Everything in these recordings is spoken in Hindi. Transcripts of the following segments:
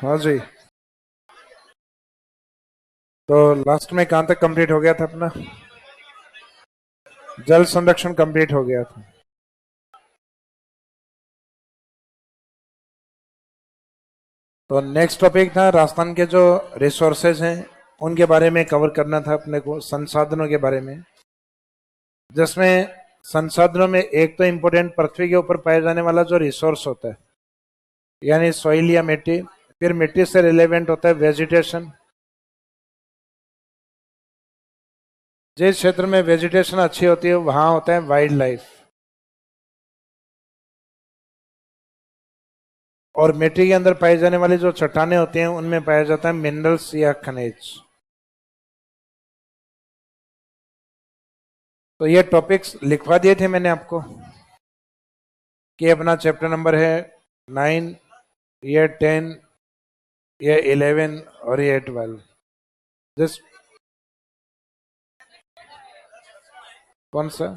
हाँ जी। तो लास्ट में कहाँ तक कंप्लीट हो गया था अपना? जल संरक्षण कंप्लीट हो गया था। तो नेक्स्ट टॉपिक था राजस्थान के जो रिसोर्सेज हैं उनके बारे में कवर करना था अपने को, संसाधनों के बारे में, जिसमें संसाधनों में एक तो इम्पोर्टेंट पृथ्वी के ऊपर पाया जाने वाला जो रिसोर्स होता है यानी सॉइल या मिट्टी, फिर मिट्टी से रिलेवेंट होता है वेजिटेशन, जिस क्षेत्र में वेजिटेशन अच्छी होती है वहां होता है वाइल्ड लाइफ, और मिट्टी के अंदर पाई जाने वाली जो चट्टानें होती हैं उनमें पाया जाता है मिनरल्स या खनिज। तो ये टॉपिक्स लिखवा दिए थे मैंने आपको कि अपना चैप्टर नंबर है 9, ये 10, ये 11 और ये 12। जिस कौन सा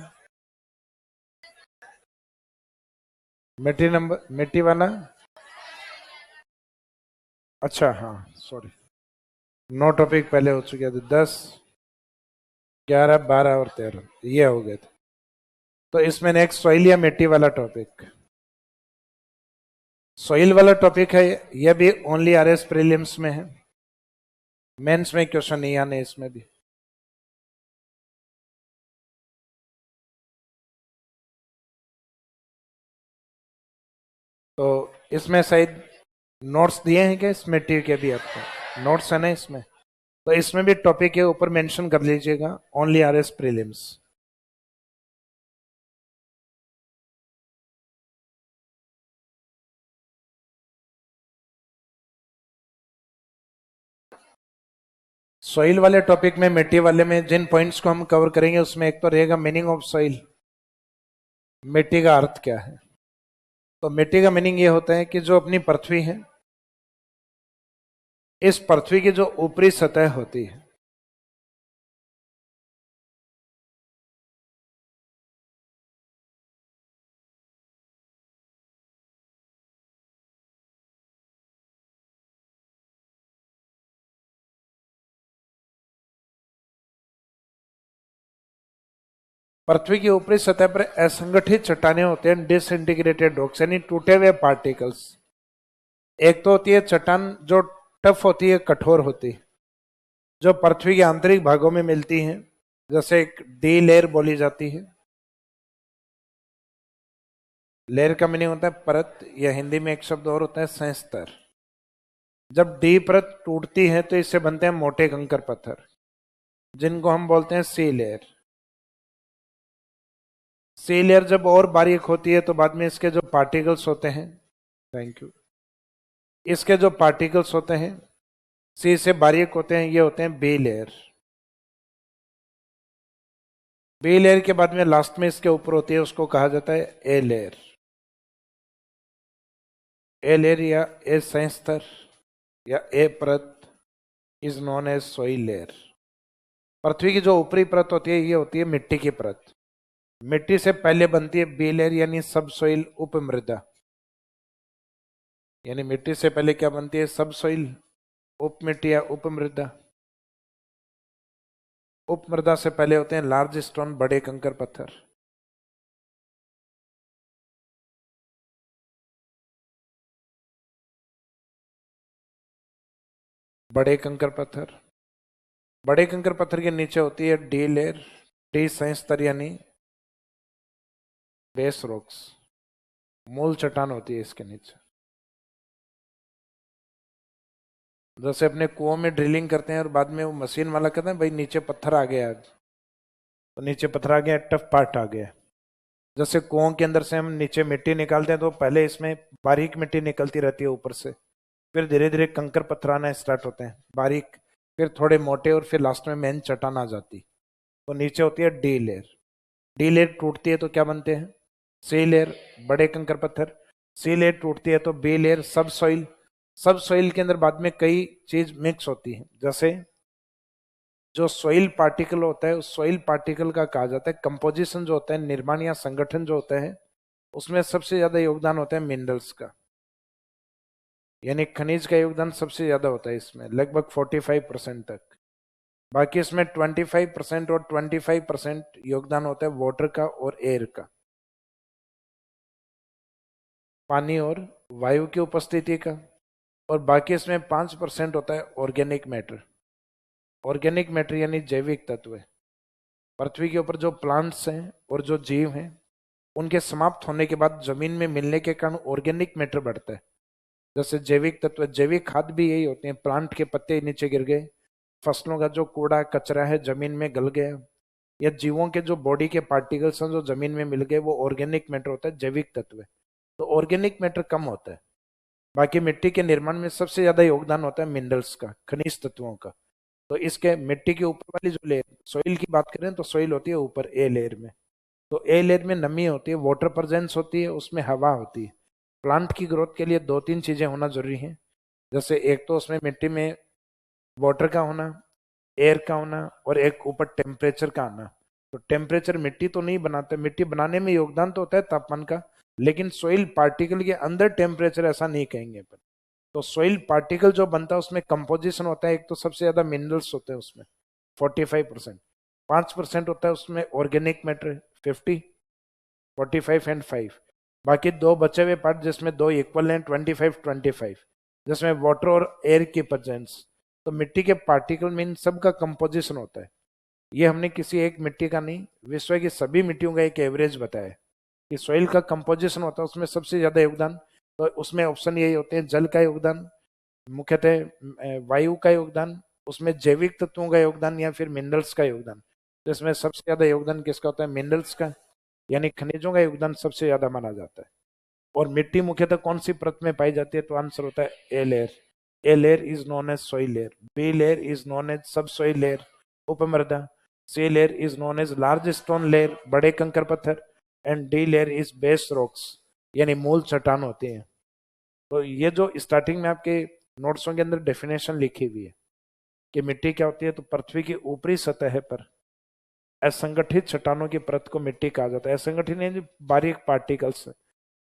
मिट्टी नंबर, मिट्टी वाला? अच्छा हाँ, सॉरी, 9 टॉपिक पहले हो चुके थे, 10, 11, 12 और 13 ये हो गए थे। तो इसमें नेक्स्ट सॉइल या मिट्टी वाला टॉपिक, सॉइल वाला टॉपिक है, यह भी ओनली आरएस प्रीलिम्स में है, मेंस में क्वेश्चन नहीं आने इसमें भी। तो इसमें शायद नोट्स दिए हैं क्या इस मिट्टी के भी? आपको नोट्स है ना इसमें? तो इसमें भी टॉपिक के ऊपर मेंशन कर लीजिएगा, ओनली आरएस प्रीलिम्स। सॉइल वाले टॉपिक में, मिट्टी वाले में जिन पॉइंट्स को हम कवर करेंगे उसमें एक तो रहेगा मीनिंग ऑफ सॉइल, मिट्टी का अर्थ क्या है। तो मिट्टी का मीनिंग ये होता है कि जो अपनी पृथ्वी है, इस पृथ्वी की जो ऊपरी सतह होती है, पृथ्वी की ऊपरी सतह पर असंगठित चट्टानें होते हैं, डिसइंटीग्रेटेड रॉक्स यानी टूटे हुए पार्टिकल्स। एक तो होती है चट्टान जो टफ होती है, कठोर होती है, जो पृथ्वी के आंतरिक भागों में मिलती हैं, जैसे एक डी लेयर बोली जाती है। लेयर का मीनिंग होता है परत, या हिंदी में एक शब्द और होता है संस्तर। जब डी परत टूटती है तो इससे बनते हैं मोटे कंकर पत्थर, जिनको हम बोलते हैं सी लेयर। सी लेयर जब और बारीक होती है तो बाद में इसके जो पार्टिकल्स होते हैं, थैंक यू, इसके जो पार्टिकल्स होते हैं सी से बारीक होते हैं, ये होते हैं बी लेयर। बी लेयर के बाद में लास्ट में इसके ऊपर होती है, उसको कहा जाता है ए लेयर। ए लेयर या ए संस्तर या ए परत is known as soil layer. पृथ्वी की जो ऊपरी परत होती है ये होती है मिट्टी की परत। मिट्टी से पहले बनती है बी लेयर यानी सब सोइल उपमृदा, यानी मिट्टी से पहले क्या बनती है? सब सोइल, उप मिट्टी या उपमृदा। उपमृदा से पहले होते हैं लार्ज स्टोन, बड़े कंकर पत्थर। बड़े कंकर पत्थर, बड़े कंकर पत्थर के नीचे होती है डी लेयर, डी संस्तर यानी बेस रॉक्स, मूल चट्टान होती है इसके नीचे। जैसे अपने कुओं में ड्रिलिंग करते हैं और बाद में वो मशीन वाला कहते हैं भाई नीचे पत्थर आ गया, तो नीचे पत्थर आ गया, टफ पार्ट आ गया। जैसे कुओं के अंदर से हम नीचे मिट्टी निकालते हैं तो पहले इसमें बारीक मिट्टी निकलती रहती है ऊपर से, फिर धीरे धीरे कंकर पत्थर आना स्टार्ट होते हैं बारीक, फिर थोड़े मोटे, और फिर लास्ट में मेन चट्टान आ जाती। तो नीचे होती है डी लेयर। डी लेयर टूटती है तो क्या बनते हैं? सी लेयर, बड़े कंकर पत्थर। सी लेयर टूटती है तो बी लेयर, सब सॉइल। सब सॉइल के अंदर बाद में कई चीज मिक्स होती है, जैसे जो सॉइल पार्टिकल होता है उस सॉइल पार्टिकल का कहा जाता है कंपोजिशन, जो होता है निर्माण या संगठन जो होता है, उसमें सबसे ज्यादा योगदान होता है मिनरल्स का, यानी खनिज का योगदान सबसे ज्यादा होता है इसमें, लगभग 45% तक। बाकी इसमें 25% और 25% योगदान होता है वाटर का और एयर का, पानी और वायु की उपस्थिति का। और बाकी इसमें 5% होता है ऑर्गेनिक मैटर। ऑर्गेनिक मैटर यानी जैविक तत्व। पृथ्वी के ऊपर जो प्लांट्स हैं और जो जीव हैं, उनके समाप्त होने के बाद जमीन में मिलने के कारण ऑर्गेनिक मैटर बढ़ता है। जैसे जैविक तत्व, जैविक खाद भी यही होते हैं। प्लांट के पत्ते नीचे गिर गए, फसलों का जो कूड़ा कचरा है जमीन में गल गया, या जीवों के जो बॉडी के पार्टिकल्स हैं जो जमीन में मिल गए, वो ऑर्गेनिक मैटर होता है, जैविक तत्व। तो ऑर्गेनिक मैटर कम होता है। बाकी मिट्टी के निर्माण में सबसे ज्यादा योगदान होता है मिनरल्स का, खनिज तत्वों का। तो इसके मिट्टी के ऊपर वाली जो लेयर, सोइल की बात करें तो सोइल होती है ऊपर ए लेयर में। तो ए लेयर में नमी होती है, वाटर प्रेजेंस होती है, उसमें हवा होती है। प्लांट की ग्रोथ के लिए दो तीन चीजें होना जरूरी है। जैसे एक तो उसमें मिट्टी में वाटर का होना, एयर का होना, और एक ऊपर टेम्परेचर का आना। तो टेम्परेचर मिट्टी तो नहीं बनाते, मिट्टी बनाने में योगदान तो होता है तापमान का, लेकिन सोइल पार्टिकल के अंदर टेम्परेचर ऐसा नहीं कहेंगे अपन। तो सोइल पार्टिकल जो बनता है उसमें कंपोजिशन होता है, एक तो सबसे ज्यादा मिनरल्स होते हैं उसमें 45%, 5% होता है उसमें ऑर्गेनिक मैटर 50, 45 एंड 5। बाकी दो बचे हुए पार्ट जिसमें दो इक्वल हैं 25-25, जिसमें वाटर और एयर की प्रेजेंस। तो मिट्टी के पार्टिकल मीन सबका कंपोजिशन होता है। ये हमने किसी एक मिट्टी का नहीं, विश्व की सभी मिट्टियों का एक एवरेज बताया कि सॉइल का कंपोजिशन होता है, उसमें सबसे ज्यादा योगदान। तो उसमें ऑप्शन यही होते हैं, जल का योगदान, मुख्यतः वायु का योगदान, उसमें जैविक तत्वों का योगदान, या फिर मिनरल्स का योगदान। तो इसमें सबसे ज्यादा योगदान किसका होता है? मिनरल्स का, यानी खनिजों का योगदान सबसे ज्यादा माना जाता है। और मिट्टी मुख्यतः कौन सी परत में पाई जाती है? तो आंसर होता है A layer. A layer is known as soil layer, B layer is known as sub soil layer, उपमृदा, C layer is known as large stone layer, बड़े कंकर पत्थर, and D layer is base rocks, यानी मूल चट्टान होती हैं। तो ये जो स्टार्टिंग में आपके नोट्सों के अंदर डेफिनेशन लिखी हुई है कि मिट्टी क्या होती है, तो पृथ्वी की ऊपरी सतह पर असंगठित चट्टानों की परत को मिट्टी कहा जाता है। असंगठित नहीं, बारीक पार्टिकल्स,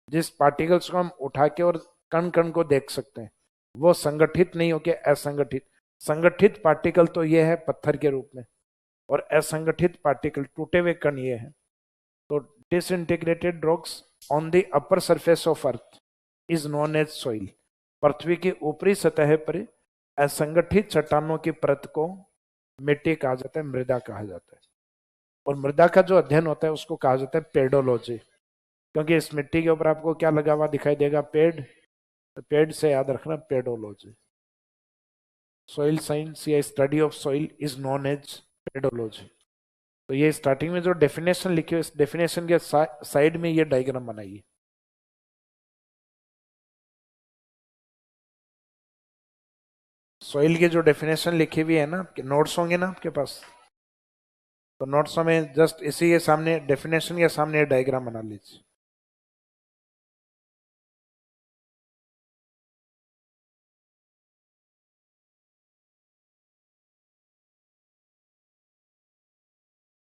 जिस पार्टिकल्स को हम उठा के और कण कण को देख सकते हैं, वो संगठित नहीं होके असंगठित। संगठित पार्टिकल तो ये है पत्थर के रूप में, और असंगठित पार्टिकल टूटे हुए कण ये है। तो disintegrated rocks on the upper surface of earth is known as soil. पृथ्वी की ऊपरी सतह पर असंगठित चट्टानों की परत को मिट्टी कहा जाता है, मृदा कहा जाता है। और मृदा का जो अध्ययन होता है उसको कहा जाता है पेडोलॉजी, क्योंकि इस मिट्टी के ऊपर आपको क्या लगा हुआ दिखाई देगा? पेड़। तो पेड़ से याद रखना पेडोलॉजी। सॉइल साइंस या study of soil is known as pedology. तो ये स्टार्टिंग में जो डेफिनेशन लिखी है, इस डेफिनेशन के साइड में ये डायग्राम बनाइए। सॉइल की जो डेफिनेशन लिखी हुई है ना, आपके नोट्स होंगे ना आपके पास, तो नोट्स में जस्ट इसी के सामने डेफिनेशन के सामने डायग्राम बना लीजिए।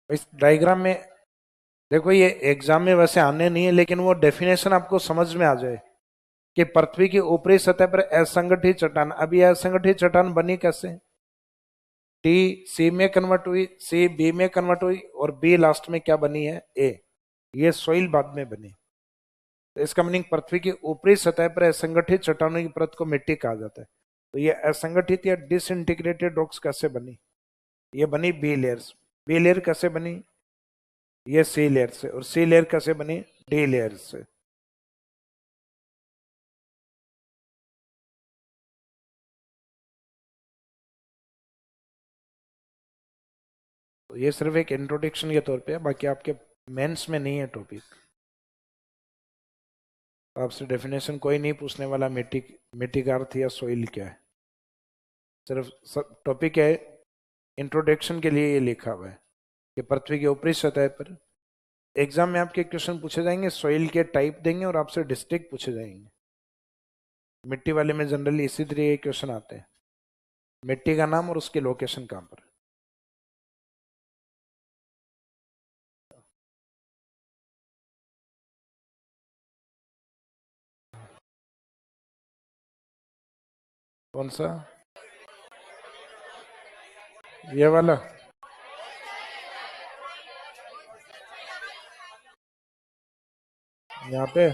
इस डायग्राम में देखो, ये एग्जाम में वैसे आने नहीं है, लेकिन वो डेफिनेशन आपको समझ में आ जाए कि पृथ्वी की ऊपरी सतह पर असंगठित चट्टान। अभी असंगठित चट्टान बनी कैसे? टी सी में कन्वर्ट हुई, सी बी में कन्वर्ट हुई, और बी लास्ट में क्या बनी है? ए। ये सोइल बाद में बनी। तो इसका मीनिंग पृथ्वी की ऊपरी सतह पर असंगठित चट्टानों की परत को मिट्टी कहा जाता है। तो ये असंगठित या डिसइंटीग्रेटेड रॉक्स कैसे बनी? ये बनी बी लेयर्स। बी लेयर कैसे बनी? ये सी लेयर से। और सी लेयर कैसे बनी? डी लेयर से। तो ये सिर्फ एक इंट्रोडक्शन के तौर पे है, बाकी आपके मेंस में नहीं है टॉपिक। आपसे डेफिनेशन कोई नहीं पूछने वाला, मिट्टी मिट्टी का अर्थ या सोइल क्या है। सिर्फ टॉपिक है, इंट्रोडक्शन के लिए ये लिखा हुआ है कि पृथ्वी की ऊपरी सतह पर। एग्जाम में आपके क्वेश्चन पूछे जाएंगे, सोइल के टाइप देंगे और आपसे डिस्ट्रिक्ट पूछे जाएंगे। मिट्टी वाले में जनरली इसी तरह के क्वेश्चन आते हैं, मिट्टी का नाम और उसकी लोकेशन कहाँ पर। कौन सा? ये वाला? यहाँ पे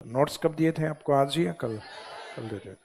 नोट्स कब दिए थे आपको, आज ही या कल? कल दे थे।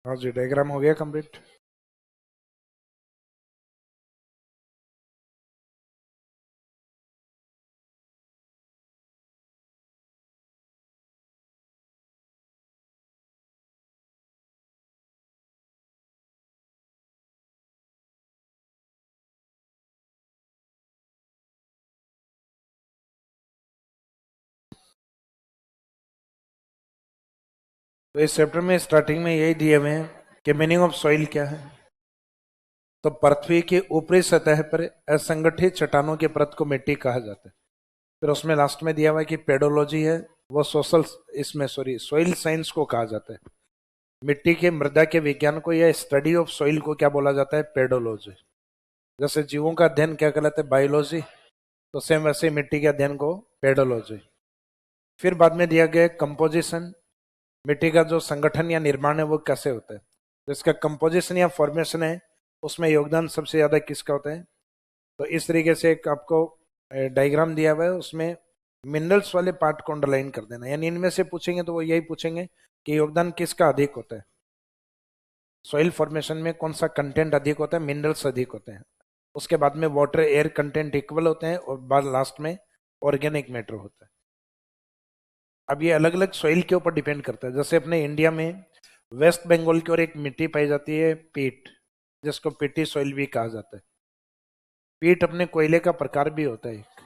हाँ जी, डायग्राम हो गया कंप्लीट। तो इस चैप्टर में स्टार्टिंग में यही दिए हुए हैं कि मीनिंग ऑफ सॉइल क्या है। तो पृथ्वी की ऊपरी सतह पर असंगठित चट्टानों की परत को मिट्टी कहा जाता है। फिर उसमें लास्ट में दिया हुआ है कि पेडोलॉजी है वो सोशल, इसमें सॉरी सॉइल साइंस को कहा जाता है। मिट्टी के मृदा के विज्ञान को या स्टडी ऑफ सॉइल को क्या बोला जाता है? पेडोलॉजी। जैसे जीवों का अध्ययन क्या कहलाता है? बायोलॉजी। तो सेम वैसे ही मिट्टी के अध्ययन को पेडोलॉजी। फिर बाद में दिया गया कंपोजिशन, मिट्टी का जो संगठन या निर्माण है वो कैसे होता है। तो इसका कंपोजिशन या फॉर्मेशन है, उसमें योगदान सबसे ज्यादा किसका होता है? तो इस तरीके से एक आपको डायग्राम दिया हुआ है, उसमें मिनरल्स वाले पार्ट को अंडरलाइन कर देना। यानी इनमें से पूछेंगे तो वो यही पूछेंगे कि योगदान किसका अधिक होता है, सॉइल फॉर्मेशन में कौन सा कंटेंट अधिक होता है, मिनरल्स अधिक होते हैं। उसके बाद में वाटर एयर कंटेंट इक्वल होते हैं, और बाद लास्ट में ऑर्गेनिक मैटर होता है। अब ये अलग अलग सॉइल के ऊपर डिपेंड करता है। जैसे अपने इंडिया में वेस्ट बंगाल की ओर एक मिट्टी पाई जाती है पीट, जिसको पीटी सॉइल भी कहा जाता है। पीट अपने कोयले का प्रकार भी होता है एक।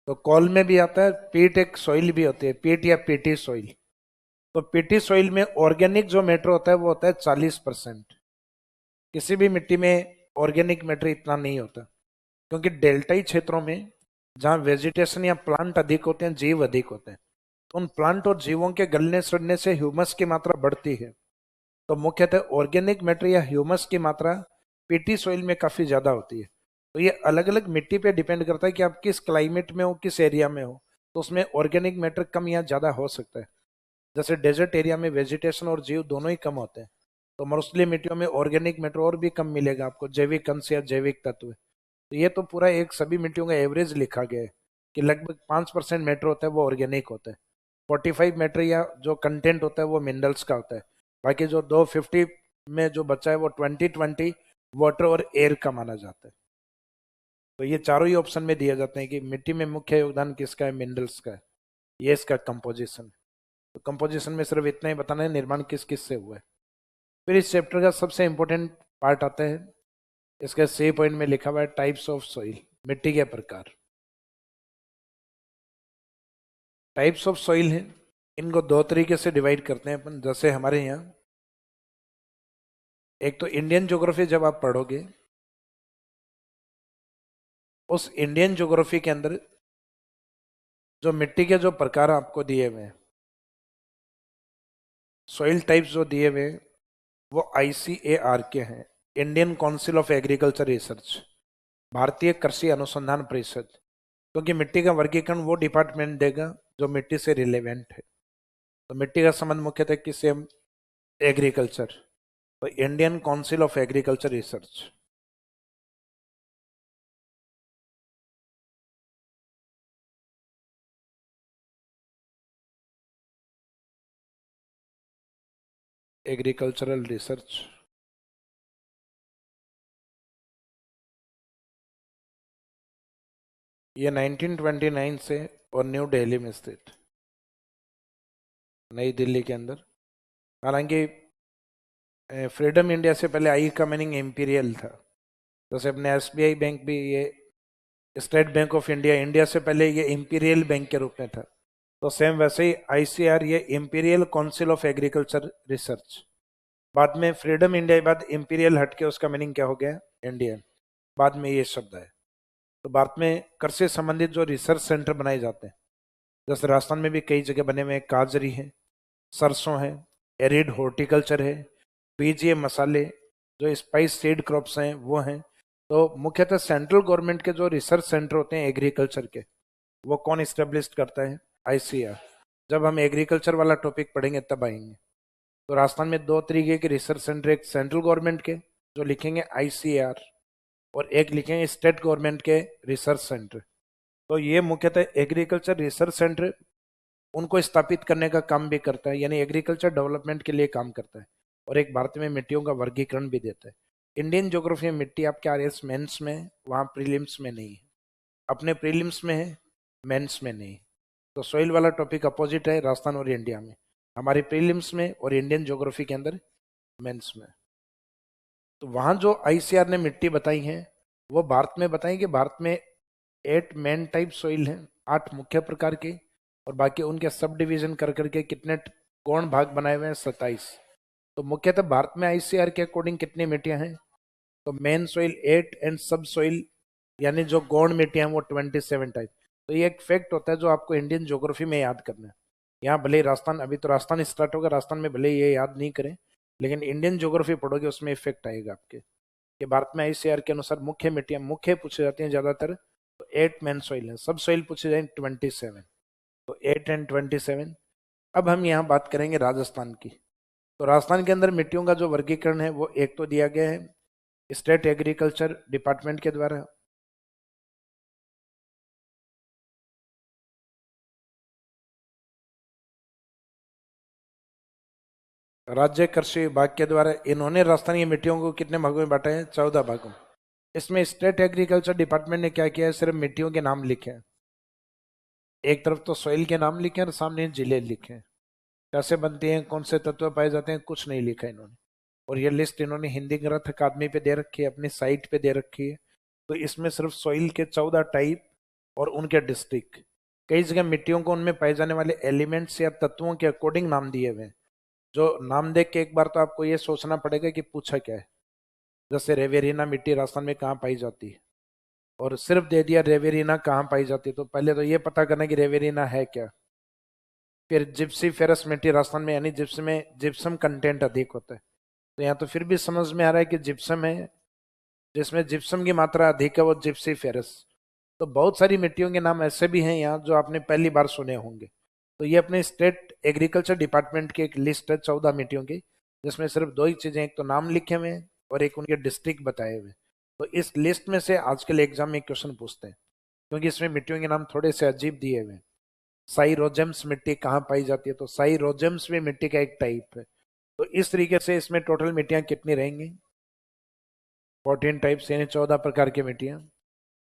तो कोल में भी आता है पीट, एक सॉइल भी होती है पीट या पीटी सॉइल। तो पीटी सॉइल में ऑर्गेनिक जो मैटर होता है वो होता है 40%। किसी भी मिट्टी में ऑर्गेनिक मैटर इतना नहीं होता, क्योंकि डेल्टाई क्षेत्रों में जहाँ वेजिटेशन या प्लांट अधिक होते हैं, जीव अधिक होते हैं, तो उन प्लांट और जीवों के गलने सड़ने से ह्यूमस की मात्रा बढ़ती है। तो मुख्यतः ऑर्गेनिक मैटर या ह्यूमस की मात्रा पीटी सॉइल में काफी ज्यादा होती है। तो ये अलग अलग मिट्टी पे डिपेंड करता है कि आप किस क्लाइमेट में हो, किस एरिया में हो, तो उसमें ऑर्गेनिक मैटर कम या ज्यादा हो सकता है। जैसे डेजर्ट एरिया में वेजिटेशन और जीव दोनों ही कम होते हैं, तो मरुस्थलीय मिट्टियों में ऑर्गेनिक मैटर और भी कम मिलेगा आपको, जैविक अंश या जैविक तत्व। तो ये तो पूरा एक सभी मिट्टियों का एवरेज लिखा गया है कि लगभग 5% मैटर होता है वो ऑर्गेनिक होता है, 45 मैटर या जो कंटेंट होता है वो मिनरल्स का होता है। बाकी जो 250 में जो बचा है वो 20-20 वाटर और एयर का माना जाता है। तो ये चारों ही ऑप्शन में दिए जाते हैं कि मिट्टी में मुख्य योगदान किसका है, मिनरल्स का है। ये इसका कंपोजिशन है। तो कंपोजिशन में सिर्फ इतना ही बताना है निर्माण किस किस से हुआ है। फिर इस चैप्टर का सबसे इंपॉर्टेंट पार्ट आता है, इसका सी पॉइंट में लिखा हुआ है टाइप्स ऑफ सॉइल, मिट्टी के प्रकार। टाइप्स ऑफ सॉइल है, इनको दो तरीके से डिवाइड करते हैं अपन। जैसे हमारे यहाँ एक तो इंडियन ज्योग्राफी जब आप पढ़ोगे, उस इंडियन ज्योग्राफी के अंदर जो मिट्टी के जो प्रकार आपको दिए हुए हैं, सॉइल टाइप्स जो दिए हुए हैं, वो ICAR के हैं, Indian council of agriculture research, भारतीय कृषि अनुसंधान परिषद। क्योंकि मिट्टी का वर्गीकरण वो डिपार्टमेंट देगा जो मिट्टी से रिलेवेंट है। तो मिट्टी का संबंध मुख्यतः किससे? हम एग्रीकल्चर, तो Indian council of agriculture research. Agricultural research, ये 1929 से और न्यू दिल्ली में स्थित, नई दिल्ली के अंदर। हालांकि फ्रीडम इंडिया से पहले आई का मीनिंग इंपीरियल था, जैसे अपने एसबीआई बैंक भी ये state bank of India, India से पहले ये इंपीरियल बैंक के रूप में था। तो सेम वैसे ही आईसीआर ये imperial council of agriculture research, बाद में फ्रीडम इंडिया के बाद इंपीरियल हटके उसका मीनिंग क्या हो गया, इंडियन, बाद में ये शब्द है। तो भारत में कृषि से संबंधित जो रिसर्च सेंटर बनाए जाते हैं, जैसे राजस्थान में भी कई जगह बने हुए हैं, काजरी है, सरसों है, एरिड हॉर्टिकल्चर है, बीजीए मसाले, जो स्पाइस सीड क्रॉप्स हैं वो हैं। तो मुख्यतः सेंट्रल गवर्नमेंट के जो रिसर्च सेंटर होते हैं एग्रीकल्चर के, वो कौन इस्टेब्लिश करता है, आईसीआर। जब हम एग्रीकल्चर वाला टॉपिक पढ़ेंगे तब आएंगे। तो राजस्थान में दो तरीके के रिसर्च सेंटर, एक सेंट्रल गवर्नमेंट के जो लिखेंगे आईसीआर, और एक लिखेंगे स्टेट गवर्नमेंट के रिसर्च सेंटर। तो ये मुख्यतः एग्रीकल्चर रिसर्च सेंटर उनको स्थापित करने का काम भी करता है, यानी एग्रीकल्चर डेवलपमेंट के लिए काम करता है, और एक भारत में मिट्टियों का वर्गीकरण भी देता है। इंडियन ज्योग्राफी में मिट्टी आपके आरएस मेंस में, वहाँ प्रीलिम्स में नहीं है, अपने प्रीलिम्स में है, मेंस में नहीं। तो सोइल वाला टॉपिक अपोजिट है राजस्थान और इंडिया में, हमारी प्रीलिम्स में और इंडियन ज्योग्राफी के अंदर मेंस में। तो वहाँ जो आईसीआर ने मिट्टी बताई है वो भारत में बताई कि भारत में 8 मेन टाइप सोइल हैं, 8 मुख्य प्रकार के, और बाकी उनके सब डिवीजन कर करके कितने गौण भाग बनाए हुए हैं, 27। तो मुख्यतः भारत में आईसीआर के अकॉर्डिंग कितनी मिट्टियां हैं, तो मेन सोइल 8 एंड सब सोइल यानी जो गौण मिट्टियां हैं वो 27 टाइप। तो ये एक फैक्ट होता है जो आपको इंडियन ज्योग्राफी में याद करना है। यहाँ भले ही राजस्थान, अभी तो राजस्थान स्टार्ट होगा, राजस्थान में भले ये याद नहीं करें, लेकिन इंडियन ज्योग्राफी पढ़ोगे उसमें इफेक्ट आएगा आपके कि भारत में आईसीआर के अनुसार मुख्य मिट्टियां, मुख्य पूछे जाती हैं ज्यादातर, तो 8 मेन सोइल है, सब सोइल पूछे जाए 27। तो 8 एंड 27। अब हम यहाँ बात करेंगे राजस्थान की। तो राजस्थान के अंदर मिट्टियों का जो वर्गीकरण है वो एक तो दिया गया है स्टेट एग्रीकल्चर डिपार्टमेंट के द्वारा, राज्य कृषि विभाग के द्वारा। इन्होंने राजस्थान की मिट्टियों को कितने भागों में बांटा है, 14 भागों में। इसमें स्टेट एग्रीकल्चर डिपार्टमेंट ने क्या किया है, सिर्फ मिट्टियों के नाम लिखे हैं। एक तरफ तो सॉइल के नाम लिखे हैं और सामने जिले लिखे हैं, कैसे बनती हैं, कौन से तत्व पाए जाते हैं, कुछ नहीं लिखा इन्होंने। और ये लिस्ट इन्होंने हिंदी ग्रंथ अकादमी पे दे रखी है, अपनी साइट पे दे रखी है। तो इसमें सिर्फ सॉइल के 14 टाइप और उनके डिस्ट्रिक्ट, कई जगह मिट्टियों को उनमें पाए जाने वाले एलिमेंट्स या तत्वों के अकॉर्डिंग नाम दिए हुए हैं, जो नाम देख के एक बार तो आपको ये सोचना पड़ेगा कि पूछा क्या है। जैसे रेवेरिना मिट्टी राजस्थान में कहाँ पाई जाती है, और सिर्फ दे दिया रेवेरिना कहाँ पाई जाती है, तो पहले तो ये पता करना कि रेवेरिना है क्या। फिर जिप्सी फेरस मिट्टी राजस्थान में, यानी जिप्सम में जिप्सम कंटेंट अधिक होता है। तो यहाँ तो फिर भी समझ में आ रहा है कि जिप्सम है, जिसमें जिप्सम की मात्रा अधिक है वो जिप्सी फेरस। तो बहुत सारी मिट्टियों के नाम ऐसे भी हैं यहाँ जो आपने पहली बार सुने होंगे। तो ये अपने स्टेट एग्रीकल्चर डिपार्टमेंट की एक लिस्ट है 14 मिट्टियों की, जिसमें सिर्फ दो ही चीजें, एक तो नाम लिखे हुए हैं और एक उनके डिस्ट्रिक्ट बताए हुए। तो इस लिस्ट में से आजकल एग्जाम में क्वेश्चन पूछते हैं, क्योंकि इसमें मिट्टियों के नाम थोड़े से अजीब दिए हुए हैं। साइरोजेम्स मिट्टी कहाँ पाई जाती है, तो साइरोजेम्स भी मिट्टी का एक टाइप है। तो इस तरीके से इसमें टोटल मिट्टियां कितनी रहेंगी, 14 टाइप्स, यानी 14 प्रकार की मिट्टियां।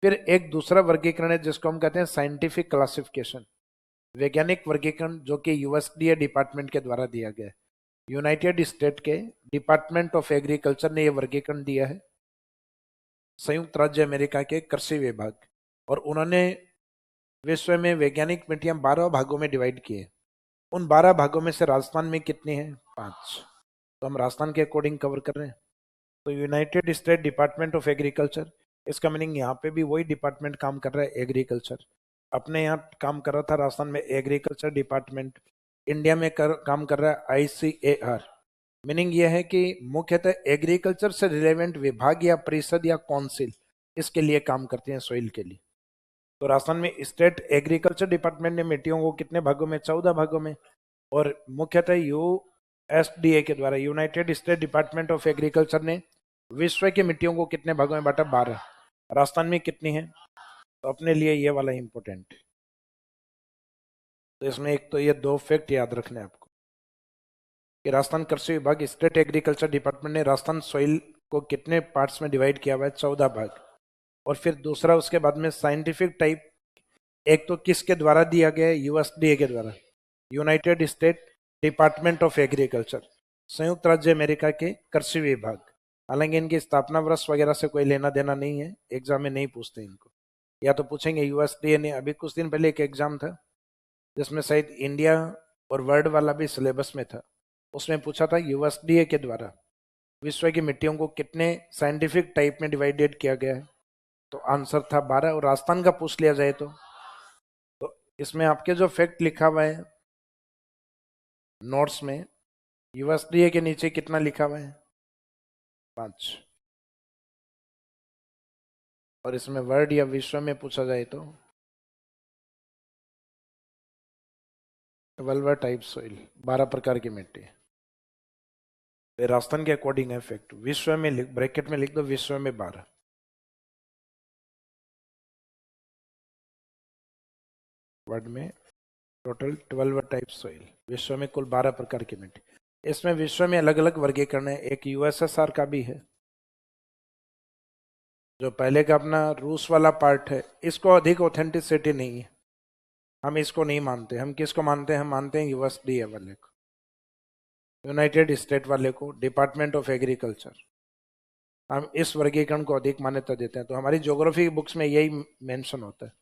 फिर एक दूसरा वर्गीकरण है जिसको हम कहते हैं साइंटिफिक क्लासिफिकेशन, वैज्ञानिक वर्गीकरण, जो कि यूएसडीए डिपार्टमेंट के द्वारा दिया गया है। यूनाइटेड स्टेट के डिपार्टमेंट ऑफ एग्रीकल्चर ने यह वर्गीकरण दिया है, संयुक्त राज्य अमेरिका के कृषि विभाग, और उन्होंने विश्व में वैज्ञानिक मिट्टियां 12 भागों में डिवाइड किए। उन 12 भागों में से राजस्थान में कितनी है, 5। तो हम राजस्थान के अकॉर्डिंग कवर कर रहे हैं। तो United state department of agriculture, इसका मीनिंग यहाँ पे भी वही डिपार्टमेंट काम कर रहा है, एग्रीकल्चर। अपने यहाँ काम कर रहा था राजस्थान में एग्रीकल्चर डिपार्टमेंट, इंडिया में काम कर रहा है आईसीएआर। मीनिंग यह है कि मुख्यतः एग्रीकल्चर से रिलेवेंट विभाग या परिषद या काउंसिल इसके लिए काम करते हैं, सोइल के लिए। तो राजस्थान में स्टेट एग्रीकल्चर डिपार्टमेंट ने मिट्टियों को कितने भागों में, 14 भागों में। और मुख्यतः यूएसडीए के द्वारा, United state department of agriculture ने विश्व की मिट्टियों को कितने भागों में बांटा, 12। राजस्थान में कितनी है, तो अपने लिए ये वाला इंपॉर्टेंट। तो इसमें एक तो ये दो फैक्ट याद रखने आपको कि राजस्थान कृषि विभाग स्टेट एग्रीकल्चर डिपार्टमेंट ने राजस्थान सॉइल को कितने पार्ट्स में डिवाइड किया हुआ है? 14 भाग। और फिर दूसरा उसके बाद में साइंटिफिक टाइप, एक तो किसके द्वारा दिया गया है? यूएसडीए के द्वारा, United state department of agriculture, संयुक्त राज्य अमेरिका के कृषि विभाग। हालांकि इनकी स्थापना वर्ष वगैरह से कोई लेना देना नहीं है, एग्जाम में नहीं पूछते इनको, या तो पूछेंगे यूएसडीए ने। अभी कुछ दिन पहले एक एग्जाम था जिसमें शायद इंडिया और वर्ल्ड वाला भी सिलेबस में था, उसमें पूछा था यूएसडीए के द्वारा विश्व की मिट्टियों को कितने साइंटिफिक टाइप में डिवाइडेड किया गया है, तो आंसर था 12। और राजस्थान का पूछ लिया जाए तो इसमें आपके जो फैक्ट लिखा हुआ है नोट्स में, यूएसडीए के नीचे कितना लिखा हुआ है? 5। और इसमें वर्ल्ड या विश्व में पूछा जाए तो 12 टाइप सॉइल, 12 प्रकार की मिट्टी। राजस्थान के अकॉर्डिंग है फैक्ट। विश्व में ब्रैकेट में लिख दो, विश्व में 12। वर्ल्ड में टोटल 12 टाइप सॉइल, विश्व में कुल 12 प्रकार की मिट्टी। इसमें विश्व में अलग अलग वर्गीकरण है। एक यूएसएसआर का भी है, जो पहले का अपना रूस वाला पार्ट है, इसको अधिक ऑथेंटिसिटी नहीं है, हम इसको नहीं मानते। हम किसको मानते हैं? हम मानते हैं यूएसडीए वाले को, यूनाइटेड स्टेट वाले को, डिपार्टमेंट ऑफ एग्रीकल्चर। हम इस वर्गीकरण को अधिक मान्यता देते हैं, तो हमारी ज्योग्राफी बुक्स में यही मेंशन होता है।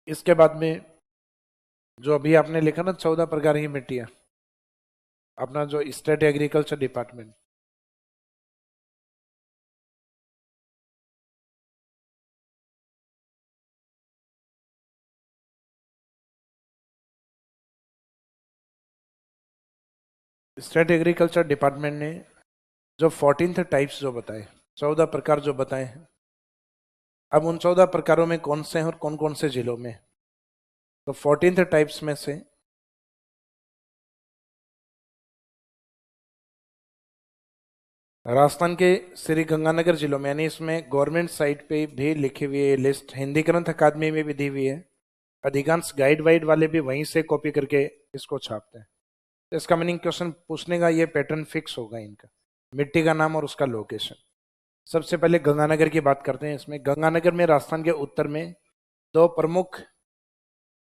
इसके बाद में जो अभी आपने लिखा ना 14 प्रकार की मिट्टियां, अपना जो state agriculture department, state agriculture department ने जो 14th टाइप्स जो बताए, 14 प्रकार जो बताए हैं, अब उन 14 प्रकारों में कौन से हैं और कौन कौन से जिलों में? तो 14th टाइप्स में से राजस्थान के श्री गंगानगर जिलों में, यानी इसमें गवर्नमेंट साइट पे भी लिखी हुई है लिस्ट, हिंदी ग्रंथ अकादमी में भी दी हुई है। अधिकांश गाइड वाइड वाले भी वहीं से कॉपी करके इसको छापते हैं। तो इसका मीनिंग क्वेश्चन पूछने का ये पैटर्न फिक्स होगा इनका, मिट्टी का नाम और उसका लोकेशन। सबसे पहले गंगानगर की बात करते हैं। इसमें गंगानगर में राजस्थान के उत्तर में 2 प्रमुख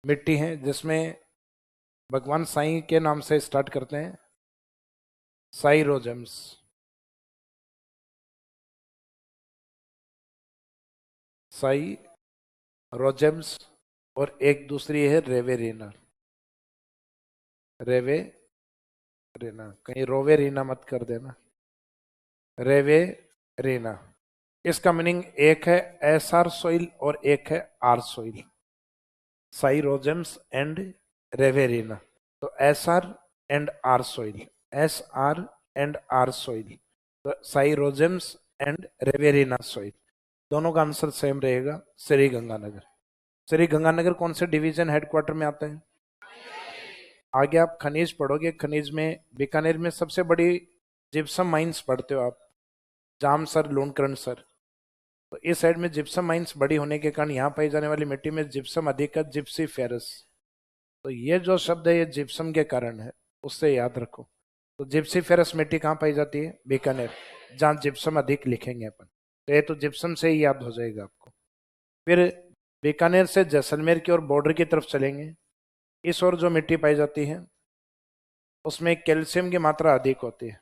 मिट्टी हैं, जिसमें भगवान साईं के नाम से स्टार्ट करते हैं, साई रोजेम्स, साई रोजेम्स, और एक दूसरी है रेवेरीना। रेवेरीना, कहीं रोवेरीना मत कर देना, रेवेरीना। इसका मीनिंग एक है एस आर सोइल और एक है R soil, sierozems and Riverina. तो S R and R soil, S R and R soil, तो sierozems and Riverina soil, दोनों का आंसर सेम रहेगा, श्री गंगानगर। श्री गंगानगर कौन से डिवीजन हेडक्वार्टर में आता है? आगे आप खनिज पढ़ोगे, खनिज में बीकानेर में सबसे बड़ी जिप्सम माइंस पढ़ते हो आप, जामसर, लूणकरण सर। तो इस साइड में जिप्सम माइंस बड़ी होने के कारण यहाँ पाई जाने वाली मिट्टी में जिप्सम अधिक है, जिप्सी फेरस। तो ये जो शब्द है ये जिप्सम के कारण है, उससे याद रखो। तो जिप्सी फेरस मिट्टी कहाँ पाई जाती है? बीकानेर, जहाँ जिप्सम अधिक लिखेंगे अपन, तो ये तो जिप्सम से ही याद हो जाएगा आपको। फिर बीकानेर से जैसलमेर की ओर बॉर्डर की तरफ चलेंगे, इस ओर जो मिट्टी पाई जाती है उसमें कैल्शियम की मात्रा अधिक होती है,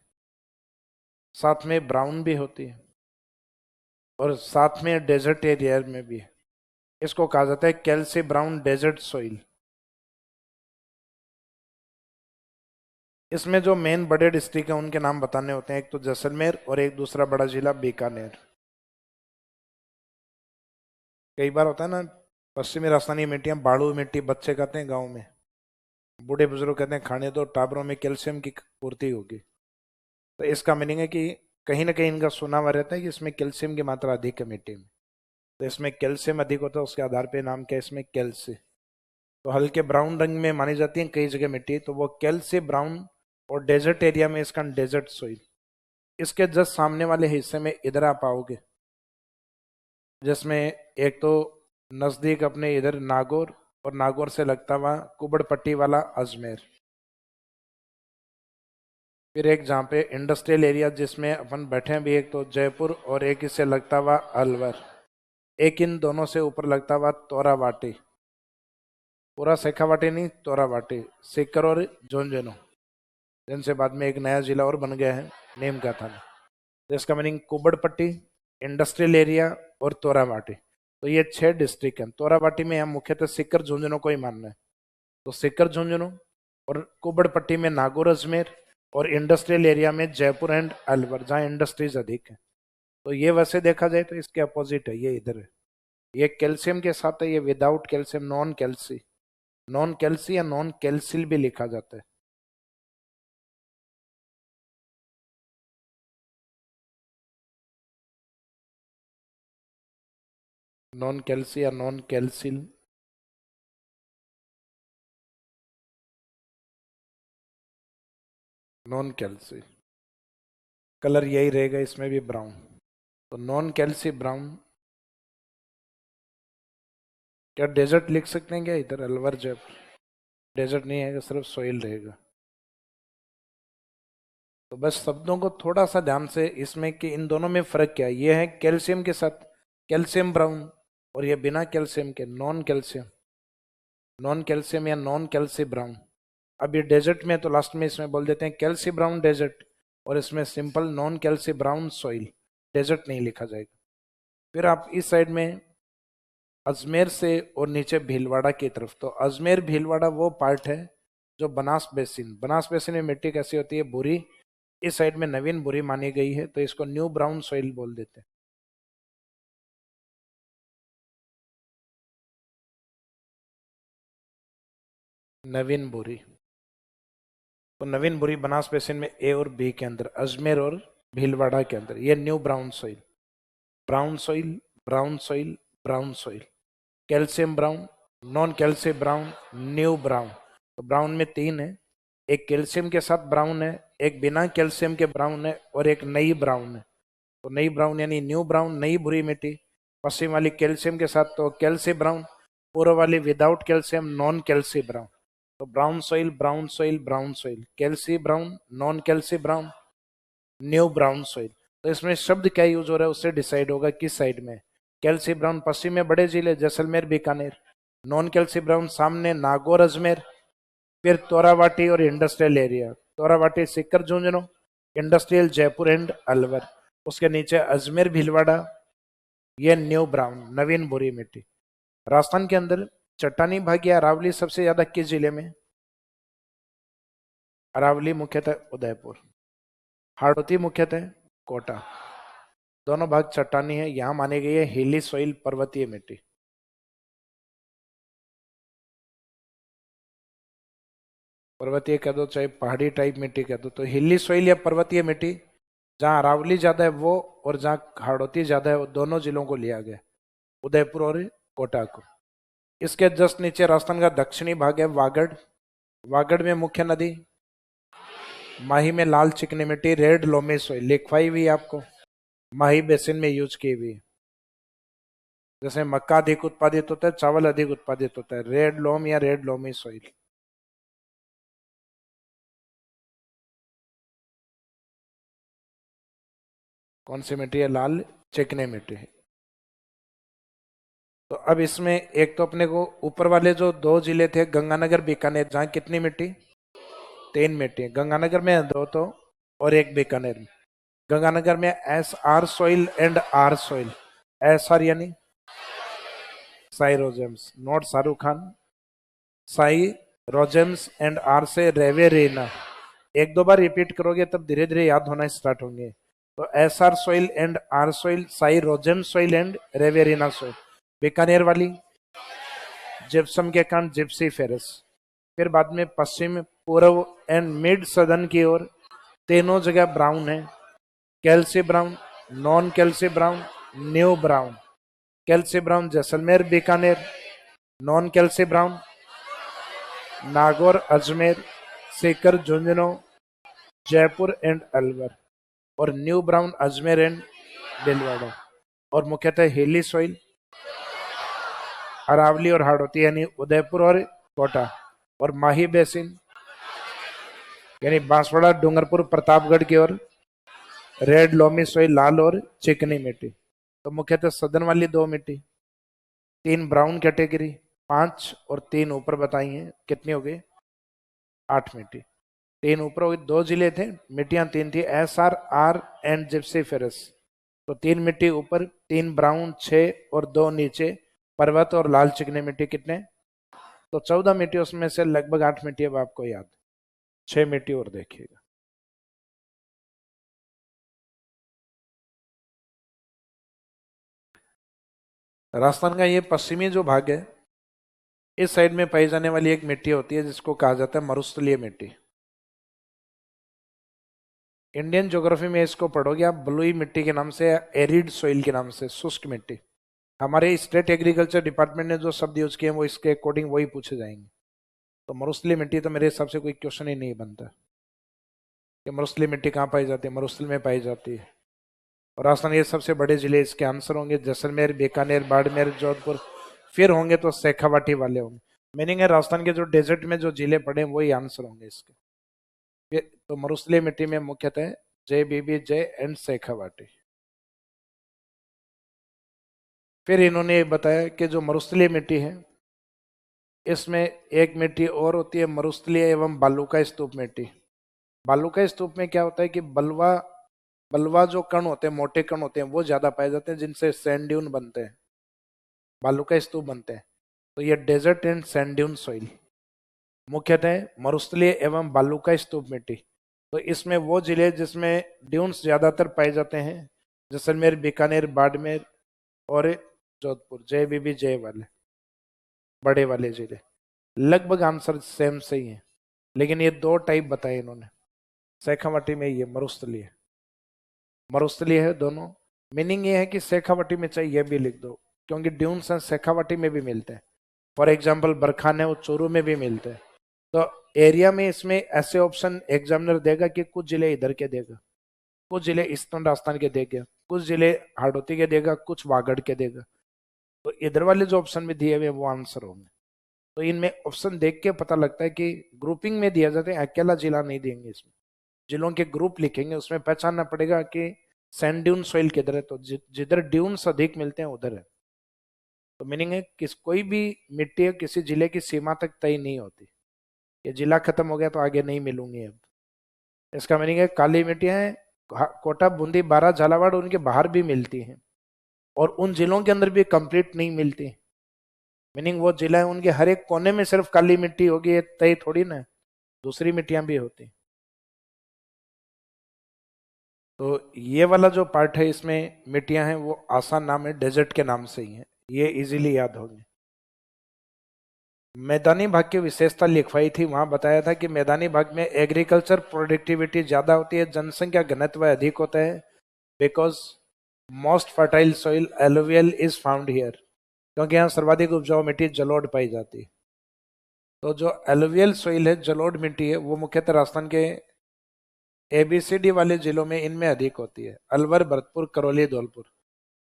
साथ में ब्राउन भी होती है, और साथ में डेजर्ट एरिया में भी है। इसको कहा जाता है कैल्शियम ब्राउन डेजर्ट सोइल। इसमें जो मेन बड़े डिस्ट्रिक्ट हैं उनके नाम बताने होते हैं, एक तो जैसलमेर और एक दूसरा बड़ा जिला बीकानेर। कई बार होता है ना, पश्चिमी राजस्थानी मिट्टियां, बाड़ू मिट्टी बच्चे कहते हैं गाँव में, बूढ़े बुजुर्ग कहते हैं खाने दो, टाबरों में कैल्शियम की पूर्ति होगी। तो इसका मीनिंग है कि कहीं ना कहीं इनका सुना हुआ रहता है कि इसमें कैल्शियम की मात्रा अधिक है मिट्टी में, तो इसमें कैल्शियम अधिक होता है, उसके आधार पे नाम क्या है इसमें? कैल्सी। तो हल्के ब्राउन रंग में मानी जाती है कई जगह मिट्टी, तो वो कैल्सी ब्राउन, और डेजर्ट एरिया में इसका डेजर्ट सोइल। इसके जस्ट सामने वाले हिस्से में इधर आप आओगे, जिसमें एक तो नजदीक अपने इधर नागौर और नागौर से लगता हुआ कुबड़ पट्टी वाला अजमेर। फिर एक जहाँ पे इंडस्ट्रियल एरिया जिसमें अपन बैठे हैं भी, एक तो जयपुर और एक इससे लगता हुआ अलवर। एक इन दोनों से ऊपर लगता हुआ तोरावाटी, पूरा शेखावाटी नहीं तोरावाटी, सीकर और झुंझुनू, जिनसे बाद में एक नया जिला और बन गया है नीम का थाना। जिसका मीनिंग कुबड़ पट्टी, इंडस्ट्रियल एरिया और तोरावाटी। तो ये 6 डिस्ट्रिक्ट हैं। तोरावाटी में हम मुख्यतः सीकर झुंझुनू को ही मानना है, तो सीकर झुंझुनू, और कुबड़ पट्टी में नागौर अजमेर, और इंडस्ट्रियल एरिया में जयपुर एंड अलवर जहाँ इंडस्ट्रीज अधिक है। तो ये वैसे देखा जाए तो इसके अपोजिट है, ये इधर है। ये कैल्शियम के साथ है, ये विदाउट कैल्शियम, नॉन कैल्सी, नॉन कैल्सी या नॉन कैल्सिल भी लिखा जाता है। नॉन कैल्सी या नॉन कैल्सिल। नॉन कैल्सी कलर यही रहेगा इसमें भी, ब्राउन। तो नॉन कैल्सी ब्राउन। क्या डेजर्ट लिख सकते हैं क्या इधर अलवर जयपुर? डेजर्ट नहीं है, सिर्फ सोइल रहेगा। तो बस शब्दों को थोड़ा सा ध्यान से इसमें कि इन दोनों में फर्क क्या है। ये है कैल्शियम के साथ कैल्शियम ब्राउन, और ये बिना कैल्शियम के नॉन कैल्शियम, नॉन कैल्शियम या नॉन कैल्सी ब्राउन। अब ये डेजर्ट में तो लास्ट में इसमें बोल देते हैं कैल्सी ब्राउन डेजर्ट, और इसमें simple non calci brown soil, desert नहीं लिखा जाएगा। फिर आप इस साइड में अजमेर से और नीचे भीलवाड़ा की तरफ, तो अजमेर भीलवाड़ा वो पार्ट है जो बनास बेसिन, बनास बेसिन में मिट्टी कैसी होती है, भूरी। इस साइड में नवीन भूरी मानी गई है, तो इसको न्यू ब्राउन सॉइल बोल देते हैं। नवीन भूरी, तो नवीन भूरी बनास बेसिन में ए और बी के अंदर, अजमेर और भीलवाड़ा के अंदर, ये new brown soil. Brown soil, brown soil, brown soil, calcium brown, non calcium brown, new brown. तो ब्राउन में 3 है, एक कैल्शियम के साथ ब्राउन है, एक बिना कैल्शियम के ब्राउन है, और एक नई ब्राउन है। तो नई ब्राउन यानी न्यू ब्राउन, नई भूरी मिट्टी। पश्चिम वाली कैल्शियम के साथ तो कैल्शियम ब्राउन, पूर्व वाली without calcium non calcium brown. तो brown soil, brown soil, brown soil, calcium brown, non calcium brown, new brown soil. तो इसमें शब्द क्या यूज हो रहा है उससे डिसाइड होगा किस साइड में। कैल्शियम ब्राउन पश्चिम में बड़े जिले Jaisalmer Bikaner, non calcium brown सामने नागौर अजमेर, फिर तोरावाटी और industrial area, Torawati Sikar Jhunjhunu, industrial Jaipur and Alwar, उसके नीचे अजमेर भीलवाड़ा, ये न्यू ब्राउन नवीन भूरी मिट्टी। राजस्थान के अंदर चट्टानी भाग या अरावली सबसे ज्यादा किस जिले में? अरावली मुख्यतः उदयपुर, हाड़ौती मुख्यतः कोटा। दोनों भाग चट्टानी है, यहाँ मानी गई है हिली सोइल, पर्वतीय मिट्टी। पर्वतीय कह दो चाहे पहाड़ी टाइप मिट्टी कह दो, तो हिली सोइल या पर्वतीय मिट्टी, जहाँ अरावली ज्यादा है वो, और जहाँ हाड़ौती ज्यादा है वो, दोनों जिलों को लिया गया, उदयपुर और कोटा को। इसके जस्ट नीचे राजस्थान का दक्षिणी भाग है वागड़। वागड़ में मुख्य नदी, माही में लाल चिकनी मिट्टी, रेड लोमी सोइल लिखवाई हुई आपको, माही बेसिन में यूज की हुई। जैसे मक्का अधिक उत्पादित होता है, चावल अधिक उत्पादित होता है, रेड लोम या रेड लोमी सोइल। कौन सी मिट्टी है? लाल चिकनी मिट्टी है। तो अब इसमें एक तो अपने को ऊपर वाले जो 2 जिले थे गंगानगर बीकानेर, जहाँ कितनी मिट्टी? 3 मिट्टी। गंगानगर में 2 तो, और एक बीकानेर में। गंगानगर में S R soil and R soil, S R यानी sierozems, not Shahrukh Khan, sierozems, and R से रेवेरिना। 1-2 बार रिपीट करोगे तब धीरे धीरे याद होना स्टार्ट होंगे। तो S R soil and R soil, sierozem soil and Riverina soil. Bikaner वाली जिप्सम के कारण जिप्सी फेरस। फिर बाद में पश्चिम, पूर्व एंड मिड सदर्न की ओर तीनों जगह ब्राउन है, calci brown, non calci brown, new brown. Calci brown Jaisalmer Bikaner, non calci brown Nagaur Ajmer, Sikar Jhunjhunu, Jaipur and Alwar, और new brown Ajmer and Bhilwara. और मुख्यतः हिली सॉइल, अरावली और हाड़ौती यानी उदयपुर और कोटा, और माही बेसिन यानी बांसवाड़ा, डूंगरपुर, प्रतापगढ़ की ओर रेड लोमी सॉइल, लाल और चिकनी मिट्टी। तो मुख्यतः सदन वाली 2 मिट्टी, 3 ब्राउन कैटेगरी, 5 और 3 ऊपर बताई हैं, कितनी हो गई? 8 मिट्टी। 3 ऊपर हो गई, 2 जिले थे, मिट्टियां 3 थी, SRR एंड जिप्सी फेरस। तो 3 मिट्टी ऊपर, 3 ब्राउन, 6 और 2 नीचे पर्वत और लाल चिकनी मिट्टी, कितने? तो 14 मिट्टी, उसमें से लगभग 8 मिट्टी अब आपको याद, 6 मिट्टी और देखिएगा। राजस्थान का ये पश्चिमी जो भाग है, इस साइड में पाई जाने वाली एक मिट्टी होती है जिसको कहा जाता है मरुस्थलीय मिट्टी। इंडियन ज्योग्राफी में इसको पढ़ोगे आप बलुई मिट्टी के नाम से, एरिड सॉइल के नाम से, शुष्क मिट्टी। हमारे स्टेट एग्रीकल्चर डिपार्टमेंट ने जो शब्द यूज किए हैं वो इसके अकॉर्डिंग वही पूछे जाएंगे। तो मरुस्थलीय मिट्टी तो मेरे हिसाब से कोई क्वेश्चन ही नहीं बनता कि मरुस्थलीय मिट्टी कहाँ पाई जाती है, मरुस्थल में पाई जाती है। और राजस्थान ये सबसे बड़े जिले इसके आंसर होंगे, जैसलमेर, बीकानेर, बाड़मेर, जोधपुर, फिर होंगे तो शेखावाटी वाले होंगे। मीनिंग है राजस्थान के जो डेजर्ट में जो जिले पड़े हैं वही आंसर होंगे इसके। तो मरुस्थलीय मिट्टी में मुख्यतः JBB, एंड शेखावाटी। फिर इन्होंने बताया कि जो मरुस्थलीय मिट्टी है इसमें एक मिट्टी और होती है मरुस्थलीय एवं बालुका स्तूप मिट्टी। बालुका स्तूप में क्या होता है कि बलवा बलवा जो कण होते हैं, मोटे कण होते हैं, वो ज्यादा पाए जाते हैं जिनसे सैंड ड्यून बनते हैं, बालुका स्तूप बनते हैं। तो ये desert and sand dune soil मुख्यतः मरुस्थलीय एवं बालुका स्तूप मिट्टी। तो इसमें वो जिले जिसमें ड्यून्स ज्यादातर पाए जाते हैं, जैसलमेर, बीकानेर, बाड़मेर और जोधपुर, JBB वाले बड़े वाले जिले। लगभग आंसर सेम सही है, लेकिन ये 2 टाइप बताए इन्होंने। शेखावाटी में ये मरुस्थलीय है दोनों। मीनिंग ये है कि शेखावाटी में चाहिए भी लिख दो, क्योंकि ड्यून्स शेखावाटी में भी मिलते हैं। फॉर एग्जाम्पल बरखाने और चूरू में भी मिलते हैं। तो एरिया में इसमें ऐसे ऑप्शन एग्जामिनर देगा कि कुछ जिले इधर के देगा, कुछ जिले ईस्टर्न राजस्थान के देगा, कुछ जिले हाड़ौती के देगा, कुछ वागड़ के देगा। तो इधर वाले जो ऑप्शन में दिए हुए वो आंसर होंगे। तो इनमें ऑप्शन देख के पता लगता है कि ग्रुपिंग में दिया जाता है, अकेला जिला नहीं देंगे, इसमें जिलों के ग्रुप लिखेंगे, उसमें पहचानना पड़ेगा कि सैंड ड्यून सॉइल किधर है। तो जिधर ड्यून्स अधिक मिलते हैं उधर है। तो मीनिंग है कि कोई भी मिट्टी किसी जिले की सीमा तक तय नहीं होती, ये जिला खत्म हो गया तो आगे नहीं मिलूंगी अब। इसका मीनिंग है काली मिट्टियां कोटा, बूंदी, बारा, झालावाड़ उनके बाहर भी मिलती हैं, और उन जिलों के अंदर भी कंप्लीट नहीं मिलती। मीनिंग वो जिला है उनके हर एक कोने में सिर्फ काली मिट्टी होगी, तय थोड़ी ना, दूसरी मिट्टियां भी होती। तो ये वाला जो पार्ट है इसमें मिट्टियां हैं वो आसान नाम है, डेजर्ट के नाम से ही है, ये इजीली याद होंगे। मैदानी भाग की विशेषता लिखवाई थी, वहां बताया था कि मैदानी भाग में एग्रीकल्चर प्रोडक्टिविटी ज्यादा होती है, जनसंख्या घनत्व अधिक होता है, because most fertile soil alluvial is found here, क्योंकि यहाँ सर्वाधिक उपजाऊ मिट्टी जलोढ़ पाई जाती है। तो जो एलुवियल सॉइल है, जलोढ़ मिट्टी है, वो मुख्यतः राजस्थान के ABCD वाले जिलों में इनमें अधिक होती है, अलवर, भरतपुर, करौली, धौलपुर।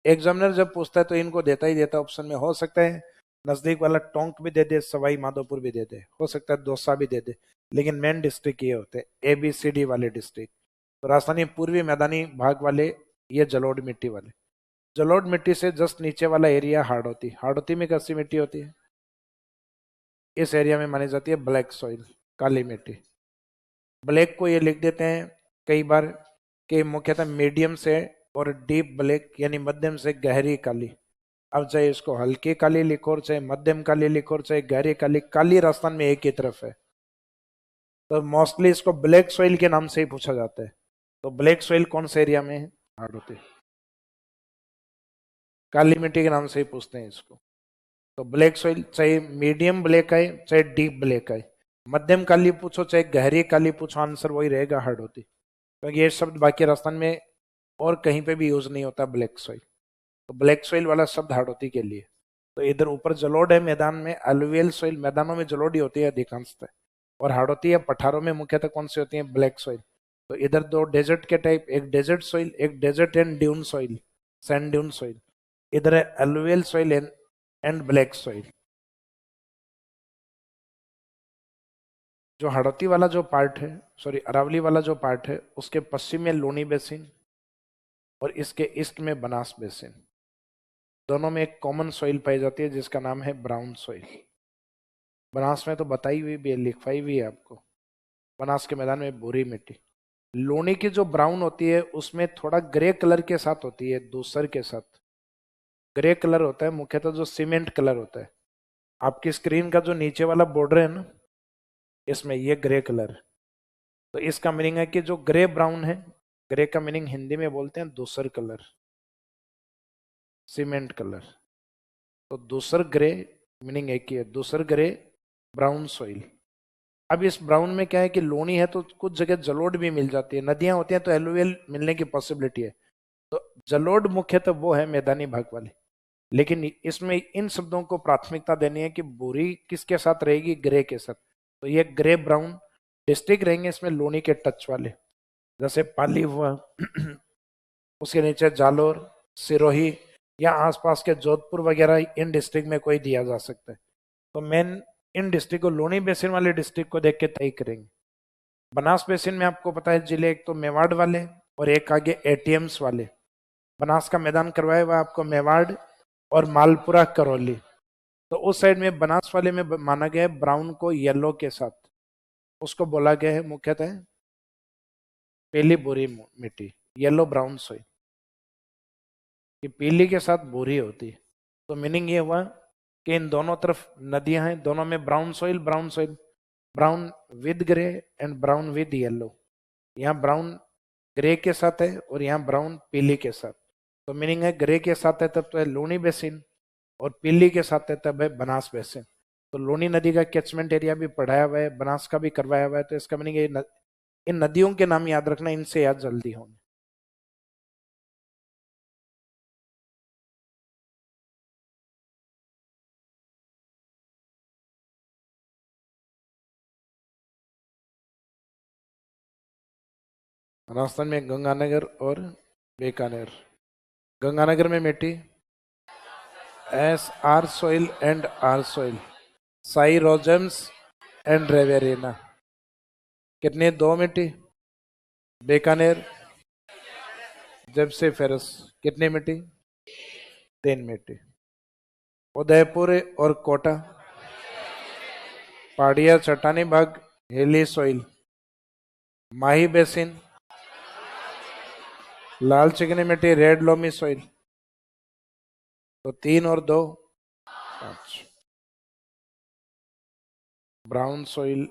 एग्जामिनर जब पूछता है तो इनको देता ही देता ऑप्शन में, हो सकता है नजदीक वाला टोंक भी दे दे, सवाई माधोपुर भी दे दे, हो सकता है दौसा भी दे दे, लेकिन मेन डिस्ट्रिक्ट ये होते हैं ABCD वाले डिस्ट्रिक्ट। तो राजस्थानी पूर्वी मैदानी भाग वाले ये जलोढ़ मिट्टी वाले। जलोढ़ मिट्टी से जस्ट नीचे वाला एरिया हाड़ौती, हाड़ौती में कैसी मिट्टी होती है, इस एरिया में मानी जाती है ब्लैक सॉइल, काली मिट्टी। ब्लैक को ये लिख देते हैं कई बार कि मुख्यतः मीडियम से और डीप ब्लैक, यानी मध्यम से गहरी काली। अब चाहे इसको हल्की काली लिखो, चाहे मध्यम काली लिखो, चाहे गहरी काली, काली राजस्थान में एक ही तरफ है। तो मोस्टली इसको ब्लैक सॉइल के नाम से ही पूछा जाता है। तो ब्लैक सॉइल कौन से एरिया में है, हाड़ौती। काली मिट्टी के नाम से ही पूछते हैं इसको। तो ब्लैक सॉइल चाहे मीडियम ब्लैक आए चाहे डीप ब्लैक आए, मध्यम काली पूछो चाहे गहरी काली पूछो, आंसर वही रहेगा, हाड़ौती। क्योंकि ये शब्द बाकी राजस्थान में और कहीं पे भी यूज नहीं होता ब्लैक सॉइल। तो ब्लैक सॉइल वाला शब्द हाड़ौती के लिए। तो इधर ऊपर जलोढ़ है मैदान में, एलुवियल सॉइल मैदानों में जलोढ़ ही होती है अधिकांशतः, और हाड़ौती या पठारों में मुख्यतः कौन सी होती है, ब्लैक सॉइल। तो इधर 2 डेजर्ट के टाइप, एक डेजर्ट सॉइल, एक desert and dune soil, sand dune soil. इधर है alluvial soil and black soil. जो हड़ौती वाला जो पार्ट है, सॉरी अरावली वाला जो पार्ट है, उसके पश्चिम में लोनी बेसिन और इसके ईस्ट में बनास बेसिन। दोनों में एक कॉमन सॉइल पाई जाती है जिसका नाम है ब्राउन सॉइल। बनास में तो बताई हुई भी है, लिखवाई हुई है आपको, बनास के मैदान में भूरी मिट्टी। लोनी की जो ब्राउन होती है उसमें थोड़ा ग्रे कलर के साथ होती है, दूसर के साथ ग्रे कलर होता है, मुख्यतः जो सीमेंट कलर होता है। आपकी स्क्रीन का जो नीचे वाला बॉर्डर है ना, इसमें ये ग्रे कलर है। तो इसका मीनिंग है कि जो ग्रे ब्राउन है, ग्रे का मीनिंग हिंदी में बोलते हैं दूसर कलर, सीमेंट कलर। तो दूसर ग्रे मीनिंग एक ही है, दूसर ग्रे ब्राउन सॉइल। अब इस ब्राउन में क्या है कि लोनी है तो कुछ जगह जलोढ़ भी मिल जाती है, नदियां होती हैं तो एलुवियल मिलने की पॉसिबिलिटी है। तो जलोढ़ मुख्यतः वो है मैदानी भाग वाले। लेकिन इसमें इन शब्दों को प्राथमिकता देनी है कि बोरी किसके साथ रहेगी, ग्रे के साथ। तो ये ग्रे ब्राउन डिस्ट्रिक्ट रहेंगे इसमें लोनी के टच वाले, जैसे पाली हुआ उसके नीचे जालोर, सिरोही या आसपास के जोधपुर वगैरह, इन डिस्ट्रिक्ट में कोई दिया जा सकता है। तो मेन इन डिस्ट्रिक्ट को लोनी बेसिन वाले डिस्ट्रिक्ट को देख के तय करेंगे। बनास बेसिन में आपको पता है जिले एक तो मेवाड़ वाले और एक आगे एटीएम्स वाले। बनास का मैदान करवाया हुआ आपको मेवाड़ और मालपुरा करौली। तो उस साइड में बनास वाले में माना गया है ब्राउन को येलो के साथ, उसको बोला गया है मुख्यतः पीली भूरी मिट्टी, येलो ब्राउन सॉइल। कि पीली के साथ भूरी होती है। तो मीनिंग ये हुआ कि इन दोनों तरफ नदियां हैं, दोनों में brown soil, brown soil, brown with grey and brown with yellow. यहाँ ब्राउन ग्रे के साथ है और यहाँ ब्राउन पीली के साथ। तो मीनिंग है ग्रे के साथ है तब तो है लूनी बेसिन, और पीली के साथ है तब है बनास बेसिन। तो लूनी नदी का कैचमेंट एरिया भी पढ़ाया हुआ है, बनास का भी करवाया हुआ है। तो इसका मीनिंग इन नदियों के नाम याद रखना, इनसे याद जल्दी होंगे। राजस्थान में गंगानगर और बीकानेर। गंगानगर में मिट्टी S R soil and R soil, sierozems and Riverina. कितनी, दो मिट्टी। बीकानेर जेप्सी फेरस, कितनी मिट्टी, तीन मिट्टी। उदयपुर और कोटा पहाड़िया चट्टानी भाग, हिली सोइल। माही बेसिन लाल चिकनी मिट्टी, रेड लोमी सोइल। तो तीन और दो, पांच। Brown soil,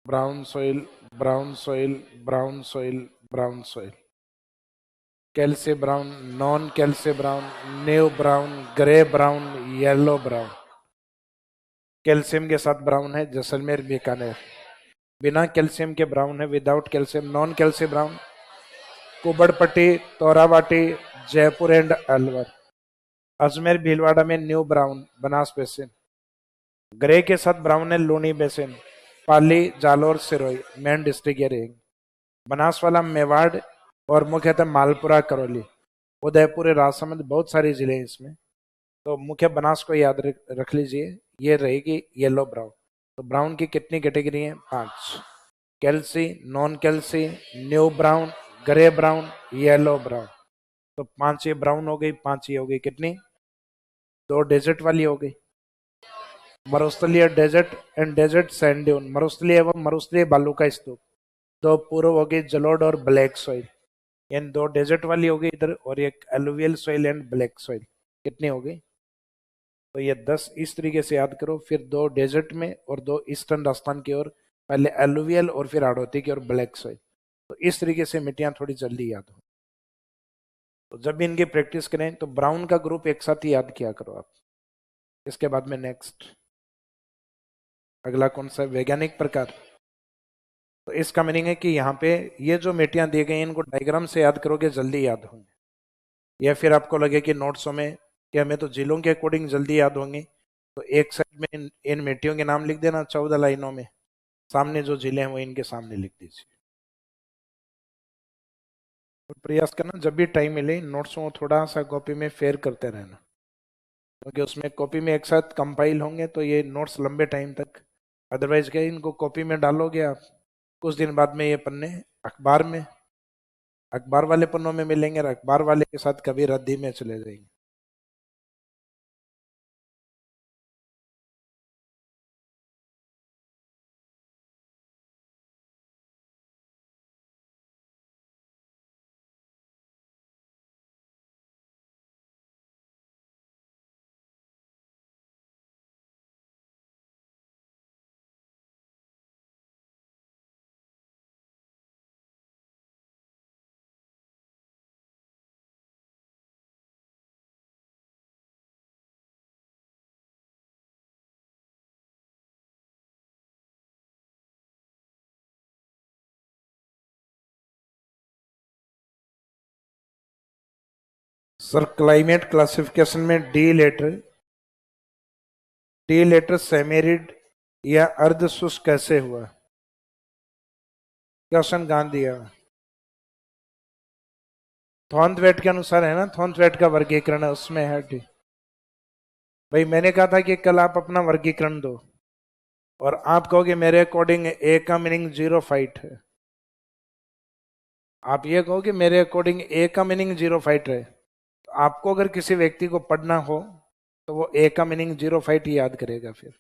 brown soil, brown soil, brown soil, brown soil. Calci brown, non calci brown, new brown, grey brown, yellow brown. Calcium के साथ ब्राउन है जैसलमेर बीकानेर, बिना कैल्शियम के ब्राउन है, without calcium non calcium brown Kubadpatti, Torawati, Jaipur and Alwar. Ajmer Bhilwara में new brown, Banas basin. Grey के साथ ब्राउन है Luni basin, Pali, Jalore, Sirohi, main district ये रहेंगे। बनास वाला मेवाड़ और मुख्यतः मालपुरा, करौली, उदयपुर, राजसमंद, बहुत सारे जिले हैं इसमें। तो मुख्य बनास को याद रख लीजिए, ये रहेगी येलो ब्राउन। तो ब्राउन की कितनी कैटेगरी है, पांच। Calci, non calci, new brown, grey brown, yellow brown. तो पांच ये ब्राउन हो गई, पांच ये हो गई, कितनी, दो डेजर्ट वाली हो गई, मरुस्थलीय desert and desert sand dune, मरुस्थलीय एवं मरुस्थलीय बालू का स्तूप। दो पूर्व हो गई जलोढ़ और ब्लैक सॉइल, यानी दो डेजर्ट वाली हो गई इधर, और एक alluvial soil and black soil. कितनी हो गई, तो ये 10 इस तरीके से याद करो। फिर दो डेजर्ट में और दो ईस्टर्न राजस्थान की ओर, पहले एलुवियल और फिर हाड़ौती की ओर ब्लैक सॉइल। तो इस तरीके से मिट्टियां थोड़ी जल्दी याद हो। तो जब भी इनकी प्रैक्टिस करें तो ब्राउन का ग्रुप एक साथ ही याद किया करो आप। इसके बाद में नेक्स्ट अगला कौन सा, वैज्ञानिक प्रकार। तो इसका मीनिंग है कि यहाँ पे ये जो मिट्टियां दी गई इनको डायग्राम से याद करोगे जल्दी याद होंगे, या फिर आपको लगे कि नोट्सों में कि हमें तो जिलों के अकॉर्डिंग जल्दी याद होंगे, तो एक साइड में इन मिट्टियों के नाम लिख देना 14 लाइनों में, सामने जो जिले हैं वो इनके सामने लिख दीजिए। तो प्रयास करना जब भी टाइम मिले नोट्सों को थोड़ा सा कॉपी में फेयर करते रहना। क्योंकि उसमें कॉपी में एक साथ कंपाइल होंगे तो ये नोट्स लंबे टाइम तक, अदरवाइज क्या इनको कॉपी में डालोगे आप, कुछ दिन बाद में ये पन्ने अखबार में, अखबार वाले पन्नों में मिलेंगे और अखबार वाले के साथ कभी रद्दी में चले जाएंगे। सर क्लाइमेट क्लासिफिकेशन में डी लेटर सेमेरिड या अर्ध शुष्क कैसे हुआ? क्वेश्चन कहाँ दिया? थॉर्नथवेट के अनुसार है ना, थॉर्नथवेट का वर्गीकरण है उसमें है डी। भाई मैंने कहा था कि कल आप अपना वर्गीकरण दो और आप कहोगे मेरे अकॉर्डिंग ए का मीनिंग जीरो फाइट है, आप ये कहोगे मेरे अकॉर्डिंग ए का मीनिंग जीरो फाइट है, तो आपको अगर किसी व्यक्ति को पढ़ना हो तो वो ए का मीनिंग जीरो फाइट ही याद करेगा। फिर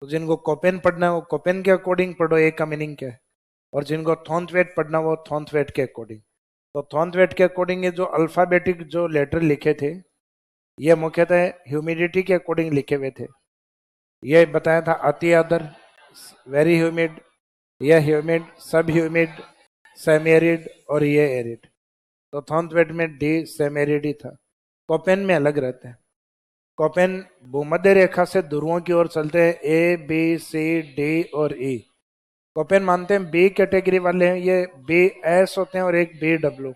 तो जिनको कोपेन पढ़ना है वो कोपेन के अकॉर्डिंग पढ़ो ए का मीनिंग क्या है, और जिनको थॉर्नथवेट पढ़ना वो थॉर्नथवेट के अकॉर्डिंग। तो थॉर्नथवेट के अकॉर्डिंग ये जो अल्फाबेटिक जो लेटर लिखे थे ये मुख्यतः ह्यूमिडिटी के अकॉर्डिंग लिखे हुए थे। ये बताया था अति आर्द्र, वेरी ह्यूमिड, यह ह्यूमिड, सब ह्यूमिड, सेमी एरिड और ये एरिड। तो थॉर्नथवेट में डी सेमी एरिड ही था। कोपेन में अलग रहते हैं। कोपेन भूमध्य रेखा से ध्रुवों की ओर चलते हैं, ए बी सी डी और ई। कोपेन मानते हैं बी कैटेगरी वाले हैं, ये बी एस होते हैं और एक बी डब्ल्यू।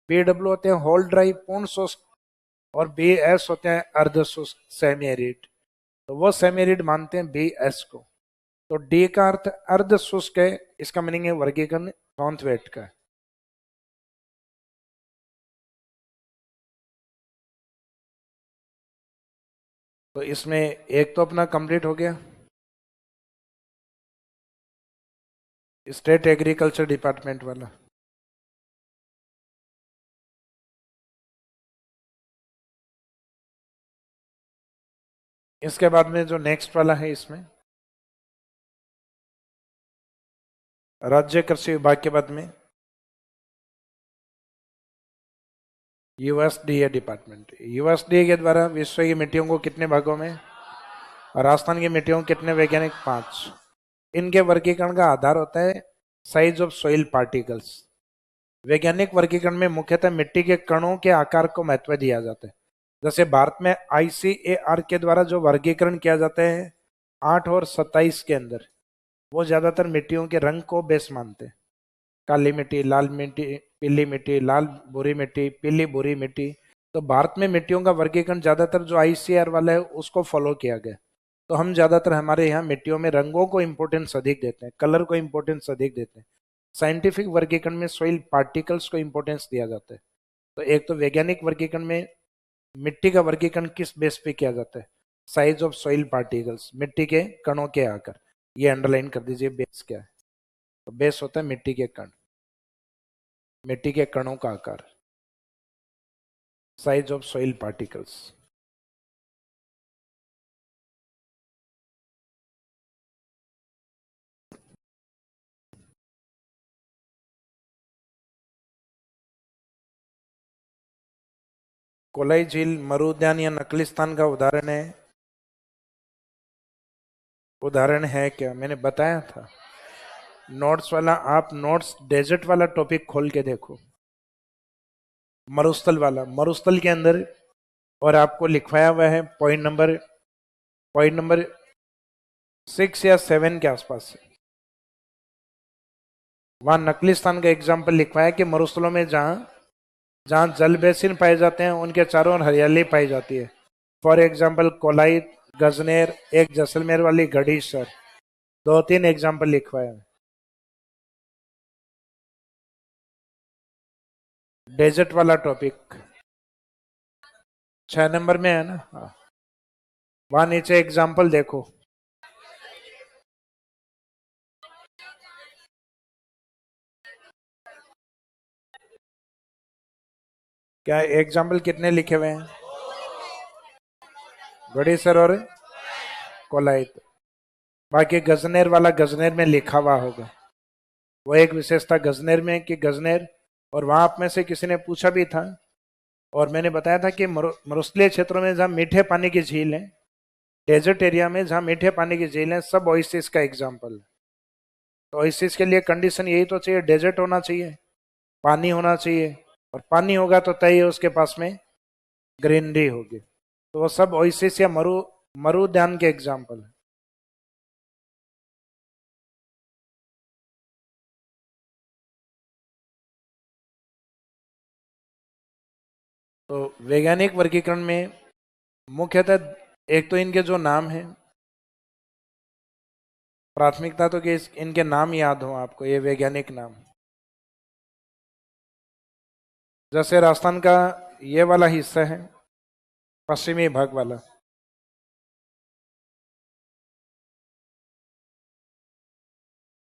बी डब्ल्यू होते हैं होल ड्राई पूर्ण शुष्क, और बी एस होते हैं अर्ध शुष्क सेमी एरिड। तो वो सेमी एरिड मानते हैं बी एस को। तो डी का अर्थ अर्ध शुष्क है, इसका मीनिंग है वर्गीकरण थॉर्नथवेट का। तो इसमें एक तो अपना कंप्लीट हो गया, स्टेट एग्रीकल्चर डिपार्टमेंट वाला। इसके बाद में जो नेक्स्ट वाला है इसमें राज्य कृषि विभाग के बाद में यूएसडीए डिपार्टमेंट। यूएसडीए के द्वारा विश्व की मिट्टियों को कितने भागों में, राजस्थान की मिट्टियों को कितने वैज्ञानिक, 5। इनके वर्गीकरण का आधार होता है साइज ऑफ सॉइल पार्टिकल्स। वैज्ञानिक वर्गीकरण में मुख्यतः मिट्टी के कणों के आकार को महत्व दिया जाता है। जैसे भारत में आईसीएआर के द्वारा जो वर्गीकरण किया जाता है 8 और 27 के अंदर, वो ज्यादातर मिट्टियों के रंग को बेस मानते हैं। काली मिट्टी, लाल मिट्टी, पीली मिट्टी, लाल भूरी मिट्टी, पीली भूरी मिट्टी। तो भारत में मिट्टियों का वर्गीकरण ज्यादातर जो आईसीआर वाला है उसको फॉलो किया गया। तो हम ज्यादातर हमारे यहाँ मिट्टियों में रंगों को इंपोर्टेंस अधिक देते हैं, कलर को इंपोर्टेंस अधिक देते हैं। साइंटिफिक वर्गीकरण में सॉइल पार्टिकल्स को इंपोर्टेंस दिया जाता है। तो एक तो वैज्ञानिक वर्गीकरण में मिट्टी का वर्गीकरण किस बेस पे किया जाता है, साइज ऑफ सॉइल पार्टिकल्स, मिट्टी के कणों के आकार। ये अंडरलाइन कर दीजिए बेस क्या है। तो बेस होता है मिट्टी के कण, मिट्टी के कणों का आकार, size of soil particles. Coli झील मरु उद्यान या नकली स्थान का उदाहरण है क्या? मैंने बताया था नोट्स वाला, आप नोट्स डेजर्ट वाला टॉपिक खोल के देखो, मरुस्थल वाला, मरुस्थल के अंदर, और आपको लिखवाया हुआ है पॉइंट नंबर 6 या 7 के आसपास से। वहां नकली स्थान का एग्जाम्पल लिखवाया कि मरुस्थलों में जहां जहां जल बेसिन पाए जाते हैं उनके चारों ओर हरियाली पाई जाती है। फॉर एग्जाम्पल कोलाई, गजनेर, एक जैसलमेर वाली गढ़ी सर, 2-3 एग्जाम्पल लिखवाया है। डेजर्ट वाला टॉपिक 6 नंबर में है ना। हाँ। वहां नीचे एग्जाम्पल देखो। क्या एग्जाम्पल कितने लिखे हुए हैं? बड़ी सर और कोलाइत। बाकी गजनेर वाला गजनेर में लिखा हुआ होगा। वो एक विशेषता गजनेर में कि गजनेर, और वहां आप में से किसी ने पूछा भी था, और मैंने बताया था कि मरुस्थलीय क्षेत्रों में जहाँ मीठे पानी की झील है, डेजर्ट एरिया में जहाँ मीठे पानी की झील है, सब ओएसिस का एग्जाम्पल है। तो ओएसिस के लिए कंडीशन यही तो चाहिए, डेजर्ट होना चाहिए, पानी होना चाहिए, और पानी होगा तो तय है उसके पास में ग्रीनरी होगी। तो वो सब ओएसिस या मरुद्यान के एग्जाम्पल है। तो वैज्ञानिक वर्गीकरण में मुख्यतः एक तो इनके जो नाम है, प्राथमिकता तो कि इनके नाम याद हो आपको, ये वैज्ञानिक नाम। जैसे राजस्थान का ये वाला हिस्सा है, पश्चिमी भाग वाला,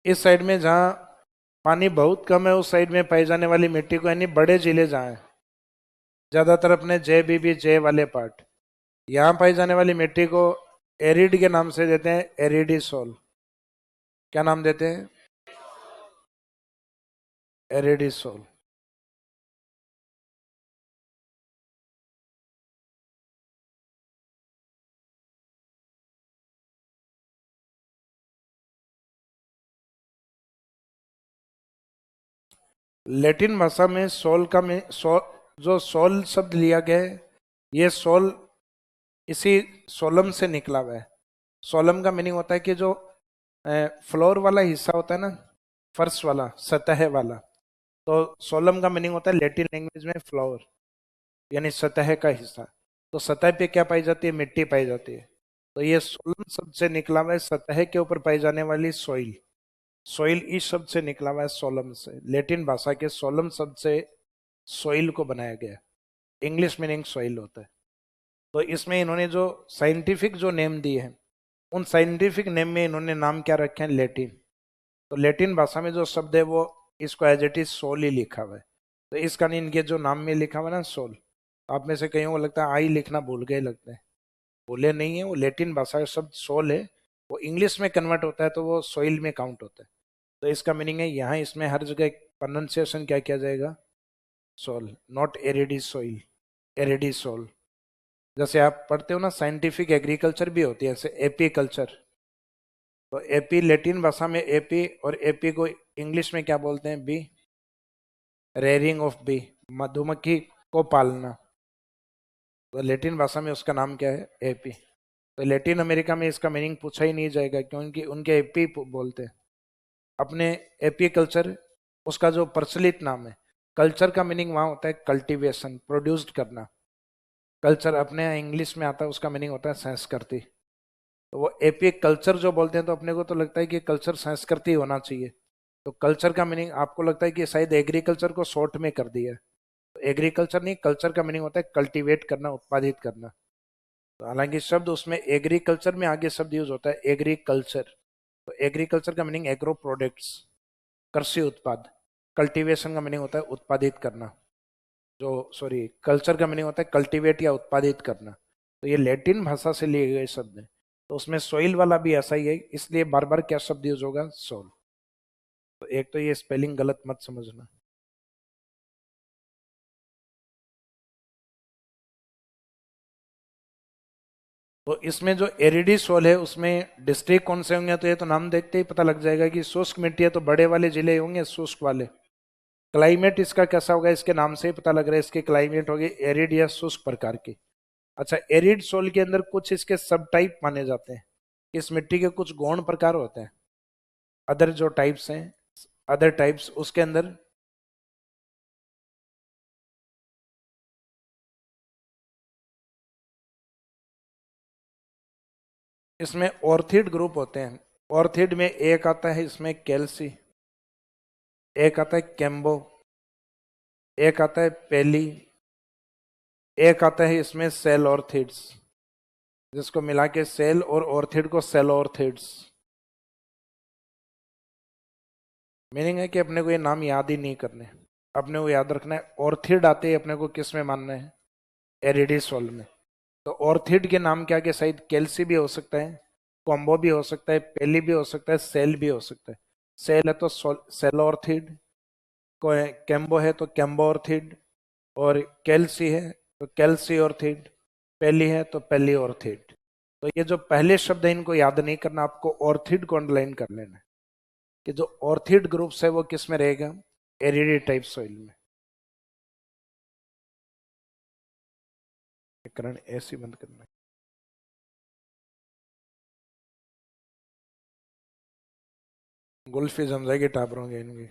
इस साइड में जहाँ पानी बहुत कम है, उस साइड में पाई जाने वाली मिट्टी को, यानी बड़े जिले जहाँ है, ज्यादातर अपने JBB वाले पार्ट, यहाँ पाई जाने वाली मिट्टी को एरिड के नाम से देते हैं, एरिडिसोल। क्या नाम देते हैं? एरिडिसोल। लैटिन भाषा में सोल का जो सोल शब्द लिया गया है, ये सोल इसी सोलम से निकला हुआ है। सोलम का मीनिंग होता है कि जो फ्लोर वाला हिस्सा होता है ना, फर्श वाला, सतह वाला, तो सोलम का मीनिंग होता है लैटिन लैंग्वेज में फ्लोर, यानी सतह का हिस्सा। तो सतह पे क्या पाई जाती है? मिट्टी पाई जाती है। तो ये सोलम शब्द से निकला हुआ है, सतह के ऊपर पाई जाने वाली सोइल। सोइल इस शब्द से निकला हुआ है, सोलम से, लैटिन भाषा के सोलम शब्द से सोइल को बनाया गया। इंग्लिश मीनिंग सोइल होता है। तो इसमें इन्होंने जो साइंटिफिक जो नेम दिए हैं, उन साइंटिफिक नेम में इन्होंने नाम क्या रखे हैं? लैटिन। तो लैटिन भाषा में जो शब्द है वो इसको एज इट इज सोल ही लिखा हुआ है। तो इसका नहीं, इनके जो नाम में लिखा हुआ है ना सोल, आप में से कईयों को लगता है आई लिखना भूल गए लगता है। बोले नहीं है, वो लैटिन भाषा का शब्द सोल है, वो इंग्लिश में कन्वर्ट होता है तो वो सोइल में काउंट होता है। तो इसका मीनिंग है यहाँ इसमें हर जगह प्रोनाउंसिएशन क्या किया जाएगा? Sol, not aridi soil, aridisol. जैसे आप पढ़ते हो ना, साइंटिफिक एग्रीकल्चर भी होती है, जैसे एपी कल्चर। तो एपी लैटिन भाषा में एपी, और एपी को इंग्लिश में क्या बोलते हैं? बी, रेयरिंग ऑफ बी, मधुमक्खी को पालना। तो लैटिन भाषा में उसका नाम क्या है? एपी। तो लैटिन अमेरिका में इसका मीनिंग पूछा ही नहीं जाएगा, क्योंकि उनके एपी बोलते हैं। अपने एपी कल्चर, उसका जो प्रचलित नाम है, कल्चर का मीनिंग वहां होता है कल्टीवेशन, प्रोड्यूस्ड करना। कल्चर अपने इंग्लिश में आता है, उसका मीनिंग होता है संस्कृति। तो वो एपी कल्चर जो बोलते हैं, तो अपने को तो लगता है कि कल्चर संस्कृति होना चाहिए। तो कल्चर का मीनिंग आपको लगता है कि शायद एग्रीकल्चर को शॉर्ट में कर दिया है। तो एग्रीकल्चर नहीं, कल्चर का मीनिंग होता है कल्टीवेट करना, उत्पादित करना। तो हालांकि शब्द उसमें एग्रीकल्चर में आगे शब्द यूज होता है एग्रीकल्चर। तो एग्रीकल्चर का मीनिंग एग्रो प्रोडक्ट्स, कृषि उत्पाद। कल्टीवेशन का मीनिंग होता है उत्पादित करना, जो सॉरी कल्चर का मीनिंग होता है कल्टीवेट या उत्पादित करना। तो ये लैटिन भाषा से लिए गए शब्द हैं। तो उसमें सोइल वाला भी ऐसा ही है, इसलिए बार बार क्या शब्द यूज होगा? सोल। तो एक तो ये स्पेलिंग गलत मत समझना। तो इसमें जो एरिडी सोल है, उसमें डिस्ट्रिक्ट कौन से होंगे? तो ये तो नाम देखते ही पता लग जाएगा कि शुष्क मिट्टी है, तो बड़े वाले जिले होंगे शुष्क वाले। क्लाइमेट इसका कैसा होगा? इसके नाम से ही पता लग रहा है, इसके क्लाइमेट होगी एरिड या शुष्क प्रकार की। अच्छा, एरिड सोल के अंदर कुछ इसके सब टाइप माने जाते हैं। इस मिट्टी के कुछ गौण प्रकार होते हैं, अदर जो टाइप्स हैं, अदर टाइप्स उसके अंदर। इसमें ऑर्थिड ग्रुप होते हैं। ऑर्थिड में एक आता है इसमें कैल्सी, एक आता है कैम्बो, एक आता है पेली, एक आता है इसमें सेल ऑर्थिड्स। जिसको मिला के सेल और ऑर्थिड को सेलोऑर्थिड्स। मीनिंग है कि अपने को ये नाम याद ही नहीं करने, अपने को याद रखना है ऑर्थिड आते ही अपने को किस में मानना है, एरिडीसोल में। तो ऑर्थिड के नाम के आगे शायद कैल्सी भी हो सकता है, कॉम्बो भी हो सकता है, पेली भी हो सकता है, सेल भी हो सकता है। सेल है तो सेलोऑर्थिड, कैम्बो है तो कैम्बोऑर्थिड, और कैल्सी है तो कैल्सी ऑर्थिड, पेली है तो पेली ऑर्थिड। तो ये जो पहले शब्द है इनको याद नहीं करना, आपको ऑर्थिड को अंडरलाइन कर लेना है कि जो ऑर्थिड ग्रुप्स है वो किस में रहेगा, एरिडी टाइप सॉइल में। करण ऐसी बंद करना। गुल्फी जम जाएगी टापरों के इनकी।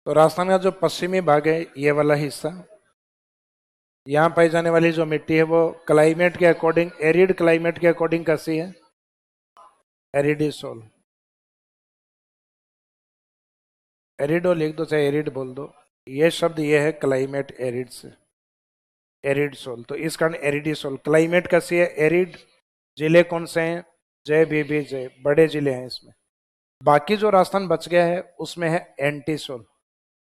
तो राजस्थान का जो पश्चिमी भाग है ये वाला हिस्सा, यहाँ पाई जाने वाली जो मिट्टी है वो क्लाइमेट के अकॉर्डिंग, एरिड क्लाइमेट के अकॉर्डिंग कैसी है, एरिडिसोल। एरिडो लिख दो चाहे एरिड बोल दो, ये शब्द ये है क्लाइमेट एरिड से, एरिड सोल। तो इस कारण एरिडिसोल। क्लाइमेट कैसी है, एरिड। जिले कौन से हैं, जय बीबी जय, बड़े जिले हैं इसमें। बाकी जो राजस्थान बच गया है उसमें है एंटीसोल।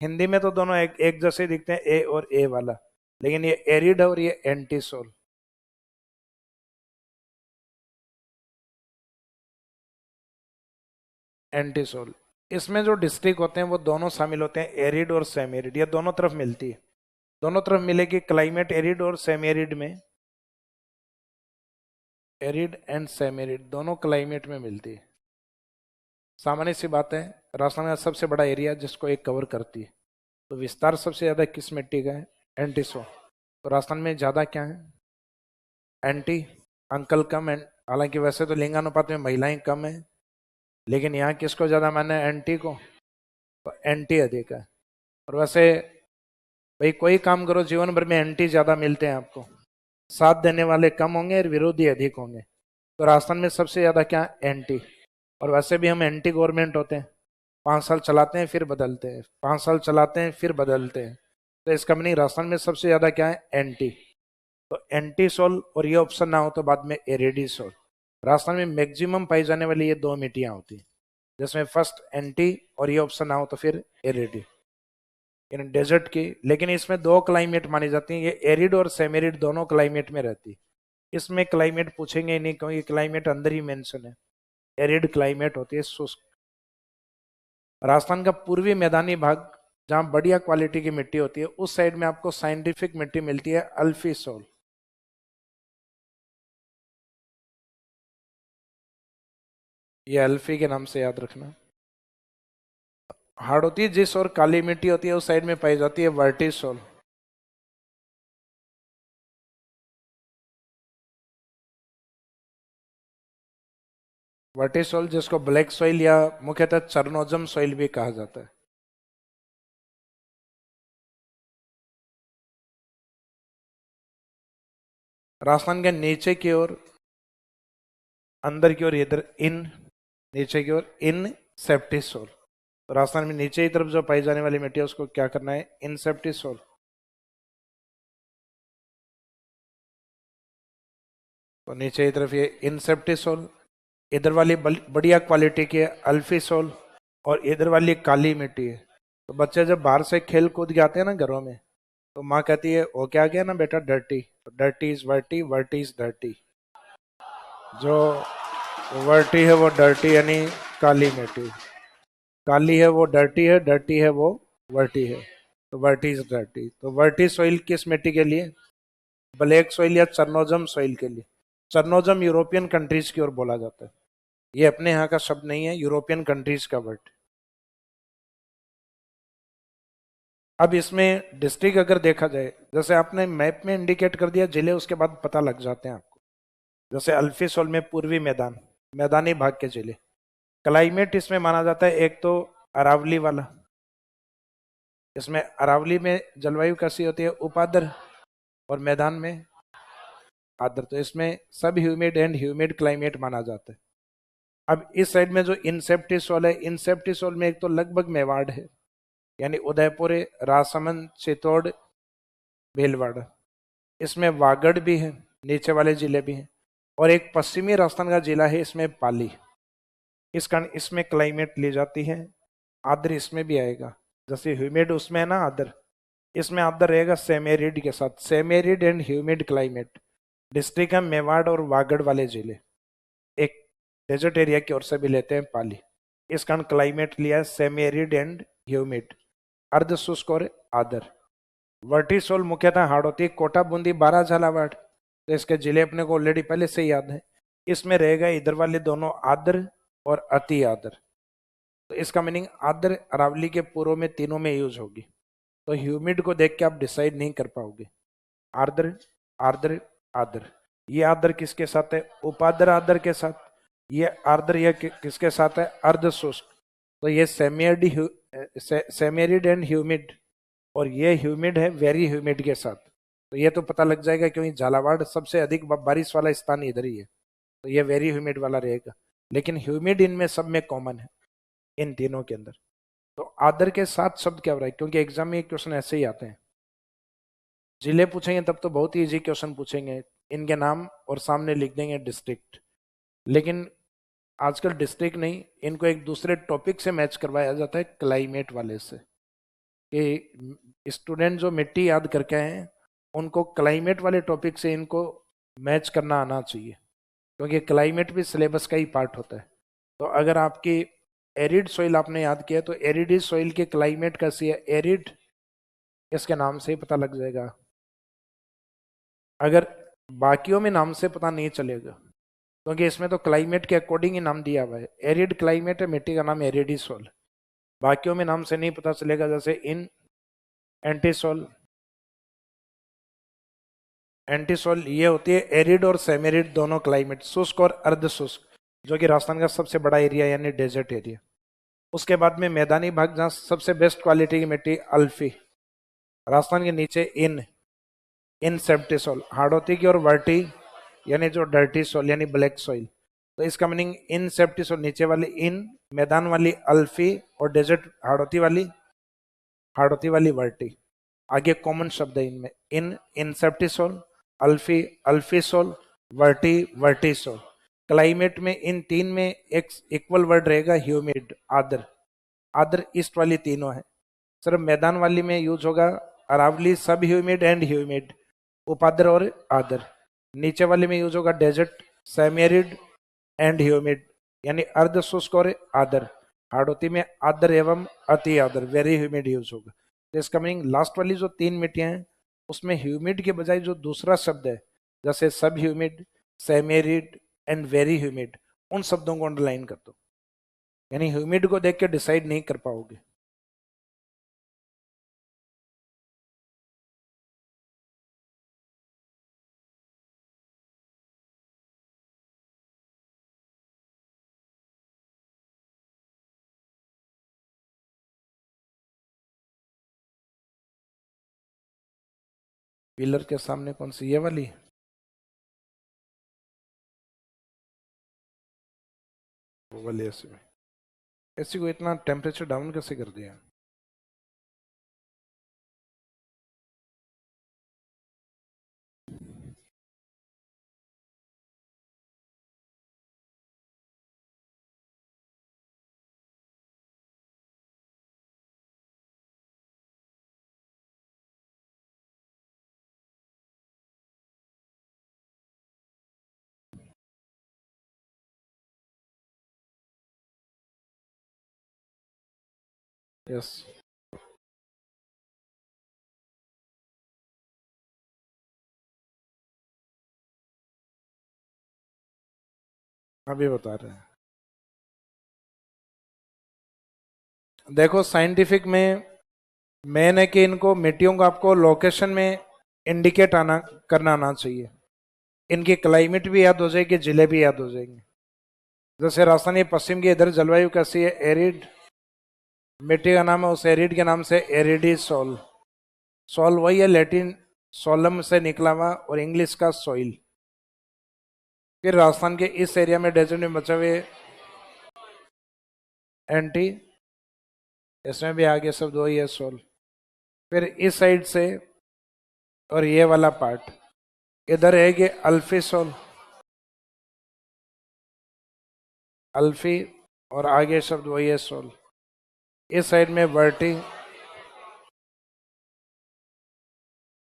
हिंदी में तो दोनों एक जैसे दिखते हैं, ए और ए वाला, लेकिन ये एरिड है और ये एंटीसोल। एंटीसोल। इसमें जो डिस्ट्रिक्ट होते हैं वो दोनों शामिल होते हैं, एरिड और सेमी एरिड, ये दोनों तरफ मिलती है। दोनों तरफ मिलेगी क्लाइमेट, एरिड और सेमी एरिड में, एरिड एंड सेमी एरिड दोनों क्लाइमेट में मिलती है। सामान्य सी बात है, राजस्थान का सबसे बड़ा एरिया जिसको एक कवर करती है, तो विस्तार सबसे ज्यादा किस मिट्टी का है, एंटीसो। तो राजस्थान में ज्यादा क्या है, एंटी। अंकल कम है, हालांकि वैसे तो लिंगानुपात में महिलाएं कम है, लेकिन यहाँ किसको ज्यादा माना है, एंटी को। तो एंटी अधिक है। और वैसे भाई कोई काम करो जीवन भर में एंटी ज्यादा मिलते हैं आपको, साथ देने वाले कम होंगे और विरोधी अधिक होंगे। तो राजस्थान में सबसे ज्यादा क्या, एंटी। और वैसे भी हम एंटी गवर्नमेंट होते हैं, 5 साल चलाते हैं फिर बदलते हैं, 5 साल चलाते हैं फिर बदलते हैं। तो इसका मीनिंग राजस्थान में सबसे ज्यादा क्या है, एंटी। तो एंटीसोल और ये ऑप्शन ना हो तो बाद में एरिडीसोल। राजस्थान में मैक्सिमम पाई जाने वाली ये दो मिट्टियां होती है, जिसमें फर्स्ट एंटी और ये ऑप्शन ना हो तो फिर एरिडी, इन डेजर्ट की। लेकिन इसमें दो क्लाइमेट मानी जाती है, ये एरिड और सेमेरिड दोनों क्लाइमेट में रहती है। इसमें क्लाइमेट पूछेंगे ही नहीं क्योंकि क्लाइमेट अंदर ही मेंशन है, एरिड क्लाइमेट होती है, शुष्क। राजस्थान का पूर्वी मैदानी भाग जहां बढ़िया क्वालिटी की मिट्टी होती है, उस साइड में आपको साइंटिफिक मिट्टी मिलती है, अल्फीसोल। ये अल्फी के नाम से याद रखना। हार्ड होती है जिस और काली मिट्टी होती है उस साइड में पाई जाती है वर्टिसोल। वर्टिसोल जिसको ब्लैक सॉइल या मुख्यतः चरनोजम सॉइल भी कहा जाता है। राजस्थान के नीचे की ओर, अंदर की ओर, इधर इन, नीचे की ओर इन सेप्टिसोल। तो राजस्थान में नीचे की तरफ जो पाई जाने वाली मिट्टी है उसको क्या करना है, इन सेप्टिसोल। तो नीचे की तरफ ये इन सेप्टिसोल, इधर वाली बढ़िया क्वालिटी की है अल्फीसोल, और इधर वाली काली मिट्टी है। तो बच्चे जब बाहर से खेल कूद के आते हैं ना घरों में, तो माँ कहती है वो क्या गया ना बेटा, डर्टी। तो dirty is Varti, Varti is dirty. जो वर्टी है वो डर्टी यानी काली मिट्टी, काली है वो डर्टी है, डर्टी है वो वर्टी है। तो वर्टी इज डर्टी। तो वर्टी सॉइल किस मिट्टी के लिए, ब्लैक सॉइल या चरनोजम सॉइल के लिए। चरनोजम यूरोपियन कंट्रीज की ओर बोला जाता है, ये अपने यहाँ का शब्द नहीं है, यूरोपियन कंट्रीज का वर्ड। अब इसमें डिस्ट्रिक्ट अगर देखा जाए, जैसे आपने मैप में इंडिकेट कर दिया जिले, उसके बाद पता लग जाते हैं आपको। जैसे अल्फीसोल में पूर्वी मैदान, मैदानी भाग के जिले। क्लाइमेट इसमें माना जाता है एक तो अरावली वाला, इसमें अरावली में जलवायु कैसी होती है, उपाद्र, और मैदान में आर्द्र। तो इसमें सब ह्यूमिड एंड ह्यूमिड क्लाइमेट माना जाता है। अब इस साइड में जो इंसेप्टी सोल है, इंसेप्टी सोल में एक तो लगभग मेवाड़ है, यानी उदयपुर है, राजसमंद, चित्तौड़, भीलवाड़ा, इसमें वागड़ भी है, नीचे वाले जिले भी हैं, और एक पश्चिमी राजस्थान का जिला है, इसमें पाली। इस कारण इसमें क्लाइमेट ली जाती है। आर्द्र इसमें भी आएगा, जैसे ह्यूमिड उसमें है ना आर्द्र, इसमें आर्द्र रहेगा सेमेरिड के साथ, सेमेरिड एंड ह्यूमिड क्लाइमेट। डिस्ट्रिक्ट है मेवाड़ और वागड़ वाले जिले, एक डेजर्ट एरिया की ओर से भी लेते हैं पाली। इस कारण क्लाइमेट लिया है सेमेरिड एंड ह्यूमिड। अर्ध शुष्क और आर्द्र। वर्टिसोल मुख्यतः हाड़ौती, कोटा, बूंदी, बारह, झालावाड़, तो इसके जिले अपने को ऑलरेडी पहले से याद है। इसमें रहेगा इधर वाले दोनों आर्द्र और अति आर्द्र। तो इसका मीनिंग आर्द्र अरावली के पूर्व में तीनों में यूज होगी। तो ह्यूमिड को देख के आप डिसाइड नहीं कर पाओगे। आर्द्र, आर्द्र, आर्द्र, ये आर्द्र किसके साथ है? उपाद्र आर्द्र के साथ। ये आर्द्र ये किसके साथ है? अर्ध शुष्क। तो ये सेमेरिड एंड ह्यूमिड, और ये ह्यूमिड है वेरी ह्यूमिड के साथ। तो ये तो पता लग जाएगा क्योंकि झालावाड़ सबसे अधिक बारिश वाला स्थान इधर ही है, तो ये वेरी ह्यूमिड वाला रहेगा। लेकिन ह्यूमिड इनमें सब में कॉमन है, इन तीनों के अंदर। तो आर्द्र के साथ शब्द क्या हो रहा है, क्योंकि एग्जाम में क्वेश्चन ऐसे ही आते हैं। जिले पूछेंगे तब तो बहुत ही इजी क्वेश्चन पूछेंगे, इनके नाम और सामने लिख देंगे डिस्ट्रिक्ट। लेकिन आजकल डिस्ट्रिक्ट नहीं, इनको एक दूसरे टॉपिक से मैच करवाया जाता है, क्लाइमेट वाले से। कि स्टूडेंट जो मिट्टी याद करके आए हैं उनको क्लाइमेट वाले टॉपिक से इनको मैच करना आना चाहिए, क्योंकि क्लाइमेट भी सिलेबस का ही पार्ट होता है। तो अगर आपकी एरिड सॉइल आपने याद किया तो एरिड सॉइल के क्लाइमेट कैसी है? एरिड, इसके नाम से ही पता लग जाएगा। अगर बाकियों में नाम से पता नहीं चलेगा, क्योंकि इसमें तो क्लाइमेट के अकॉर्डिंग ही नाम दिया हुआ है। एरिड क्लाइमेट है, मिट्टी का नाम एरिडिसोल। बाकियों में नाम से नहीं पता चलेगा, जैसे इन एंटीसोल, एंटीसोल ये होती है एरिड और सेमेरिड दोनों क्लाइमेट, शुष्क और अर्ध शुष्क, जो कि राजस्थान का सबसे बड़ा एरिया यानी डेजर्ट एरिया। उसके बाद में मैदानी भाग जहाँ सबसे बेस्ट क्वालिटी की मिट्टी अल्फी, राजस्थान के नीचे इन सेप्टिसोल, हाड़ौती की और वर्टी यानी जो डर्टी सोल यानी ब्लैक सॉइल। तो इसका मीनिंग इन सेप्टिसोल नीचे वाली इन, मैदान वाली अल्फी, और डेजर्ट हाड़ौती वाली वर्टी। आगे कॉमन शब्द है इनमें, इन इंसेप्टिसोल, अल्फी अल्फीसोल, वर्टी वर्टिसोल। क्लाइमेट में इन तीन में एक इक्वल वर्ड रहेगा ह्यूमिड, आर्द्र। आर्द्र ईस्ट वाली तीनों है, सिर्फ मैदान वाली में यूज होगा अरावली सब ह्यूमिड एंड ह्यूमिड, उपाद्र और आर्द्र। नीचे वाली में यूज होगा डेजर्ट, सेमेरिड एंड ह्यूमिड, यानी अर्ध शुष्क और आर्द्र। हाड़ौती में आर्द्र एवं अति आर्द्र वेरी ह्यूमिड यूज होगा। तो इसका मीनिंग लास्ट वाली जो तीन मिट्टियां हैं उसमें ह्यूमिड के बजाय जो दूसरा शब्द है, जैसे sub humid, semiarid and very humid, उन शब्दों को अंडरलाइन कर दो, यानी ह्यूमिड को देख के डिसाइड नहीं कर पाओगे। पिलर के सामने कौन सी, ये वाली? वो वाली ऐसी में, ऐसी को इतना टेम्परेचर डाउन कैसे कर दिया? यस, अभी बता रहे हैं। देखो साइंटिफिक में मेन है कि इनको मिट्टियों को आपको लोकेशन में इंडिकेट आना करना आना चाहिए। इनकी क्लाइमेट भी याद हो जाएगी, जिले भी याद हो जाएंगे। जैसे राजस्थानी पश्चिम की इधर जलवायु कैसी है? एरिड, मिट्टी का नाम है उस एरिड के नाम से एरिडी सोल। सोल वही है लैटिन सोलम से निकला हुआ और इंग्लिश का सोइल। फिर राजस्थान के इस एरिया में डेजर्ट में बचे हुए एंटी, इसमें भी आगे शब्द वही है सोल। फिर इस साइड से और ये वाला पार्ट इधर है कि अल्फी सोल, अल्फी, और आगे शब्द वही है सोल। इस साइड में वर्टी,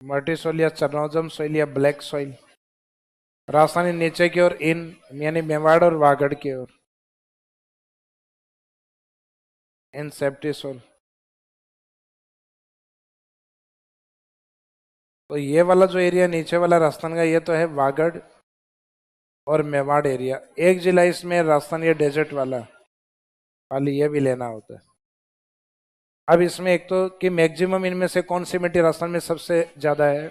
मर्टी सोइल या चरनोजम सोइल या ब्लैक सोइल। राजस्थानी नीचे की ओर इन, यानी मेवाड़ और वागड़ की ओर इन सेप्टी सोल। तो ये वाला जो एरिया नीचे वाला राजस्थान का, ये तो है वागड़ और मेवाड़ एरिया। एक जिला इसमें राजस्थान ये डेजर्ट वाला, खाली ये भी लेना होता है। अब इसमें एक तो कि मैक्सिमम इनमें से कौन सी मिट्टी राजस्थान में सबसे ज्यादा है,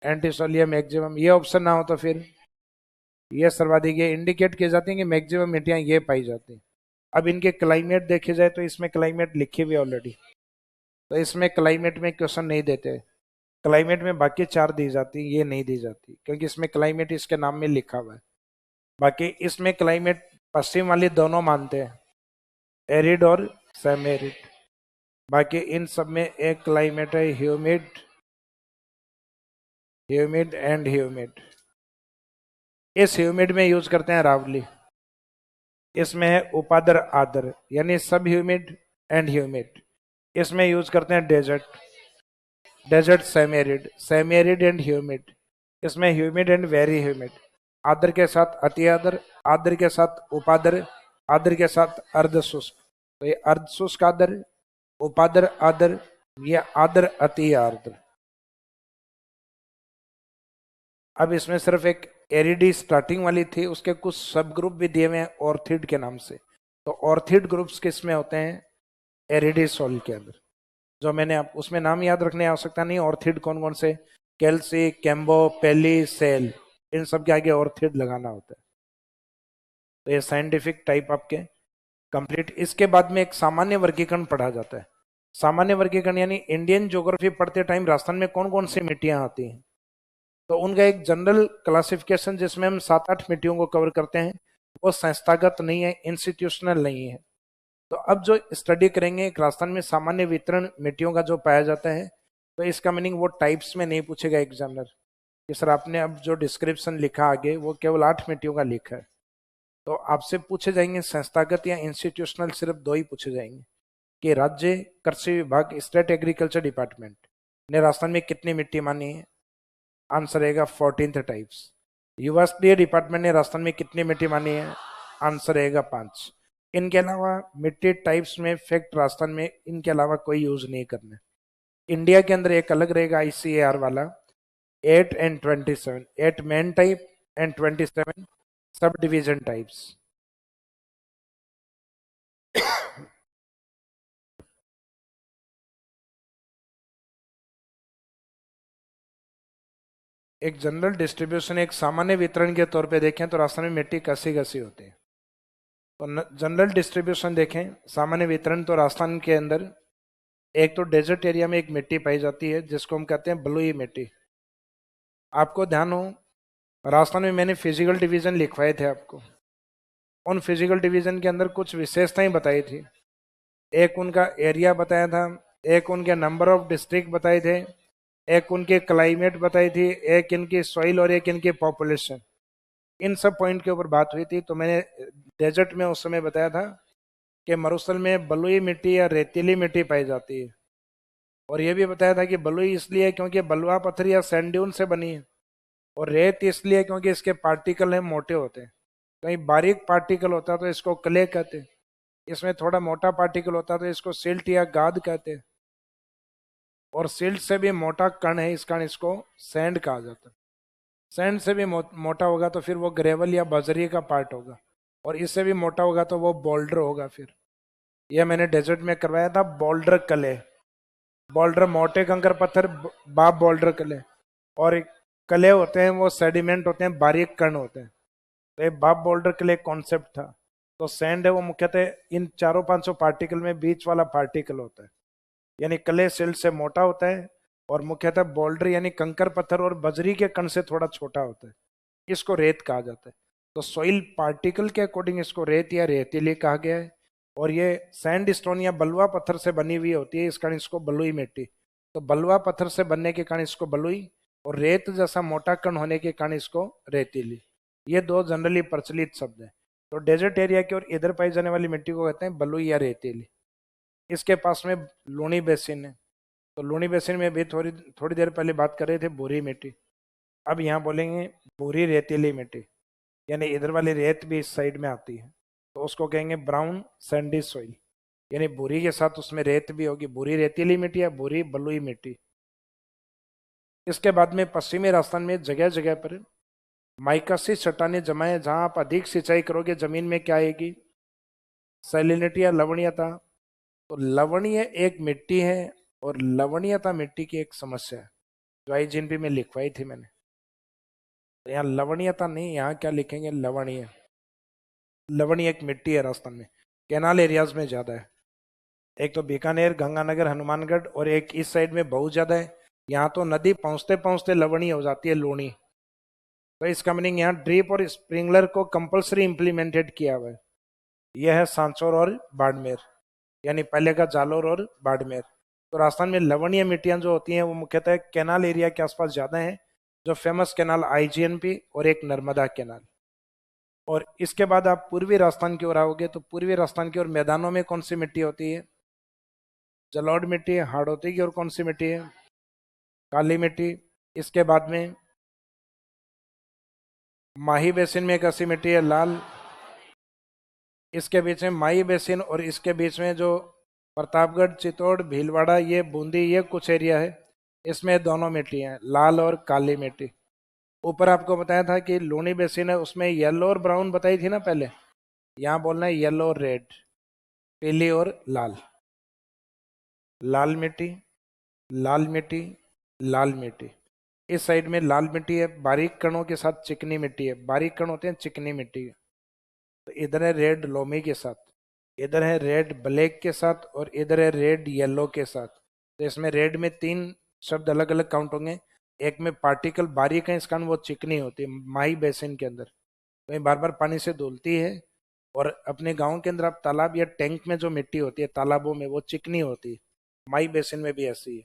एंटीसोलिया मैक्सिमम। ये ऑप्शन ना हो तो फिर ये सर्वाधिक, ये इंडिकेट किए जाते हैं कि मैक्सिमम मिट्टियां ये पाई जाती हैं। अब इनके क्लाइमेट देखे जाए तो इसमें क्लाइमेट लिखी हुई है ऑलरेडी, तो इसमें क्लाइमेट में क्वेश्चन नहीं देते। क्लाइमेट में बाकी 4 दी जाती, ये नहीं दी जाती क्योंकि इसमें क्लाइमेट इसके नाम में लिखा हुआ है। बाकी इसमें क्लाइमेट पश्चिम वाली दोनों मानते हैं, एरिड और सेमी एरिड। बाकी इन सब में एक क्लाइमेट है ह्यूमिड, ह्यूमिड एंड ह्यूमिड। इस ह्यूमिड में यूज करते हैं रावली। इसमें है उपादर आदर, यानी सब ह्यूमिड एंड ह्यूमिड। इसमें यूज करते हैं desert, desert semi arid, semi arid and humid. इसमें ह्यूमिड एंड वेरी ह्यूमिड। आर्द्र के साथ अति आर्द्र, आर्द्र के साथ उपाद्र, आर्द्र के साथ अर्ध शुष्क। तो ये अर्ध शुष्क आर्द्र, उपाद्र आर्द्र, या आर्द्र अति आर्द्र। अब इसमें सिर्फ एक एरिडी स्टार्टिंग वाली थी, उसके कुछ सब ग्रुप भी दिए हुए हैं ऑर्थिड के नाम से। तो ऑर्थिड ग्रुप्स किस में होते हैं, एरिडी सोल के अंदर। जो मैंने आप उसमें नाम याद रखने की आवश्यकता नहीं, ऑर्थिड कौन कौन से, कैल्सी, कैम्बो, पेली, सेल, इन सब के आगे ऑर्थिड लगाना होता है। तो ये साइंटिफिक टाइप आपके कंप्लीट। इसके बाद में एक सामान्य वर्गीकरण पढ़ा जाता है। सामान्य वर्गीकरण यानी इंडियन ज्योग्राफी पढ़ते टाइम राजस्थान में कौन कौन सी मिट्टियां आती हैं, तो उनका एक जनरल क्लासिफिकेशन जिसमें हम 7-8 मिट्टियों को कवर करते हैं, वो संस्थागत नहीं है, इंस्टीट्यूशनल नहीं है। तो अब जो स्टडी करेंगे राजस्थान में सामान्य वितरण मिट्टियों का जो पाया जाता है, तो इसका मीनिंग वो टाइप्स में नहीं पूछेगा एग्जामिनर कि सर आपने अब जो डिस्क्रिप्शन लिखा आगे वो केवल 8 मिट्टियों का लिखा है। तो आपसे पूछे जाएंगे संस्थागत या इंस्टीट्यूशनल, सिर्फ 2 ही पूछे जाएंगे कि राज्य कृषि विभाग, स्टेट एग्रीकल्चर डिपार्टमेंट ने राजस्थान में कितनी मिट्टी मानी है, आंसर रहेगा 14th टाइप्स। यूएसडीए डिपार्टमेंट ने राजस्थान में कितनी मिट्टी मानी है, आंसर रहेगा 5। इनके अलावा मिट्टी टाइप्स में फैक्ट राजस्थान में इनके अलावा कोई यूज नहीं करना। इंडिया के अंदर एक अलग रहेगा आईसीएआर वाला, 8 and 27, 8 main type and 27 sub division types. एक जनरल डिस्ट्रीब्यूशन, एक सामान्य वितरण के तौर पे देखें तो राजस्थान में मिट्टी कैसी कैसी होती है। तो जनरल डिस्ट्रीब्यूशन देखें, सामान्य वितरण, तो राजस्थान के अंदर एक तो डेजर्ट एरिया में एक मिट्टी पाई जाती है जिसको हम कहते हैं बलुई मिट्टी। आपको ध्यान हो, राजस्थान में मैंने फिजिकल डिवीजन लिखवाए थे आपको, उन फिजिकल डिवीजन के अंदर कुछ विशेषताएं बताई थी। एक उनका एरिया बताया था, एक उनके नंबर ऑफ डिस्ट्रिक्ट बताए थे, एक उनके क्लाइमेट बताई थी, एक इनकी सॉइल और एक इनकी पॉपुलेशन। इन सब पॉइंट के ऊपर बात हुई थी। तो मैंने डेजर्ट में उस समय बताया था कि मरुस्थल में बलुई मिट्टी या रेतीली मिट्टी पाई जाती है, और यह भी बताया था कि बलुई इसलिए क्योंकि बलुआ पत्थर या सैंड ड्यून से बनी है, और रेत इसलिए क्योंकि इसके पार्टिकल हैं मोटे होते हैं। कहीं बारीक पार्टिकल होता है तो इसको क्ले कहते हैं, इसमें थोड़ा मोटा पार्टिकल होता है तो इसको सिल्ट या गाद कहते हैं, और सिल्ट से भी मोटा कण है इस कारण इसको सैंड कहा जाता है। सैंड से भी मोटा होगा तो फिर वो ग्रेवल या बजरी का पार्ट होगा, और इससे भी मोटा होगा तो वो बोल्डर होगा। फिर ये मैंने डेजर्ट में करवाया था, बोल्डर कले, बोल्डर मोटे कंकर पत्थर, बाप बोल्डर कले, और कले होते हैं वो सेडिमेंट होते हैं, बारीक कण होते हैं। तो ये बाप बोल्डर के लिए कॉन्सेप्ट था। तो सैंड है वो मुख्यतः इन 400-500 पार्टिकल में बीच वाला पार्टिकल होता है, यानी क्ले सिल्ट से मोटा होता है, और मुख्यतः बोल्डर यानी कंकर पत्थर और बजरी के कण से थोड़ा छोटा होता है, इसको रेत कहा जाता है। तो सॉइल पार्टिकल के अकॉर्डिंग इसको रेत या रेतीली कहा गया है। और ये सैंड स्टोन या बलुआ पत्थर से बनी हुई होती है, इस कारण इसको बलुई मिट्टी। तो बलुआ पत्थर से बनने के कारण इसको बलुई, और रेत जैसा मोटा कण होने के कारण इसको रेतीली। ये दो जनरली प्रचलित शब्द हैं। तो डेजर्ट एरिया की और इधर पाई जाने वाली मिट्टी को कहते हैं बलुई या रेतीली। इसके पास में लूनी बेसिन है। तो लूनी बेसिन में भी थोड़ी थोड़ी देर पहले बात कर रहे थे भूरी मिट्टी। अब यहाँ बोलेंगे भूरी रेतीली मिट्टी, यानी इधर वाली रेत भी इस साइड में आती है, तो उसको कहेंगे ब्राउन सैंडी सॉइल। यानी भूरी के साथ उसमें रेत भी होगी, भूरी रेतीली मिट्टी या भूरी बलुई मिट्टी। इसके बाद में पश्चिमी राजस्थान में जगह जगह पर माइकासी चट्टाने जमाए, जहां आप अधिक सिंचाई करोगे जमीन में क्या आएगी, सैलिनिटी या लवणीयता। तो लवणीय एक मिट्टी है और लवणीयता मिट्टी की एक समस्या है, जो आईजीएनपी में लिखवाई थी मैंने। तो यहाँ लवणीयता नहीं, यहाँ क्या लिखेंगे, लवणीय। लवणीय एक मिट्टी है राजस्थान में, कैनाल एरियाज में ज्यादा है। एक तो बीकानेर, गंगानगर, हनुमानगढ़, और एक इस साइड में बहुत ज्यादा है। यहाँ तो नदी पहुंचते पहुंचते लवणीय हो जाती है, लूणी। तो इसका मीनिंग यहाँ ड्रिप और स्प्रिंकलर को कंपलसरी इंप्लीमेंटेड किया हुआ है। यह है सांचौर और बाड़मेर, यानी पहले का जालोर और बाड़मेर। तो राजस्थान में लवणीय मिट्टियां जो होती हैं वो मुख्यतः कैनाल एरिया के आसपास ज्यादा हैं, जो फेमस कैनाल आईजीएनपी और एक नर्मदा कैनाल। और इसके बाद आप पूर्वी राजस्थान की ओर आओगे, तो पूर्वी राजस्थान की ओर मैदानों में कौन सी मिट्टी होती है, जलोढ़ मिट्टी। हाड़ौती की ओर कौन सी मिट्टी है, काली मिट्टी। इसके बाद में माही बेसिन में एक ऐसी मिट्टी है, लाल। इसके बीच में माही बेसिन और इसके बीच में जो प्रतापगढ़, चित्तौड़, भीलवाड़ा, ये बूंदी, ये कुछ एरिया है, इसमें दोनों मिट्टी हैं, लाल और काली मिट्टी। ऊपर आपको बताया था कि लूनी बेसिन है, उसमें येलो और ब्राउन बताई थी ना पहले। यहाँ बोलना है येलो और रेड, पीली और लाल। लाल मिट्टी, लाल मिट्टी, लाल मिट्टी। इस साइड में लाल मिट्टी है, बारीक कणों के साथ चिकनी मिट्टी है। बारीक कण होते हैं चिकनी मिट्टी। तो इधर है रेड लोमी के साथ, इधर है रेड ब्लैक के साथ, और इधर है रेड येलो के साथ। तो इसमें रेड में 3 शब्द अलग अलग काउंट होंगे। एक में पार्टिकल बारीक है, इसका वो चिकनी होती है माही बेसिन के अंदर, वही बार बार पानी से धुलती है। और अपने गांव के अंदर आप तालाब या टैंक में जो मिट्टी होती है तालाबों में, वो चिकनी होती है। माही बेसिन में भी ऐसी है।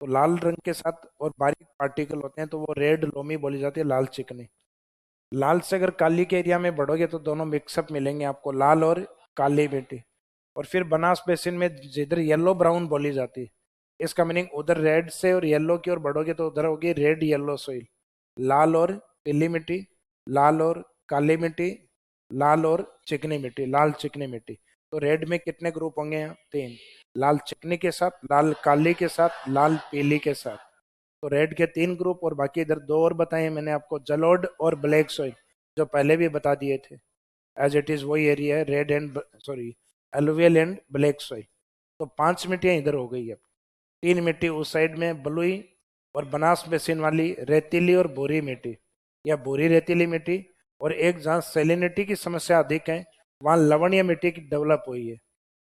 तो लाल रंग के साथ और बारीक पार्टिकल होते हैं, तो वो रेड लोमी बोली जाती है, लाल चिकनी। लाल से अगर काली के एरिया में बढ़ोगे तो दोनों मिक्सअप मिलेंगे आपको, लाल और काली मिट्टी। और फिर बनास बेसिन में जिधर येलो ब्राउन बोली जाती है, इसका मीनिंग उधर रेड से और येलो की ओर बढ़ोगे तो उधर होगी रेड येलो सोइल। लाल और पीली मिट्टी, लाल और काली मिट्टी, लाल और चिकनी मिट्टी, लाल चिकनी मिट्टी। तो रेड में कितने ग्रुप होंगे यहाँ, 3। लाल चिकनी के साथ, लाल काली के साथ, लाल पीली के साथ। तो रेड के 3 ग्रुप, और बाकी इधर 2 और बताए मैंने आपको, जलोढ़ और ब्लैक सॉइल, जो पहले भी बता दिए थे। एज इट इज वही एरिया है, red and sorry alluvial and black soil. तो 5 मिट्टियां इधर हो गई अब। 3 मिट्टी उस साइड में बलुई और बनास बेसिन वाली रेतीली और भूरी मिट्टी या भूरी रेतीली मिट्टी, और एक जहाँ सेलिनिटी की समस्या अधिक है वहाँ लवणीय मिट्टी की डेवलप हुई है।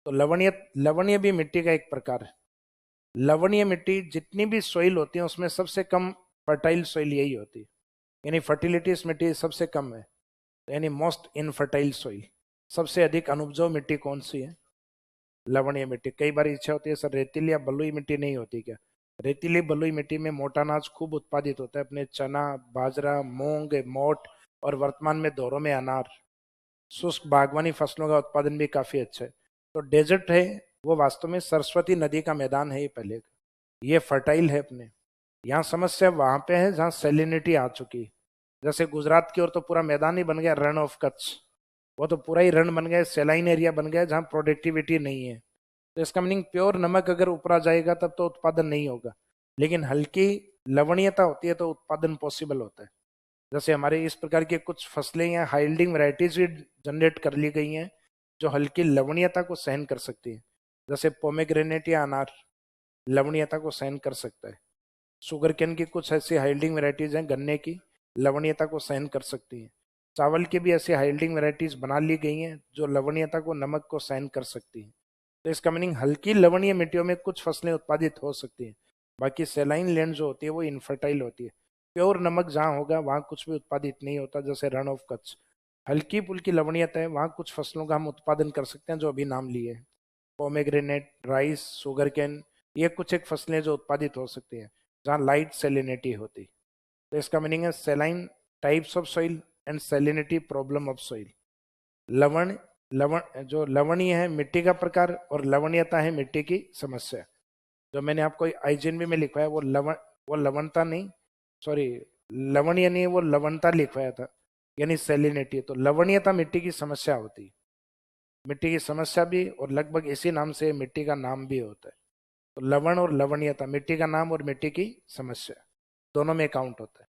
तो लवणीय लवणीय भी मिट्टी का एक प्रकार है। लवणीय मिट्टी जितनी भी सोइल होती है उसमें सबसे कम फर्टाइल सोइल यही होती है, यानी फर्टिलिटी इस मिट्टी सबसे कम है। यानी मोस्ट इनफर्टाइल सोइल, सबसे अधिक अनुपजाऊ मिट्टी कौन सी है, लवणीय मिट्टी। कई बार इच्छा होती है सर रेतीली या बलुई मिट्टी नहीं होती क्या, रेतीली बलुई मिट्टी में मोटा अनाज खूब उत्पादित होता है, अपने चना, बाजरा, मूंग, मोट, और वर्तमान में दौरों में अनार। शुष्क बागवानी फसलों का उत्पादन भी काफी अच्छा है। तो डेजर्ट है वो वास्तव में सरस्वती नदी का मैदान है, ये पहले का, ये फर्टाइल है अपने। यहाँ समस्या वहां पे है जहाँ सेलिनिटी आ चुकी है। जैसे गुजरात की ओर तो पूरा मैदान ही बन गया, रण ऑफ कच्छ, वो तो पूरा ही रण बन गया, सेलाइन एरिया बन गया जहाँ प्रोडक्टिविटी नहीं है। तो इसका मीनिंग प्योर नमक अगर ऊपर आ जाएगा तब तो उत्पादन नहीं होगा, लेकिन हल्की लवणीयता होती है तो उत्पादन पॉसिबल होता है। जैसे हमारे इस प्रकार की कुछ फसलें या हाइल्डिंग वैरायटीज भी जनरेट कर ली गई हैं जो हल्की लवणीयता को सहन कर सकती है। जैसे पोमेग्रेनेट या अनार लवणीयता को सहन कर सकता है। शुगर केन की कुछ ऐसी हाइल्डिंग वैरायटीज हैं गन्ने की, लवणीयता को सहन कर सकती हैं। चावल की भी ऐसी हाइल्डिंग वैरायटीज बना ली गई हैं जो लवणीयता को, नमक को सहन कर सकती हैं। तो इसका मीनिंग हल्की लवणीय मिट्टियों में कुछ फसलें उत्पादित हो सकती हैं, बाकी सेलाइन लैंड जो होती है वो इनफर्टाइल होती है। प्योर नमक जहाँ होगा वहाँ कुछ भी उत्पादित नहीं होता, जैसे रण ऑफ कच्छ। हल्की फुल्की लवणीयता है, वहाँ कुछ फसलों का हम उत्पादन कर सकते हैं जो अभी नाम लिए, पोमेग्रेनेट, राइस, शुगर कैन, ये कुछ एक फसलें जो उत्पादित हो सकती हैं जहाँ लाइट सेलिनिटी होती। तो इसका मीनिंग है सेलाइन types of soil and salinity problem of soil. लवण लवण जो लवणीय है मिट्टी का प्रकार और लवणीयता है मिट्टी की समस्या। जो मैंने आपको आईजीएनबी में लिखवाया वो लवणता नहीं, सॉरी, लवणीय नहीं, वो लवणता लिखवाया था, यानी सेलिनिटी। तो लवणीयता मिट्टी की समस्या होती है, मिट्टी की समस्या भी, और लगभग इसी नाम से मिट्टी का नाम भी होता है। तो लवण और लवणीयता मिट्टी का नाम और मिट्टी की समस्या दोनों में काउंट होता है।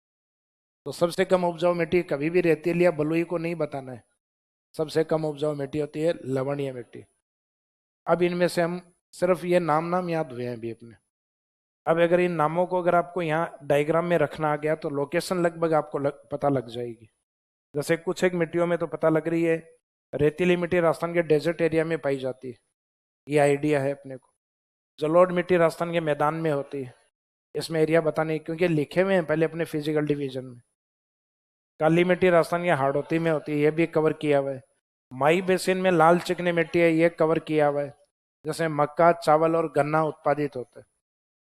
तो सबसे कम उपजाऊ मिट्टी कभी भी रेतीली या बलुई को नहीं बताना है, सबसे कम उपजाऊ मिट्टी होती है लवणीय मिट्टी। अब इनमें से हम सिर्फ ये नाम नाम याद हुए हैं अभी अपने। अब अगर इन नामों को अगर आपको यहाँ डायग्राम में रखना आ गया तो लोकेशन लगभग आपको पता लग जाएगी। जैसे कुछ एक मिट्टियों में तो पता लग रही है, रेतीली मिट्टी राजस्थान के डेजर्ट एरिया में पाई जाती है, ये आइडिया है अपने को। जलोढ़ मिट्टी राजस्थान के मैदान में होती है, इसमें एरिया बताने क्योंकि लिखे हुए हैं पहले अपने फिजिकल डिवीजन में। काली मिट्टी राजस्थान के हाड़ौती में होती है, ये भी कवर किया हुआ है। माई बेसिन में लाल चिकनी मिट्टी है, ये कवर किया हुआ है, जैसे मक्का, चावल और गन्ना उत्पादित होता है।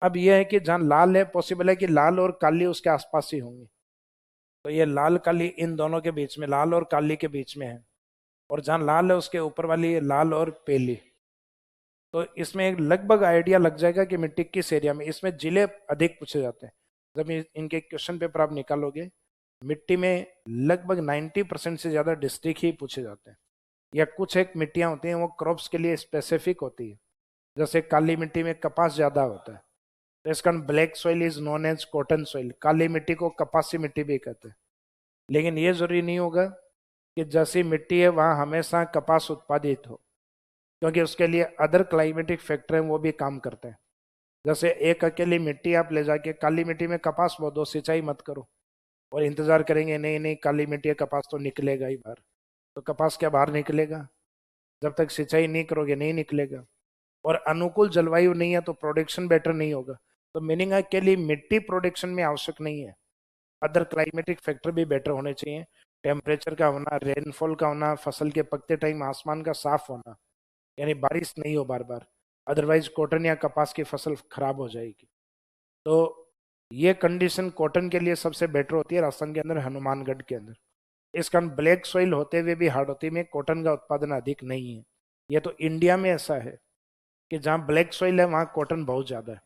अब यह है कि जहाँ लाल है, पॉसिबल है कि लाल और काली उसके आसपास ही होंगी, तो ये लाल काली इन दोनों के बीच में, लाल और काली के बीच में है, और जहाँ लाल है उसके ऊपर वाली है लाल और पीली। तो इसमें एक लगभग आइडिया लग जाएगा कि मिट्टी किस एरिया में। इसमें जिले अधिक पूछे जाते हैं, जब इनके क्वेश्चन पेपर आप निकालोगे मिट्टी में लगभग 90% से ज्यादा डिस्ट्रिक्ट ही पूछे जाते हैं। या कुछ एक मिट्टियां होती हैं वो क्रॉप्स के लिए स्पेसिफिक होती है, जैसे काली मिट्टी में कपास ज्यादा होता है, तो इसका black soil is known as cotton soil. काली मिट्टी को कपासी मिट्टी भी कहते हैं। लेकिन ये जरूरी नहीं होगा कि जैसी मिट्टी है वहां हमेशा कपास उत्पादित हो, क्योंकि उसके लिए अदर क्लाइमेटिक फैक्टर हैं वो भी काम करते हैं। जैसे एक अकेली मिट्टी आप ले जाके काली मिट्टी में कपास बो दो, सिंचाई मत करो और इंतजार करेंगे नहीं नहीं काली मिट्टी है कपास तो निकलेगा ही बाहर, तो कपास क्या बाहर निकलेगा? जब तक सिंचाई नहीं करोगे नहीं निकलेगा। और अनुकूल जलवायु नहीं है तो प्रोडक्शन बेटर नहीं होगा। तो मीनिंग है के लिए मिट्टी प्रोडक्शन में आवश्यक नहीं है, अदर क्लाइमेटिक फैक्टर भी बेटर होने चाहिए। टेम्परेचर का होना, रेनफॉल का होना, फसल के पकते टाइम आसमान का साफ होना, यानी बारिश नहीं हो बार बार, अदरवाइज कॉटन या कपास की फसल खराब हो जाएगी। तो ये कंडीशन कॉटन के लिए सबसे बेटर होती है राजस्थान के अंदर, हनुमानगढ़ के अंदर। इस कारण ब्लैक सॉइल होते हुए भी हाड़ौती में कॉटन का उत्पादन अधिक नहीं है। ये तो इंडिया में ऐसा है कि जहाँ ब्लैक सॉइल है वहाँ कॉटन बहुत ज़्यादा है,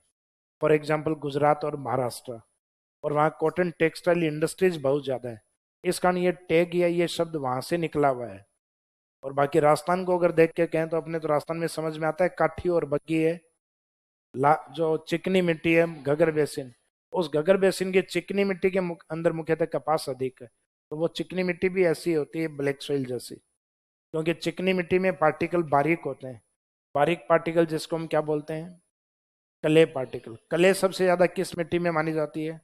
फॉर एग्जाम्पल गुजरात और महाराष्ट्र, और वहाँ कॉटन टेक्सटाइल इंडस्ट्रीज बहुत ज़्यादा है। इस कारण ये टैग या ये शब्द वहाँ से निकला हुआ है। और बाकी राजस्थान को अगर देख के कहें तो अपने तो राजस्थान में समझ में आता है काठी और बग्गी है, जो चिकनी मिट्टी है घगर बेसिन, उस घगर बेसिन की चिकनी मिट्टी के अंदर मुख्यतः कपास अधिक है। तो वो चिकनी मिट्टी भी ऐसी होती है ब्लैक सॉइल जैसी, क्योंकि चिकनी मिट्टी में पार्टिकल बारीक होते हैं। बारीक पार्टिकल जिसको हम क्या बोलते हैं? कले पार्टिकल। कले सबसे ज्यादा किस मिट्टी में मानी जाती है?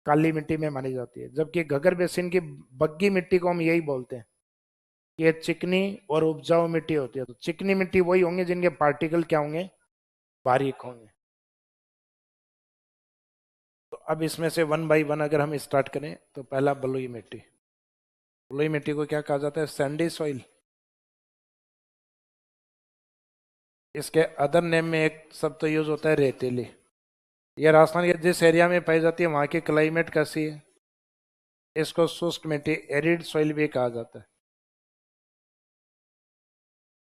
काली मिट्टी में मानी जाती है। जबकि घगर बेसिन की बग्गी मिट्टी को हम यही बोलते हैं, ये चिकनी और उपजाऊ मिट्टी होती है। तो चिकनी मिट्टी वही होंगे जिनके पार्टिकल क्या होंगे? बारीक होंगे। तो अब इसमें से वन बाई वन अगर हम स्टार्ट करें तो पहला बलुई मिट्टी। बलुई मिट्टी को क्या कहा जाता है? Sandy soil. इसके अदर नेम में एक शब्द तो यूज होता है रेतीली। यह राजस्थान के जिस एरिया में पाई जाती है वहां की क्लाइमेट कैसी है? इसको शुष्क मिट्टी, एरिड सॉइल भी कहा जाता है।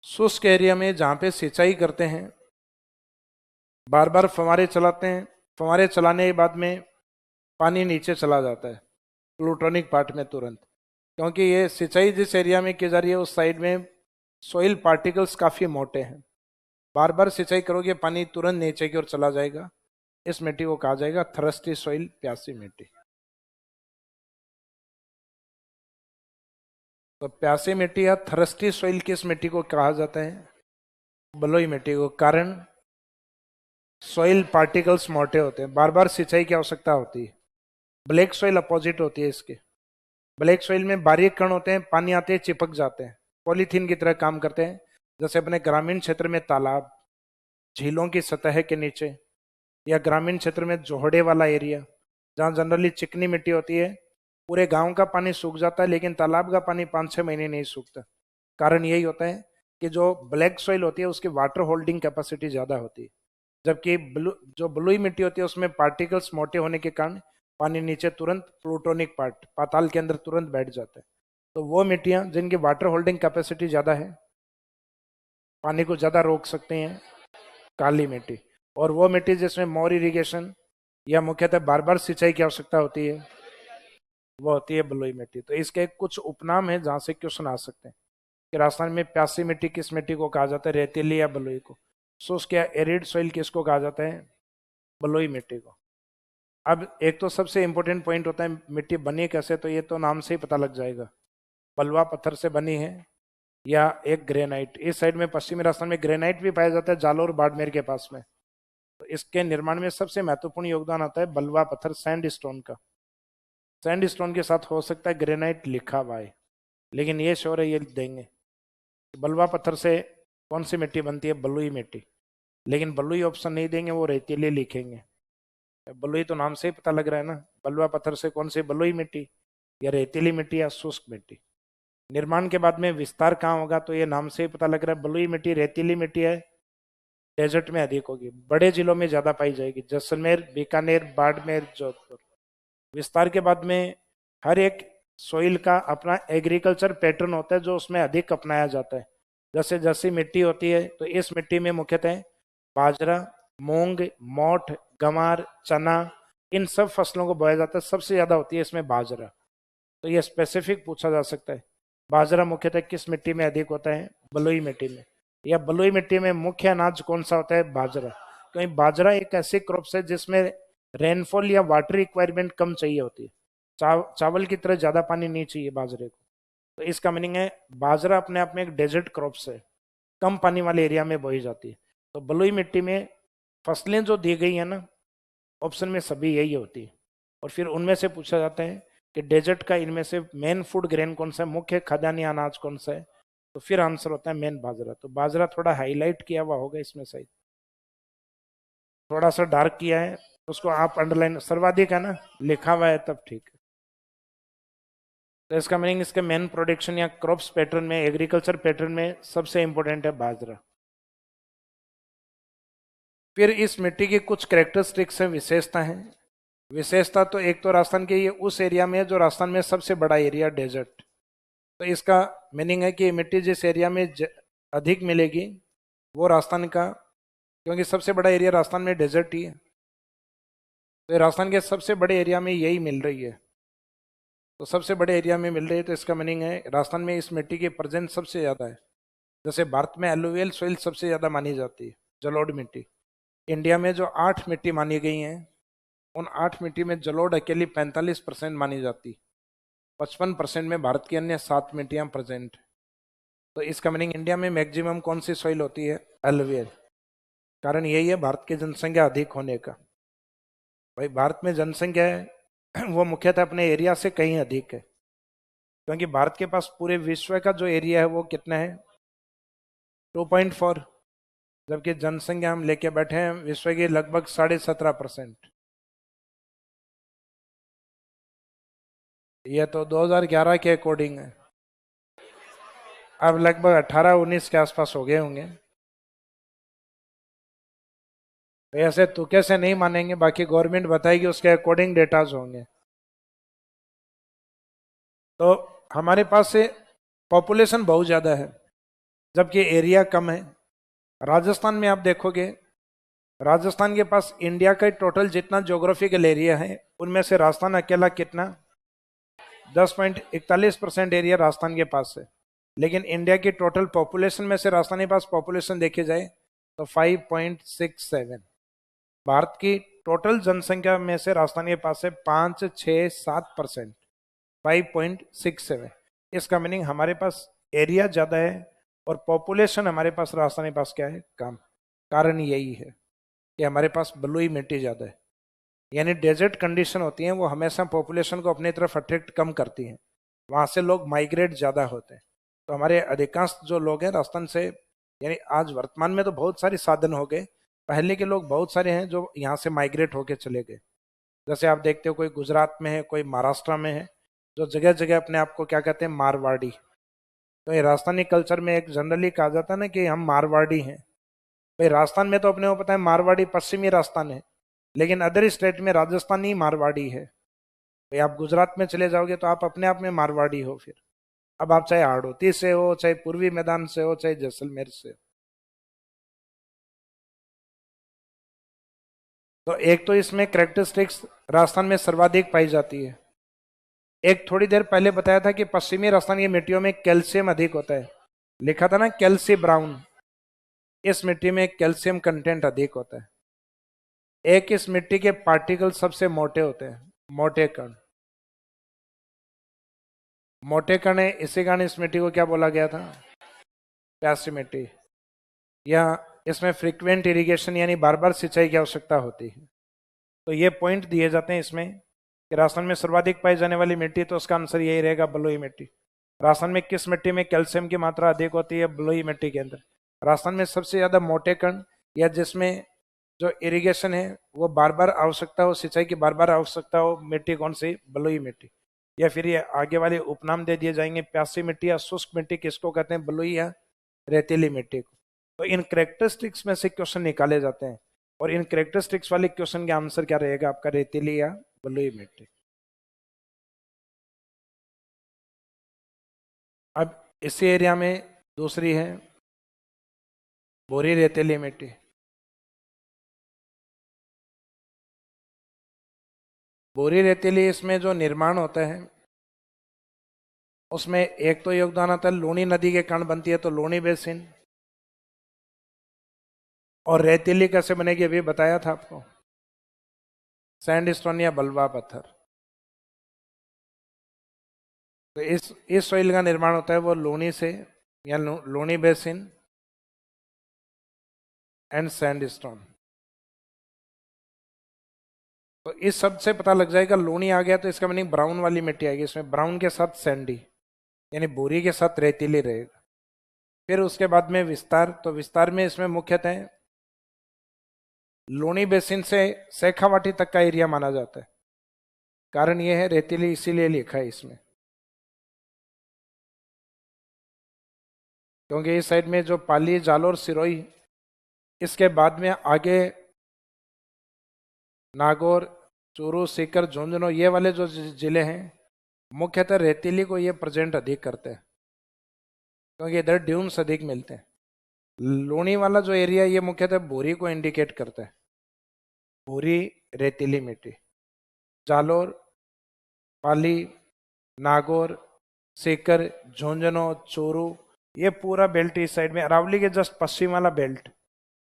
शुष्क एरिया में जहाँ पे सिंचाई करते हैं, बार बार फव्वारे चलाते हैं, फव्वारे चलाने के बाद में पानी नीचे चला जाता है प्लूटोनिक पार्ट में तुरंत, क्योंकि ये सिंचाई जिस एरिया में की जा रही है उस साइड में सॉइल पार्टिकल्स काफ़ी मोटे हैं। बार बार सिंचाई करोगे पानी तुरंत नीचे की ओर चला जाएगा। इस मिट्टी को कहा जाएगा थ्रस्टी सॉइल, प्यासी मिट्टी। तो प्यासी मिट्टी या थ्रस्टी सॉइल किस मिट्टी को कहा जाता है? बलुई मिट्टी को। कारण सॉइल पार्टिकल्स मोटे होते हैं, बार बार सिंचाई की आवश्यकता होती है। ब्लैक सॉइल अपोजिट होती है इसके। ब्लैक सॉइल में बारीक कण होते हैं, पानी आते हैं चिपक जाते हैं, पॉलीथीन की तरह काम करते हैं। जैसे अपने ग्रामीण क्षेत्र में तालाब, झीलों की सतह के नीचे, या ग्रामीण क्षेत्र में जोहड़े वाला एरिया जहाँ जनरली चिकनी मिट्टी होती है, पूरे गांव का पानी सूख जाता है लेकिन तालाब का पानी 5-6 महीने नहीं सूखता। कारण यही होता है कि जो ब्लैक सॉइल होती है उसकी वाटर होल्डिंग कैपेसिटी ज्यादा होती है, जबकि जो बलुई मिट्टी होती है उसमें पार्टिकल्स मोटे होने के कारण पानी नीचे तुरंत प्लूटोनिक पार्ट पाताल के अंदर तुरंत बैठ जाता है। तो वो मिट्टियां जिनकी वाटर होल्डिंग कैपेसिटी ज्यादा है, पानी को ज्यादा रोक सकते हैं, काली मिट्टी। और वो मिट्टी जिसमें मोर इरिगेशन या मुख्यतः बार बार सिंचाई की आवश्यकता होती है, वो होती है बलुई मिट्टी। तो इसके कुछ उपनाम है जहां से क्वेश्चन आ सकते हैं कि राजस्थान में प्यासी मिट्टी किस मिट्टी को कहा जाता है, रेतीली या बलुई को। शुष्क या एरिड सॉइल किसको कहा जाता है, बलुई मिट्टी को। अब एक तो सबसे इंपॉर्टेंट पॉइंट होता है मिट्टी बनी कैसे, तो ये तो नाम से ही पता लग जाएगा, बलुआ पत्थर से बनी है या एक ग्रेनाइट। इस साइड में पश्चिमी राजस्थान में ग्रेनाइट भी पाया जाता है, जालोर बाड़मेर के पास में। तो इसके निर्माण में सबसे महत्वपूर्ण योगदान आता है बलुआ पत्थर सैंड स्टोन का। सैंड स्टोन के साथ हो सकता है ग्रेनाइट लिखा हुआ है, लेकिन ये श्योर है ये देंगे। बलुआ पत्थर से कौन सी मिट्टी बनती है, बलुई मिट्टी। लेकिन बलुई ऑप्शन नहीं देंगे, वो रेतीली लिखेंगे। बलुई तो नाम से ही पता लग रहा है ना, बलुआ पत्थर से कौन सी बलुई मिट्टी, या रेतीली मिट्टी या शुष्क मिट्टी। निर्माण के बाद में विस्तार कहाँ होगा, तो ये नाम से ही पता लग रहा है बलुई मिट्टी रेतीली मिट्टी है, डेजर्ट में अधिक होगी, बड़े जिलों में ज्यादा पाई जाएगी, जैसलमेर, बीकानेर, बाड़मेर, जोधपुर। विस्तार के बाद में हर एक सोइल का अपना एग्रीकल्चर पैटर्न होता है जो उसमें अधिक अपनाया जाता है। जैसे जैसी मिट्टी होती है तो इस मिट्टी में मुख्यतः बाजरा, मूंग, मोठ, गंवार, चना, इन सब फसलों को बोया जाता है। सबसे ज्यादा होती है इसमें बाजरा। तो ये स्पेसिफिक पूछा जा सकता है, बाजरा मुख्यतः किस मिट्टी में अधिक होता है, बलुई मिट्टी में। या बलुई मिट्टी में मुख्य अनाज कौन सा होता है, बाजरा। क्योंकि बाजरा एक ऐसी क्रॉप्स है जिसमें रेनफॉल या वाटर रिक्वायरमेंट कम चाहिए होती है, चावल की तरह ज्यादा पानी नहीं चाहिए बाजरे को। तो इसका मीनिंग है बाजरा अपने आप में एक डेजर्ट क्रॉप्स है, कम पानी वाले एरिया में बोई जाती है। तो बलुई मिट्टी में फसलें जो दी गई है ना, ऑप्शन में सभी यही होती है। और फिर उनमें से पूछा जाता है कि डेजर्ट का इनमें से मेन फूड ग्रेन कौन सा है, मुख्य खाद्यान्य अनाज कौन सा है, तो फिर आंसर होता है मेन बाजरा। तो बाजरा थोड़ा हाईलाइट किया हुआ होगा इसमें, सही थोड़ा सा डार्क किया है, उसको आप अंडरलाइन, सर्वाधिक है ना लिखा हुआ है तब ठीक है। तो इसका मीनिंग इसके मेन प्रोडक्शन या क्रॉप्स पैटर्न में, एग्रीकल्चर पैटर्न में सबसे इंपॉर्टेंट है बाजरा। फिर इस मिट्टी की कुछ कैरेक्टरिस्टिक्स है, विशेषता है। विशेषता तो एक तो राजस्थान के ये उस एरिया में है जो राजस्थान में सबसे बड़ा एरिया डेजर्ट। तो इसका मीनिंग है कि मिट्टी जिस एरिया में अधिक मिलेगी वो राजस्थान का, क्योंकि सबसे बड़ा एरिया राजस्थान में डेजर्ट ही है, तो राजस्थान के सबसे बड़े एरिया में यही मिल रही है। तो सबसे बड़े एरिया में मिल रही है तो इसका मीनिंग है राजस्थान में इस मिट्टी की प्रेजेंस सबसे ज्यादा है। जैसे भारत में एलुवियल सॉइल सबसे ज्यादा मानी जाती है, जलोढ़ मिट्टी। इंडिया में जो 8 मिट्टी मानी गई हैं, उन 8 मिट्टी में जलोढ़ अकेली 45% मानी जाती, 55% में भारत की अन्य 7 मिट्टियां प्रेजेंट। तो इसका मीनिंग इंडिया में मैक्सिमम कौन सी सॉइल होती है, एलुवियल। कारण यही है भारत की जनसंख्या अधिक होने का। भाई भारत में जनसंख्या है वो मुख्यतः अपने एरिया से कहीं अधिक है, क्योंकि भारत के पास पूरे विश्व का जो एरिया है वो कितना है, 2.4, जबकि जनसंख्या हम लेके बैठे हैं विश्व की लगभग 17.5%। ये तो 2011 के अकॉर्डिंग है, अब लगभग 18-19 के आसपास हो गए होंगे। ऐसे तुके से नहीं मानेंगे, बाकी गवर्नमेंट बताएगी उसके अकॉर्डिंग डेटाज होंगे। तो हमारे पास से पॉपुलेशन बहुत ज्यादा है जबकि एरिया कम है। राजस्थान में आप देखोगे, राजस्थान के पास इंडिया का टोटल जितना ज्योग्राफिकल एरिया है उनमें से राजस्थान अकेला कितना, 10.41% एरिया राजस्थान के पास है। लेकिन इंडिया की टोटल पॉपुलेशन में से राजस्थान के पास पॉपुलेशन देखी जाए तो 5.67। भारत की टोटल जनसंख्या में से राजस्थान के पास है 5-6-7%, 5.67। इसका मीनिंग हमारे पास एरिया ज्यादा है और पॉपुलेशन हमारे पास राजस्थान के पास क्या है, कम। कारण यही है कि हमारे पास बलुई मिट्टी ज्यादा है, यानी डेजर्ट कंडीशन होती हैं वो हमेशा पॉपुलेशन को अपनी तरफ अट्रैक्ट कम करती हैं, वहां से लोग माइग्रेट ज्यादा होते हैं। तो हमारे अधिकांश जो लोग हैं राजस्थान से, यानी आज वर्तमान में तो बहुत सारे साधन हो गए, पहले के लोग बहुत सारे हैं जो यहाँ से माइग्रेट होके चले गए। जैसे आप देखते हो कोई गुजरात में है, कोई महाराष्ट्र में है, जो जगह जगह अपने आप को क्या कहते हैं, मारवाड़ी। तो ये राजस्थानी कल्चर में एक जनरली कहा जाता है ना कि हम मारवाड़ी हैं। भाई राजस्थान में तो अपने को पता है मारवाड़ी पश्चिमी राजस्थान है, लेकिन अदर स्टेट में राजस्थानी मारवाड़ी है। भाई आप गुजरात में चले जाओगे तो आप अपने आप में मारवाड़ी हो फिर। अब आप चाहे हाड़ौती से हो, चाहे पूर्वी मैदान से हो, चाहे जैसलमेर से हो। तो एक तो इसमें करेक्टरिस्टिक्स राजस्थान में सर्वाधिक पाई जाती है। एक थोड़ी देर पहले बताया था कि पश्चिमी राजस्थान की मिट्टियों में कैल्शियम अधिक होता है, लिखा था ना कैल्सी ब्राउन। इस मिट्टी में कैल्शियम कंटेंट अधिक होता है। एक इस मिट्टी के पार्टिकल सबसे मोटे होते हैं, मोटे कण। मोटे कण है, इसी कारण इस मिट्टी को क्या बोला गया था, प्यासी मिट्टी। या इसमें फ्रीक्वेंट इरिगेशन यानी बार बार सिंचाई की आवश्यकता होती है। तो ये पॉइंट दिए जाते हैं इसमें कि राजस्थान में सर्वाधिक पाई जाने वाली मिट्टी, तो उसका आंसर यही रहेगा, बलुई मिट्टी। राजस्थान में किस मिट्टी में कैल्शियम की मात्रा अधिक होती है, बलुई मिट्टी के अंदर। राजस्थान में सबसे ज्यादा मोटे कण या जिसमें जो इरिगेशन है वो बार बार आवश्यकता हो, सिंचाई की बार बार आवश्यकता हो, मिट्टी कौन सी, बलुई मिट्टी। या फिर ये आगे वाले उपनाम दे दिए जाएंगे, प्यासी मिट्टी या शुष्क मिट्टी किसको कहते हैं, बलुई या रेतीली मिट्टी को। तो इन करेक्टरिस्टिक्स में से क्वेश्चन निकाले जाते हैं, और इन करेक्टरिस्टिक्स वाले क्वेश्चन का आंसर क्या रहेगा आपका, रेतीली या बलुई मिट्टी। अब इसी एरिया में दूसरी है बोरी रेतीली मिट्टी। बोरी रेतीली, इसमें जो निर्माण होता है उसमें एक तो योगदान आता है, लूनी नदी के कारण बनती है तो लूनी बेसिन। और रेतीली कैसे बनेगी अभी बताया था आपको, सैंडस्टोन या बलुआ पत्थर। तो इस सोइल का निर्माण होता है वो लूनी से, या लूनी बेसिन एंड सैंडस्टोन। तो इस शब्द से पता लग जाएगा, लूनी आ गया तो इसका मीनिंग ब्राउन वाली मिट्टी आएगी, इसमें ब्राउन के साथ सैंडी यानी बोरी के साथ रेतीली रहेगा। फिर उसके बाद में विस्तार, तो विस्तार में इसमें मुख्यतः लूनी बेसिन से शेखावाटी तक का एरिया माना जाता है। कारण यह है रेतीली इसीलिए लिखा है इसमें, क्योंकि इस साइड में जो पाली, जालोर, सिरोही, इसके बाद में आगे नागौर, चूरू, सीकर, झुंझुनू, ये वाले जो जिले हैं मुख्यतः रेतीली को ये प्रेजेंट अधिक करते हैं, क्योंकि इधर ड्यून्स अधिक मिलते हैं। लूनी वाला जो एरिया ये मुख्यतः बोरी को इंडिकेट करता है, बोरी रेतीली मिट्टी। जालोर, पाली, नागौर, सीकर, झुंझुनू, चूरू, ये पूरा बेल्ट इस साइड में, अरावली के जस्ट पश्चिम वाला बेल्ट।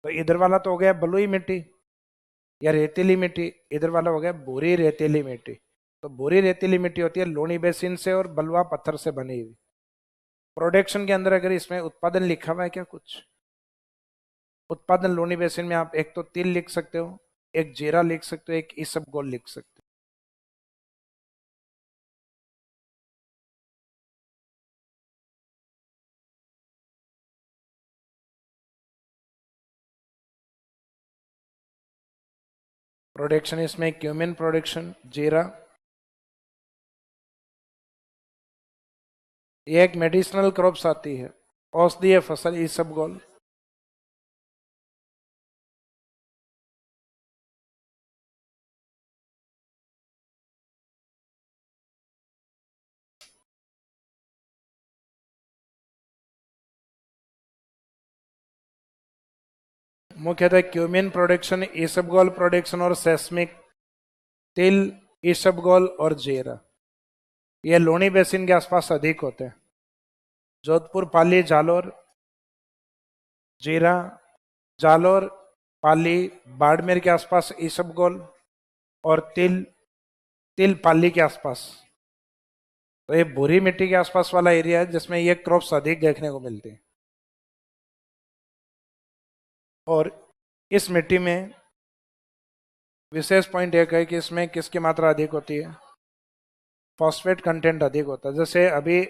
तो इधर वाला तो हो गया बलुई मिट्टी या रेतीली मिट्टी, इधर वाला हो गया बोरी रेतीली मिट्टी। तो बोरी रेतीली मिट्टी होती है लूनी बेसिन से और बलुआ पत्थर से बनी हुई। प्रोडक्शन के अंदर अगर इसमें उत्पादन लिखा हुआ है क्या कुछ, उत्पादन लूनी बेसिन में आप एक तो तिल लिख सकते हो, एक जीरा लिख सकते हो, एक इसबगोल लिख सकते हो। प्रोडक्शन इसमें क्यूमिन प्रोडक्शन, जीरा, ये एक मेडिसिनल क्रॉप्स आती है, औषधीय फसल इसबगोल। मुख्यतः क्यूमिन प्रोडक्शन, इसबगोल प्रोडक्शन और सेस्मिक, तिल, इसबगोल और जीरा, ये लूनी बेसिन के आसपास अधिक होते हैं। जोधपुर, पाली, जालोर, जीरा, जालोर, पाली, बाड़मेर के आसपास इसबगोल, और तिल, तिल पाली के आसपास। तो ये भूरी मिट्टी के आसपास वाला एरिया है जिसमें ये क्रॉप्स अधिक देखने को मिलते हैं। और इस मिट्टी में विशेष पॉइंट एक है कि इसमें किसकी मात्रा अधिक होती है, फॉस्फेट कंटेंट अधिक होता है। जैसे अभी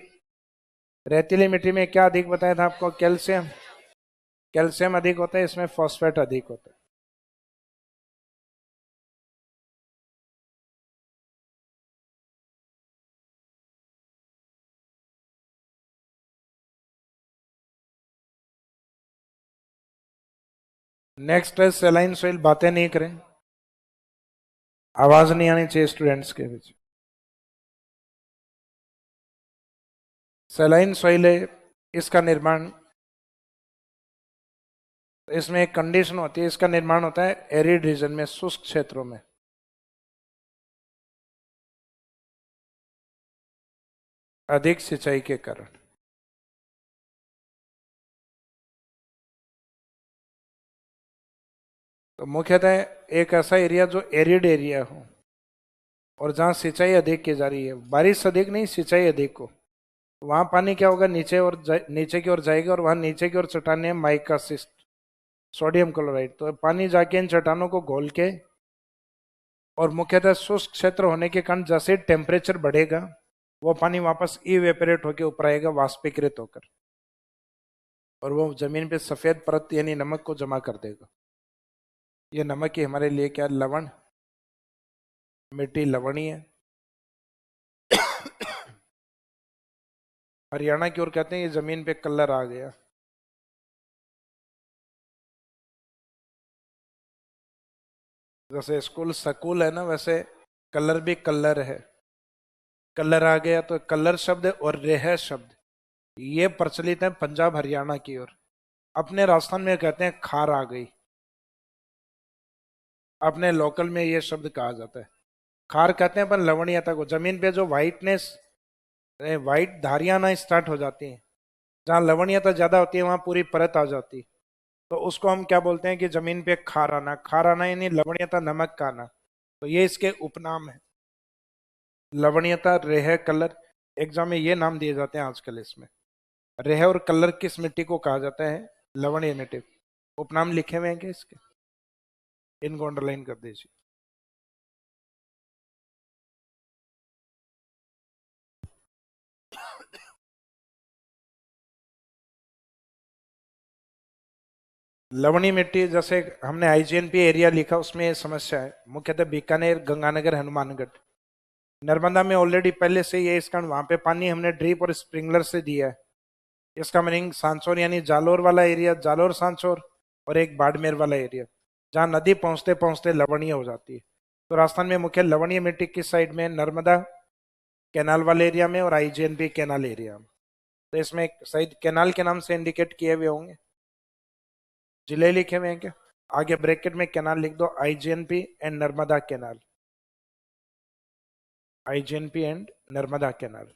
रेतीली मिट्टी में क्या अधिक बताया था आपको, कैल्शियम, कैल्शियम अधिक होता है, इसमें फॉस्फेट अधिक होता है। नेक्स्ट है सेलाइन सोइल। बातें नहीं करें, आवाज नहीं आनी चाहिए स्टूडेंट्स के बीच। सेलाइन सोइल है, इसका निर्माण, इसमें एक कंडीशन होती है, इसका निर्माण होता है एरिड रीजन में, शुष्क क्षेत्रों में। अधिक सिंचाई के कारण। तो मुख्यतः एक ऐसा एरिया जो एरिड एरिया हो और जहां सिंचाई अधिक की जा रही है, बारिश अधिक नहीं, सिंचाई अधिक हो, वहां पानी क्या होगा, नीचे और नीचे की ओर जाएगा, और वहां नीचे की ओर चट्टाने माइका सिस्ट, सोडियम क्लोराइड। तो पानी जाके इन चट्टानों को घोल के, और मुख्यतः शुष्क क्षेत्र होने के कारण जैसे टेम्परेचर बढ़ेगा, वो पानी वापस इवेपोरेट होकर ऊपर आएगा, वाष्पीकृत होकर, और वो जमीन पे सफेद परत यानी नमक को जमा कर देगा। ये नमक ही हमारे लिए क्या, लवण, मिट्टी लवणीय है। हरियाणा की ओर कहते हैं ये जमीन पे कलर आ गया। जैसे स्कूल सकूल है ना, वैसे कलर भी कलर है। कलर आ गया तो कलर शब्द और रेह शब्द ये प्रचलित है पंजाब हरियाणा की ओर। अपने राजस्थान में कहते हैं खार आ गई। अपने लोकल में ये शब्द कहा जाता है। खार कहते हैं अपन लवणीयता को, जमीन पे जो व्हाइटनेस, व्हाइट धारियां ना स्टार्ट हो जाती हैं, जहां लवणीयता ज्यादा होती है वहां पूरी परत आ जाती है, तो उसको हम क्या बोलते हैं कि जमीन पे खार आना। खार आना यानी लवणीयता, नमक का आना। तो ये इसके उपनाम है, लवणीयता, रेह, कलर। एग्जाम में ये नाम दिए जाते हैं आजकल इसमें। रेह और कलर किस मिट्टी को कहा जाता है, लवणीय मिट्टी। उपनाम लिखे हुए हैं क्या इसके, इनको अंडरलाइन कर दीजिए। लवणीय मिट्टी, जैसे हमने आईजीएनपी एरिया लिखा, उसमें ये समस्या है मुख्यतः बीकानेर, गंगानगर, हनुमानगढ़। नर्मदा में ऑलरेडी पहले से ये, इस कारण वहां पे पानी हमने ड्रिप और स्प्रिंकलर से दिया है। इसका मीनिंग सांचौर यानी जालोर वाला एरिया, जालोर सांचौर, और एक बाड़मेर वाला एरिया, जहां नदी पहुंचते पहुंचते लवणीय हो जाती है। तो राजस्थान में मुख्य लवणीय मिट्टी किस साइड में, नर्मदा कैनाल वाले एरिया में और आईजीएनपी कैनाल एरिया में। तो इसमें शायद कैनाल के नाम से इंडिकेट किए हुए होंगे, जिले लिखे हुए हैं क्या, आगे ब्रैकेट में कैनाल लिख दो, IGNP and Narmada canal, IGNP and Narmada canal.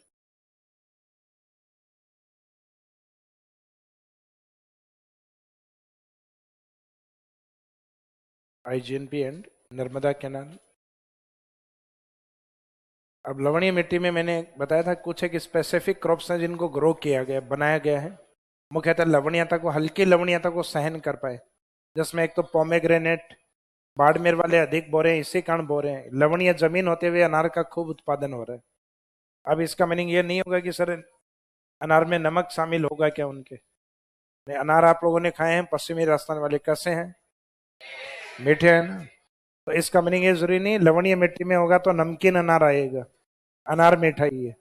IGNP and Narmada canal. अब लवणीय मिट्टी में मैंने बताया था कुछ एक स्पेसिफिक क्रॉप्स हैं जिनको ग्रो किया गया, बनाया गया है, मुख्यतः लवणीयता को, हल्की लवणीयता को सहन कर पाए, जिसमें एक तो पोमेग्रेनेट, बाड़मेर वाले अधिक बो रहे हैं, इसी कारण बो रहे हैं, लवणीय जमीन होते हुए अनार का खूब उत्पादन हो रहा है। अब इसका मीनिंग ये नहीं होगा कि सर अनार में नमक शामिल होगा क्या उनके, नहीं, अनार आप लोगों ने खाए हैं पश्चिमी राजस्थान वाले, कैसे हैं, मीठे हैं ना। तो इसका मीनिंग ये जरूरी नहीं लवणीय मिट्टी में होगा तो नमकीन अनार आएगा, अनार मीठा ही है।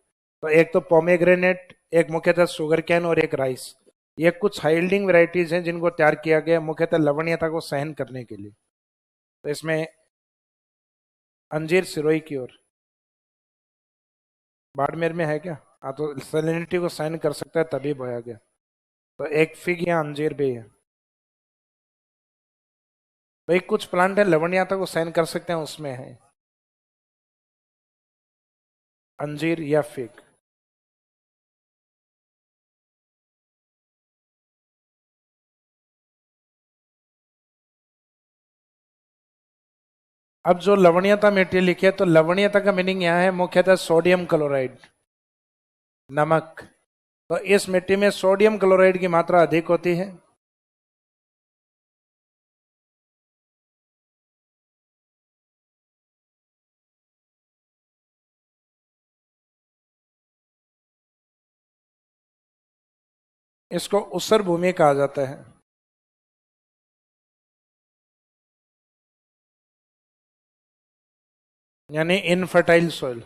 तो एक तो पोमेग्रेनेट, एक मुख्यतः शुगर कैन, और एक राइस, ये कुछ हाइल्डिंग वेराइटीज हैं जिनको तैयार किया गया मुख्यतः लवणीयता को सहन करने के लिए। तो इसमें अंजीर सिरोही की ओर, बाड़मेर में है क्या, हाँ, तो सैलिनिटी को सहन कर सकता है तभी बोया गया। तो एक फिग या अंजीर भी है। भाई कुछ प्लांट है लवणीयता को सहन कर सकते हैं, उसमें है अंजीर या फिग। अब जो लवणीयता मिट्टी लिखी है, तो लवणीयता का मीनिंग यहाँ है मुख्यतः सोडियम क्लोराइड, नमक। तो इस मिट्टी में सोडियम क्लोराइड की मात्रा अधिक होती है। इसको ऊसर भूमि कहा जाता है। यानी इनफर्टाइल सॉइल।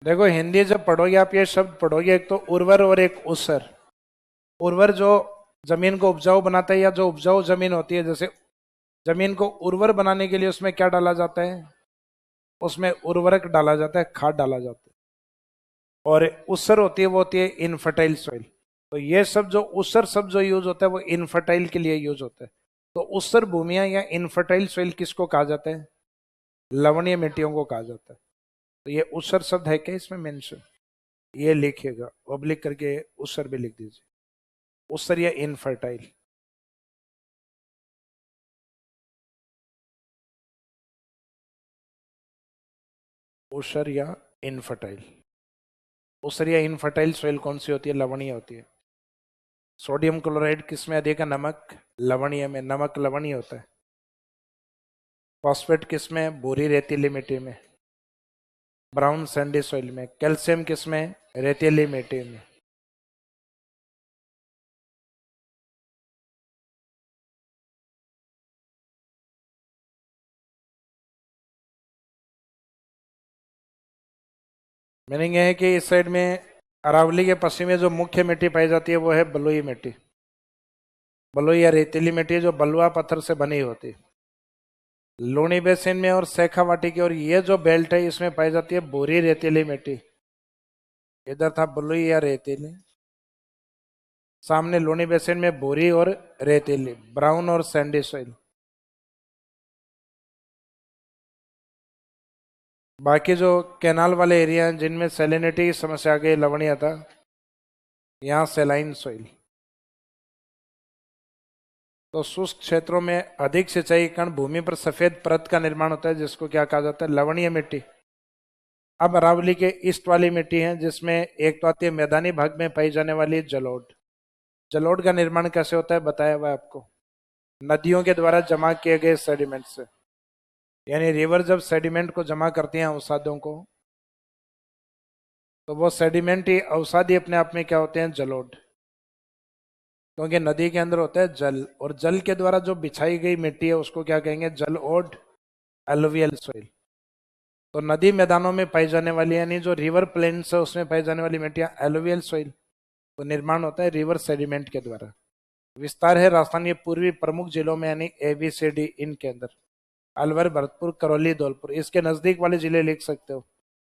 देखो हिंदी जब पढ़ोगे आप, ये शब्द पढ़ोगे, एक तो उर्वर और एक ऊसर। उर्वर जो जमीन को उपजाऊ बनाता है, या जो उपजाऊ जमीन होती है, जैसे जमीन को उर्वर बनाने के लिए उसमें क्या डाला जाता है, उसमें उर्वरक डाला जाता है, खाद डाला जाता है। और उसर होती है वो होती है इनफर्टाइल सॉइल। तो ये सब जो उसर सब जो यूज होता है वो इनफर्टाइल के लिए यूज होता है। तो उसर भूमियां या इनफर्टाइल सॉइल किसको कहा जाता है, लवणीय मिट्टियों को कहा जाता है। तो ये उसर शब्द है क्या इसमें मेंशन, ये लिखिएगा ऑब्लिक करके, उसर भी लिख दीजिए, उसर या इनफर्टाइल। उसर या इनफर्टाइल, उसर या इनफर्टाइल सॉइल कौन सी होती है, लवणीय होती है। सोडियम क्लोराइड किस में अधिक है, नमक लवणीय में, नमक लवणीय होता है। फॉस्फेट किस में, भूरी रेतीली मिट्टी में, ब्राउन सैंडी सॉइल में। कैल्शियम किस में, रेतीली मिट्टी में। मीनिंग है कि इस साइड में अरावली के पश्चिम में जो मुख्य मिट्टी पाई जाती है वो है बलुई मिट्टी, बलुई या रेतीली मिट्टी जो बलुआ पत्थर से बनी होती है। लूनी बेसिन में और शेखावाटी की और ये जो बेल्ट है इसमें पाई जाती है भूरी रेतीली मिट्टी। इधर था बलुई या रेतीली, सामने लूनी बेसिन में भूरी और रेतीली, ब्राउन और सैंडी सॉइल। बाकी जो कैनाल वाले एरिया हैं जिनमें सैलिनिटी की समस्या आ गई, लवणीयता, यहाँ सेलाइन सॉइल। तो शुष्क क्षेत्रों में अधिक सिंचाई के कारण भूमि पर सफेद परत का निर्माण होता है जिसको क्या कहा जाता है, लवणीय मिट्टी। अब अरावली के ईस्ट वाली मिट्टी है जिसमें एक तो आती है मैदानी भाग में पाई जाने वाली जलोढ़। जलोढ़ का निर्माण कैसे होता है बताया हुआ है आपको, नदियों के द्वारा जमा किए गए सेडिमेंट से। यानी रिवर जब सेडिमेंट को जमा करती हैं अवसादों को, तो वो सेडिमेंट ही अवसादी अपने आप में क्या होते हैं, जलोढ़। क्योंकि नदी के अंदर होता है जल, और जल के द्वारा जो बिछाई गई मिट्टी है उसको क्या कहेंगे, जल ओढ़, एलुवियल सॉइल। तो नदी मैदानों में पाई जाने वाली यानी जो रिवर प्लेन्स है उसमें पाई जाने वाली मिट्टियां एलुवियल सॉइल। तो निर्माण होता है रिवर सेडिमेंट के द्वारा। विस्तार है राजस्थान के पूर्वी प्रमुख जिलों में यानी ABCD इनके अंदर, अलवर, भरतपुर, करौली, धौलपुर। इसके नजदीक वाले जिले लिख सकते हो,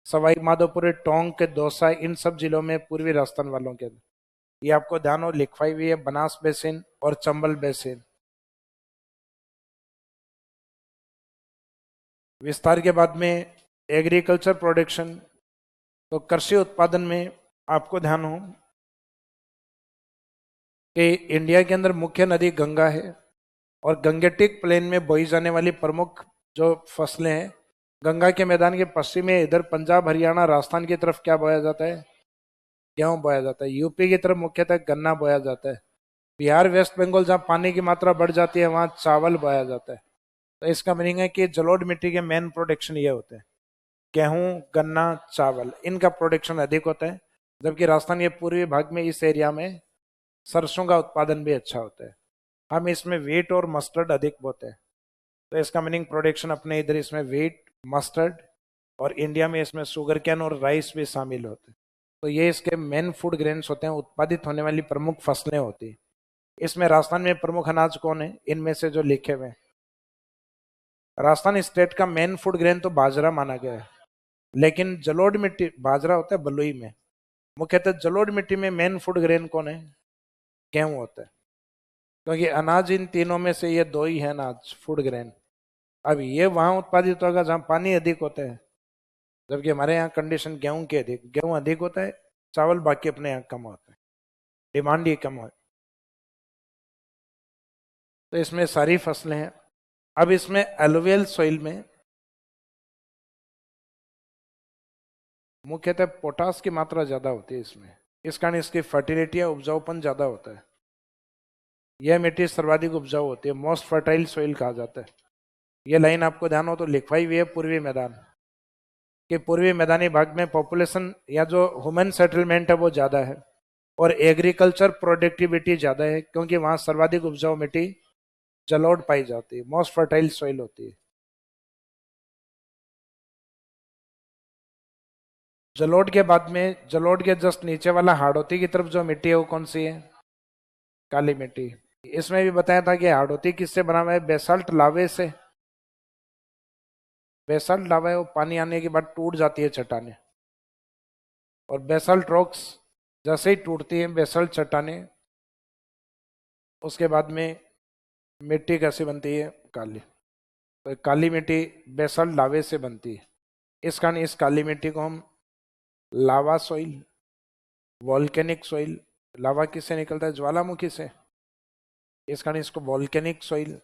सवाई माधोपुर, टोंक, दौसा, इन सब जिलों में पूर्वी राजस्थान वालों के अंदर। ये आपको ध्यान हो लिखवाई हुई है, बनास बेसिन और चंबल बेसिन। विस्तार के बाद में एग्रीकल्चर प्रोडक्शन, तो कृषि उत्पादन में आपको ध्यान हो कि इंडिया के अंदर मुख्य नदी गंगा है, और गंगेटिक प्लेन में बोई जाने वाली प्रमुख जो फसलें हैं, गंगा के मैदान के पश्चिम में इधर पंजाब, हरियाणा, राजस्थान की तरफ क्या बोया जाता है, गेहूं बोया जाता है। यूपी की तरफ मुख्यतः गन्ना बोया जाता है। बिहार, वेस्ट बंगाल जहाँ पानी की मात्रा बढ़ जाती है वहां चावल बोया जाता है। तो इसका मीनिंग है कि जलोढ़ मिट्टी के मेन प्रोडक्शन ये होते हैं, गेहूं, गन्ना, चावल, इनका प्रोडक्शन अधिक होता है। जबकि राजस्थान के पूर्वी भाग में इस एरिया में सरसों का उत्पादन भी अच्छा होता है। हम इसमें वीट और मस्टर्ड अधिक बोते हैं। तो इसका मीनिंग प्रोडक्शन अपने इधर इसमें वीट, मस्टर्ड, और इंडिया में इसमें शुगर कैन और राइस भी शामिल होते हैं। तो ये इसके मेन फूड ग्रेन्स होते हैं, उत्पादित होने वाली प्रमुख फसलें होती है। इसमें राजस्थान में प्रमुख अनाज कौन है इनमें से जो लिखे हुए हैं, राजस्थान स्टेट का मेन फूड ग्रेन तो बाजरा माना गया है। लेकिन जलोढ़ मिट्टी, बाजरा होता है बलुई में, मुख्यतः जलोढ़ मिट्टी में मेन फूड ग्रेन कौन है, गेहूं होता है। क्योंकि अनाज इन तीनों में से ये दो ही है अनाज, फूड ग्रेन। अब ये वहां उत्पादित होगा जहां पानी अधिक होता है, जबकि हमारे यहाँ कंडीशन गेहूं की अधिक, गेहूं अधिक होता है, चावल बाकी अपने यहाँ कम होता है, डिमांड ही कम है। तो इसमें सारी फसलें हैं। अब इसमें एलुवियल सॉइल में मुख्यतः पोटास की मात्रा ज्यादा होती है इसमें, इस कारण इसकी फर्टिलिटी या उपजाऊपन ज्यादा होता है। यह मिट्टी सर्वाधिक उपजाऊ होती है, मोस्ट फर्टाइल सॉइल कहा जाता है। यह लाइन आपको ध्यान हो तो लिखवाई हुई है पूर्वी मैदान के, पूर्वी मैदानी भाग में पॉपुलेशन या जो ह्यूमन सेटलमेंट है वो ज्यादा है, और एग्रीकल्चर प्रोडक्टिविटी ज्यादा है क्योंकि वहां सर्वाधिक उपजाऊ मिट्टी जलोढ़ पाई जाती है, मोस्ट फर्टाइल सॉइल होती है। जलोढ़ के बाद में, जलोढ़ के जस्ट नीचे वाला हाड़ौती की तरफ जो मिट्टी है वो कौन सी है, काली मिट्टी। इसमें भी बताया था कि हाड़ौती किससे बना हुआ है, बेसाल्ट लावे से। बेसाल्ट लावा है वो पानी आने के बाद टूट जाती है चट्टाने, और बेसाल्ट रॉक्स जैसे ही टूटती है बेसाल्ट चट्टाने, उसके बाद में मिट्टी कैसे बनती है, काली। तो काली मिट्टी बेसाल्ट लावे से बनती है। इस कारण इस काली मिट्टी को हम लावा सॉइल, वॉल्केनिक सॉइल, लावा किससे निकलता है, ज्वालामुखी से, इस कारण इसको वॉल्केनिक सॉइल।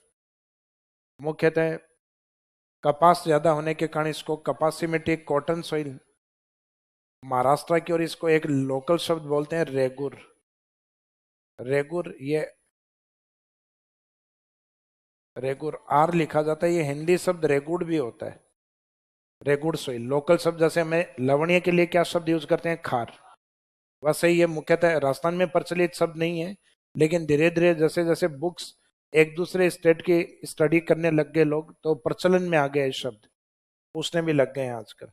मुख्यतः कपास ज्यादा होने के कारण इसको कपासी मिट्टी, कॉटन सॉइल। महाराष्ट्र की, और इसको एक लोकल शब्द बोलते हैं रेगुर। रेगुर, ये रेगुर आर लिखा जाता है, ये हिंदी शब्द रेगुड़ भी होता है। रेगुड़ सॉइल लोकल शब्द, जैसे हमें लवणीय के लिए क्या शब्द यूज करते हैं, खार, वैसे ही ये मुख्यतः राजस्थान में प्रचलित शब्द नहीं है, लेकिन धीरे धीरे जैसे जैसे बुक्स एक दूसरे स्टेट की स्टडी करने लग गए लोग, तो प्रचलन में आ गया ये शब्द, पूछने भी लग गए हैं आजकल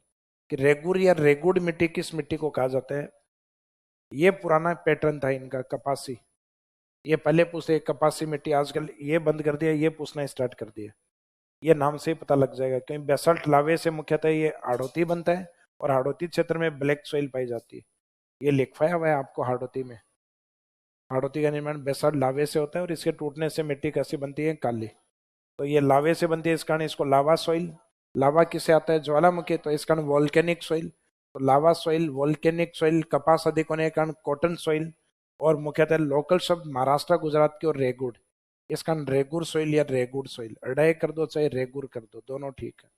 कि रेगुर या रेगुड़ मिट्टी किस मिट्टी को कहा जाता है। ये पुराना पैटर्न था इनका, कपासी। ये पहले पूछते कपासी मिट्टी, आजकल ये बंद कर दिया, ये पूछना स्टार्ट कर दिया। ये नाम से ही पता लग जाएगा, क्योंकि बेसल्ट लावे से मुख्यतः ये हाड़ौती बनता है, और हाड़ौती क्षेत्र में ब्लैक सॉइल पाई जाती है। ये लिखवाया हुआ है आपको हाड़ौती में। हाड़ौती का निर्माण बेसल्ट लावे से होता है, और इसके टूटने से मिट्टी कैसी बनती है, काली। तो ये लावे से बनती है, इस कारण इसको लावा सॉइल। लावा किससे आता है, ज्वालामुखी, तो इस कारण वॉल्केनिक सॉइल। तो लावा सॉइल, वॉल्केनिक सॉइल, कपास अधिक होने के कारण कॉटन सॉइल, और मुख्यतः लोकल शब्द महाराष्ट्र, गुजरात की, और रेगुड़, इस कारण रेगुर सॉइल या रेगुड़ सॉइल। अडाई कर दो चाहे रेगुर कर दो, दोनों ठीक है।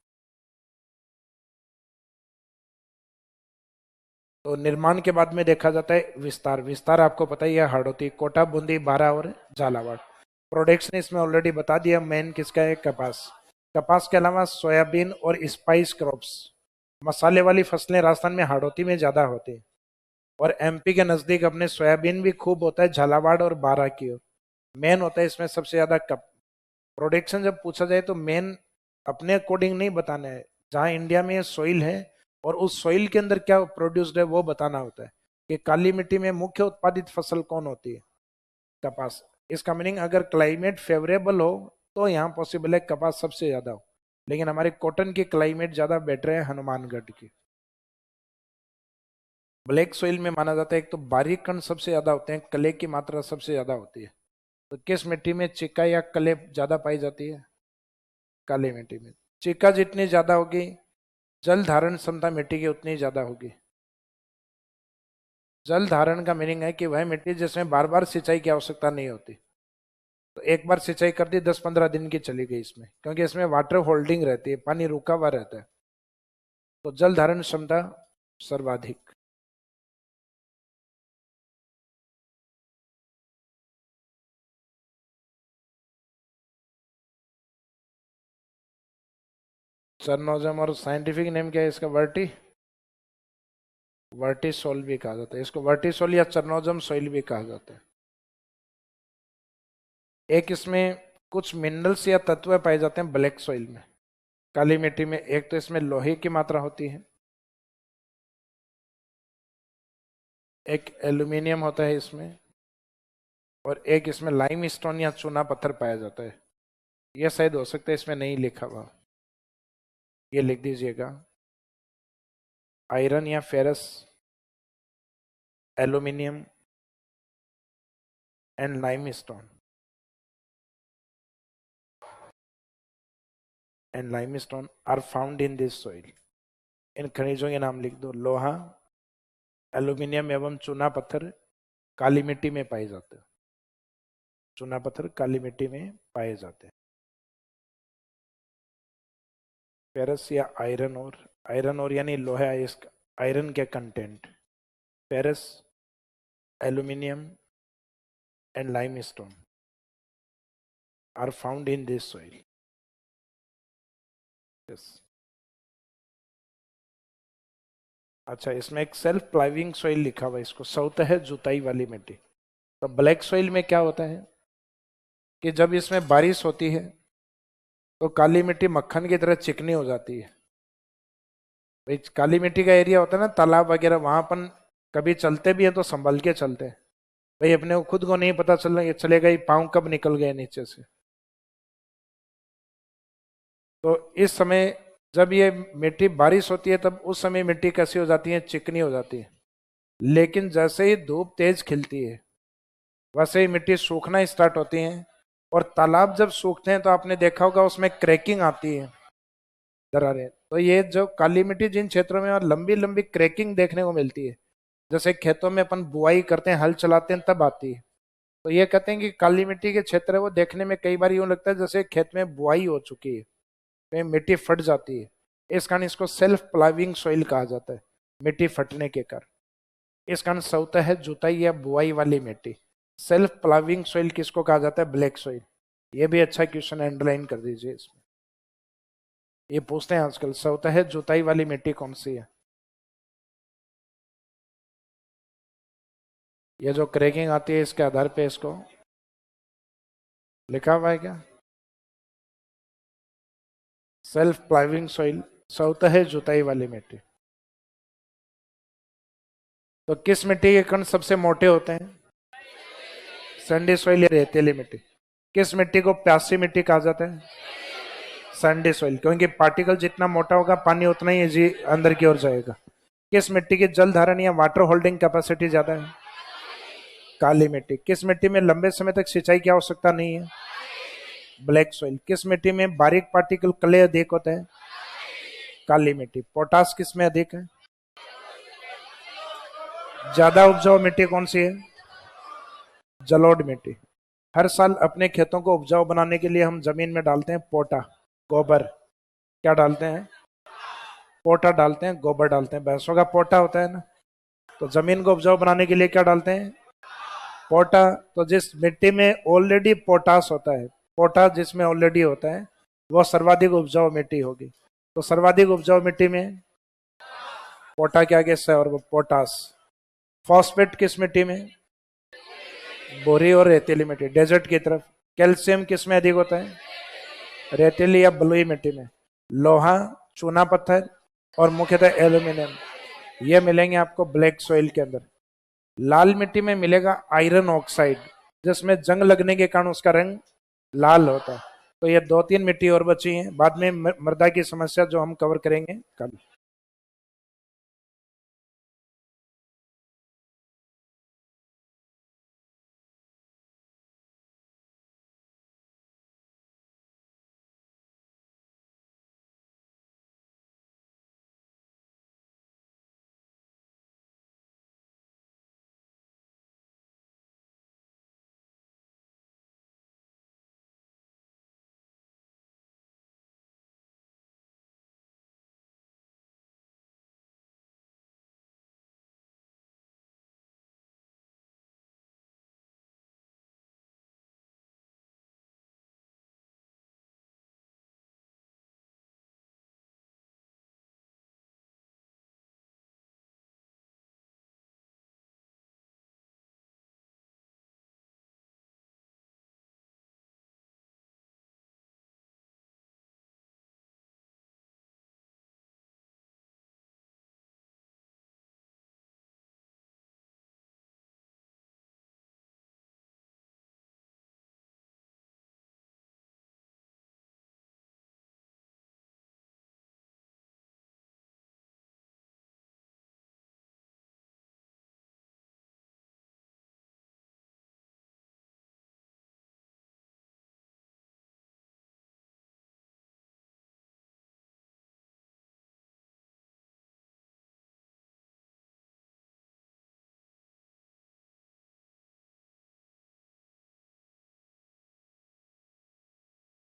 तो निर्माण के बाद में देखा जाता है विस्तार। विस्तार आपको पता ही है, हाड़ौती, कोटा, बूंदी, बारा और झालावाड़। प्रोडक्शन इसमें ऑलरेडी बता दिया, मेन किसका है, कपास। कपास के अलावा सोयाबीन और स्पाइस क्रॉप्स, मसाले वाली फसलें राजस्थान में हाड़ौती में ज्यादा होती है, और एमपी के नजदीक अपने सोयाबीन भी खूब होता है, झालावाड़ और बारा की ओर मेन होता है इसमें सबसे ज्यादा। कप प्रोडक्शन जब पूछा जाए तो मेन अपने अकॉर्डिंग नहीं बताना है, जहां इंडिया में सोइल है और उस सोइल के अंदर क्या प्रोड्यूस्ड है वो बताना होता है, कि काली मिट्टी में मुख्य उत्पादित फसल कौन होती है, कपास। इसका मीनिंग अगर क्लाइमेट फेवरेबल हो तो यहाँ पॉसिबल है कपास सबसे ज्यादा हो, लेकिन हमारे कॉटन की क्लाइमेट ज्यादा बेटर है हनुमानगढ़ की। ब्लैक सोइल में माना जाता है एक तो बारीक कण सबसे ज्यादा होते हैं, कले की मात्रा सबसे ज्यादा होती है। तो किस मिट्टी में चिक्का या कले ज्यादा पाई जाती है, काली मिट्टी में। चिक्का जितनी ज्यादा होगी, जल धारण क्षमता मिट्टी की उतनी ज्यादा होगी। जल धारण का मीनिंग है कि वह मिट्टी जिसमें बार बार सिंचाई की आवश्यकता नहीं होती। तो एक बार सिंचाई कर दी, 10-15 दिन की चली गई इसमें, क्योंकि इसमें वाटर होल्डिंग रहती है, पानी रुका हुआ रहता है। तो जल धारण क्षमता सर्वाधिक। चरनोजम, और साइंटिफिक नेम क्या है इसका, वर्टिसोल भी कहा जाता है इसको, वर्टिसोल या चरनोजम सॉइल भी कहा जाता है। एक इसमें कुछ मिनरल्स या तत्व पाए जाते हैं ब्लैक सॉइल में, काली मिट्टी में। एक तो इसमें लोहे की मात्रा होती है, एक एल्यूमिनियम होता है इसमें, और एक इसमें लाइम स्टोन या चूना पत्थर पाया जाता है। यह शायद हो सकता है इसमें नहीं लिखा हुआ, ये लिख दीजिएगा, आयरन या ferrous, aluminium and limestone. And limestone are found in this soil. इन खनिजों के नाम लिख दो, लोहा, एल्यूमिनियम एवं चूना पत्थर काली मिट्टी में पाए जाते हैं। चूना पत्थर काली मिट्टी में पाए जाते हैं। फेरस या आयरन और यानी लोहा, इसका आयरन के content, ferrous, aluminium and limestone are found in this soil. Yes. अच्छा, इसमें एक सेल्फ प्लाइविंग सॉइल लिखा हुआ है, इसको सौतह जुताई वाली मिट्टी। तो ब्लैक सॉइल में क्या होता है कि जब इसमें बारिश होती है तो काली मिट्टी मक्खन की तरह चिकनी हो जाती है। भाई काली मिट्टी का एरिया होता है ना, तालाब वगैरह, वहां अपन कभी चलते भी हैं तो संभल के चलते हैं, भाई अपने को खुद को नहीं पता चलेगा ये पाँव कब निकल गए नीचे से। तो इस समय जब ये मिट्टी बारिश होती है तब उस समय मिट्टी कैसी हो जाती है, चिकनी हो जाती है। लेकिन जैसे ही धूप तेज खिलती है वैसे ही मिट्टी सूखना स्टार्ट होती है। और तालाब जब सूखते हैं तो आपने देखा होगा उसमें क्रैकिंग आती है, दरारें। तो ये जो काली मिट्टी जिन क्षेत्रों में और लंबी लंबी क्रैकिंग देखने को मिलती है, जैसे खेतों में अपन बुआई करते हैं, हल चलाते हैं, तब आती है। तो ये कहते हैं कि काली मिट्टी के क्षेत्र है वो देखने में कई बार यूं लगता है जैसे खेत में बुआई हो चुकी है, कहीं मिट्टी फट जाती है। इस कारण इसको सेल्फ प्लाविंग सॉइल कहा जाता है, मिट्टी फटने के कारण। इस कारण सौता है जुताई या बुआई वाली मिट्टी। सेल्फ प्लाविंग सॉइल किसको कहा जाता है? Black soil. ये भी अच्छा क्वेश्चन, अंडरलाइन कर दीजिए इसमें। ये पूछते हैं आजकल, सौता है जुताई वाली मिट्टी कौन सी है? ये जो क्रैकिंग आती है इसके आधार पे इसको लिखा हुआ है क्या? सेल्फ प्लाविंग सॉइल, सौता है जुताई वाली मिट्टी। तो किस मिट्टी के कण सबसे मोटे होते हैं? सैंडी सॉइल या रेतीली मिट्टी। किस मिट्टी को प्यासी मिट्टी कहा जाता है? सैंडी सॉइल, क्योंकि पार्टिकल जितना मोटा होगा पानी उतना ही जी अंदर की ओर जाएगा। किस मिट्टी की जल धारण या वाटर होल्डिंग कैपेसिटी ज्यादा है? काली मिट्टी। किस मिट्टी में लंबे समय तक सिंचाई की आवश्यकता नहीं है? Black soil. किस मिट्टी में बारीक पार्टिकल क्ले अधिक होते हैं? काली मिट्टी। पोटास किस में अधिक है? ज्यादा उपजाऊ मिट्टी कौन सी है? जलोढ़ मिट्टी। हर साल अपने खेतों को उपजाऊ बनाने के लिए हम जमीन में डालते हैं पोटा, गोबर। क्या डालते हैं? पोटा डालते हैं, गोबर डालते हैं। भैंसों का पोटा होता है ना। तो जमीन को उपजाऊ बनाने के लिए क्या डालते हैं? पोटा। तो जिस मिट्टी में ऑलरेडी पोटास होता है, पोटा जिसमें ऑलरेडी होता है, वह सर्वाधिक उपजाऊ मिट्टी होगी। तो सर्वाधिक उपजाऊ मिट्टी में पोटा के आगे से और वो पोटास। फॉस्फेट किस मिट्टी में? बोरी और रेतीली मिट्टी। डेजर्ट की तरफ कैल्शियम किस में अधिक होता है? रेतीली या बलुई मिट्टी में। लोहा, चूना पत्थर और मुख्यतः एल्यूमिनियम, ये मिलेंगे आपको ब्लैक सॉइल के अंदर। लाल मिट्टी में मिलेगा आयरन ऑक्साइड, जिसमें जंग लगने के कारण उसका रंग लाल होता है। तो ये 2-3 मिट्टी और बची हैं, बाद में मृदा की समस्या जो हम कवर करेंगे कल।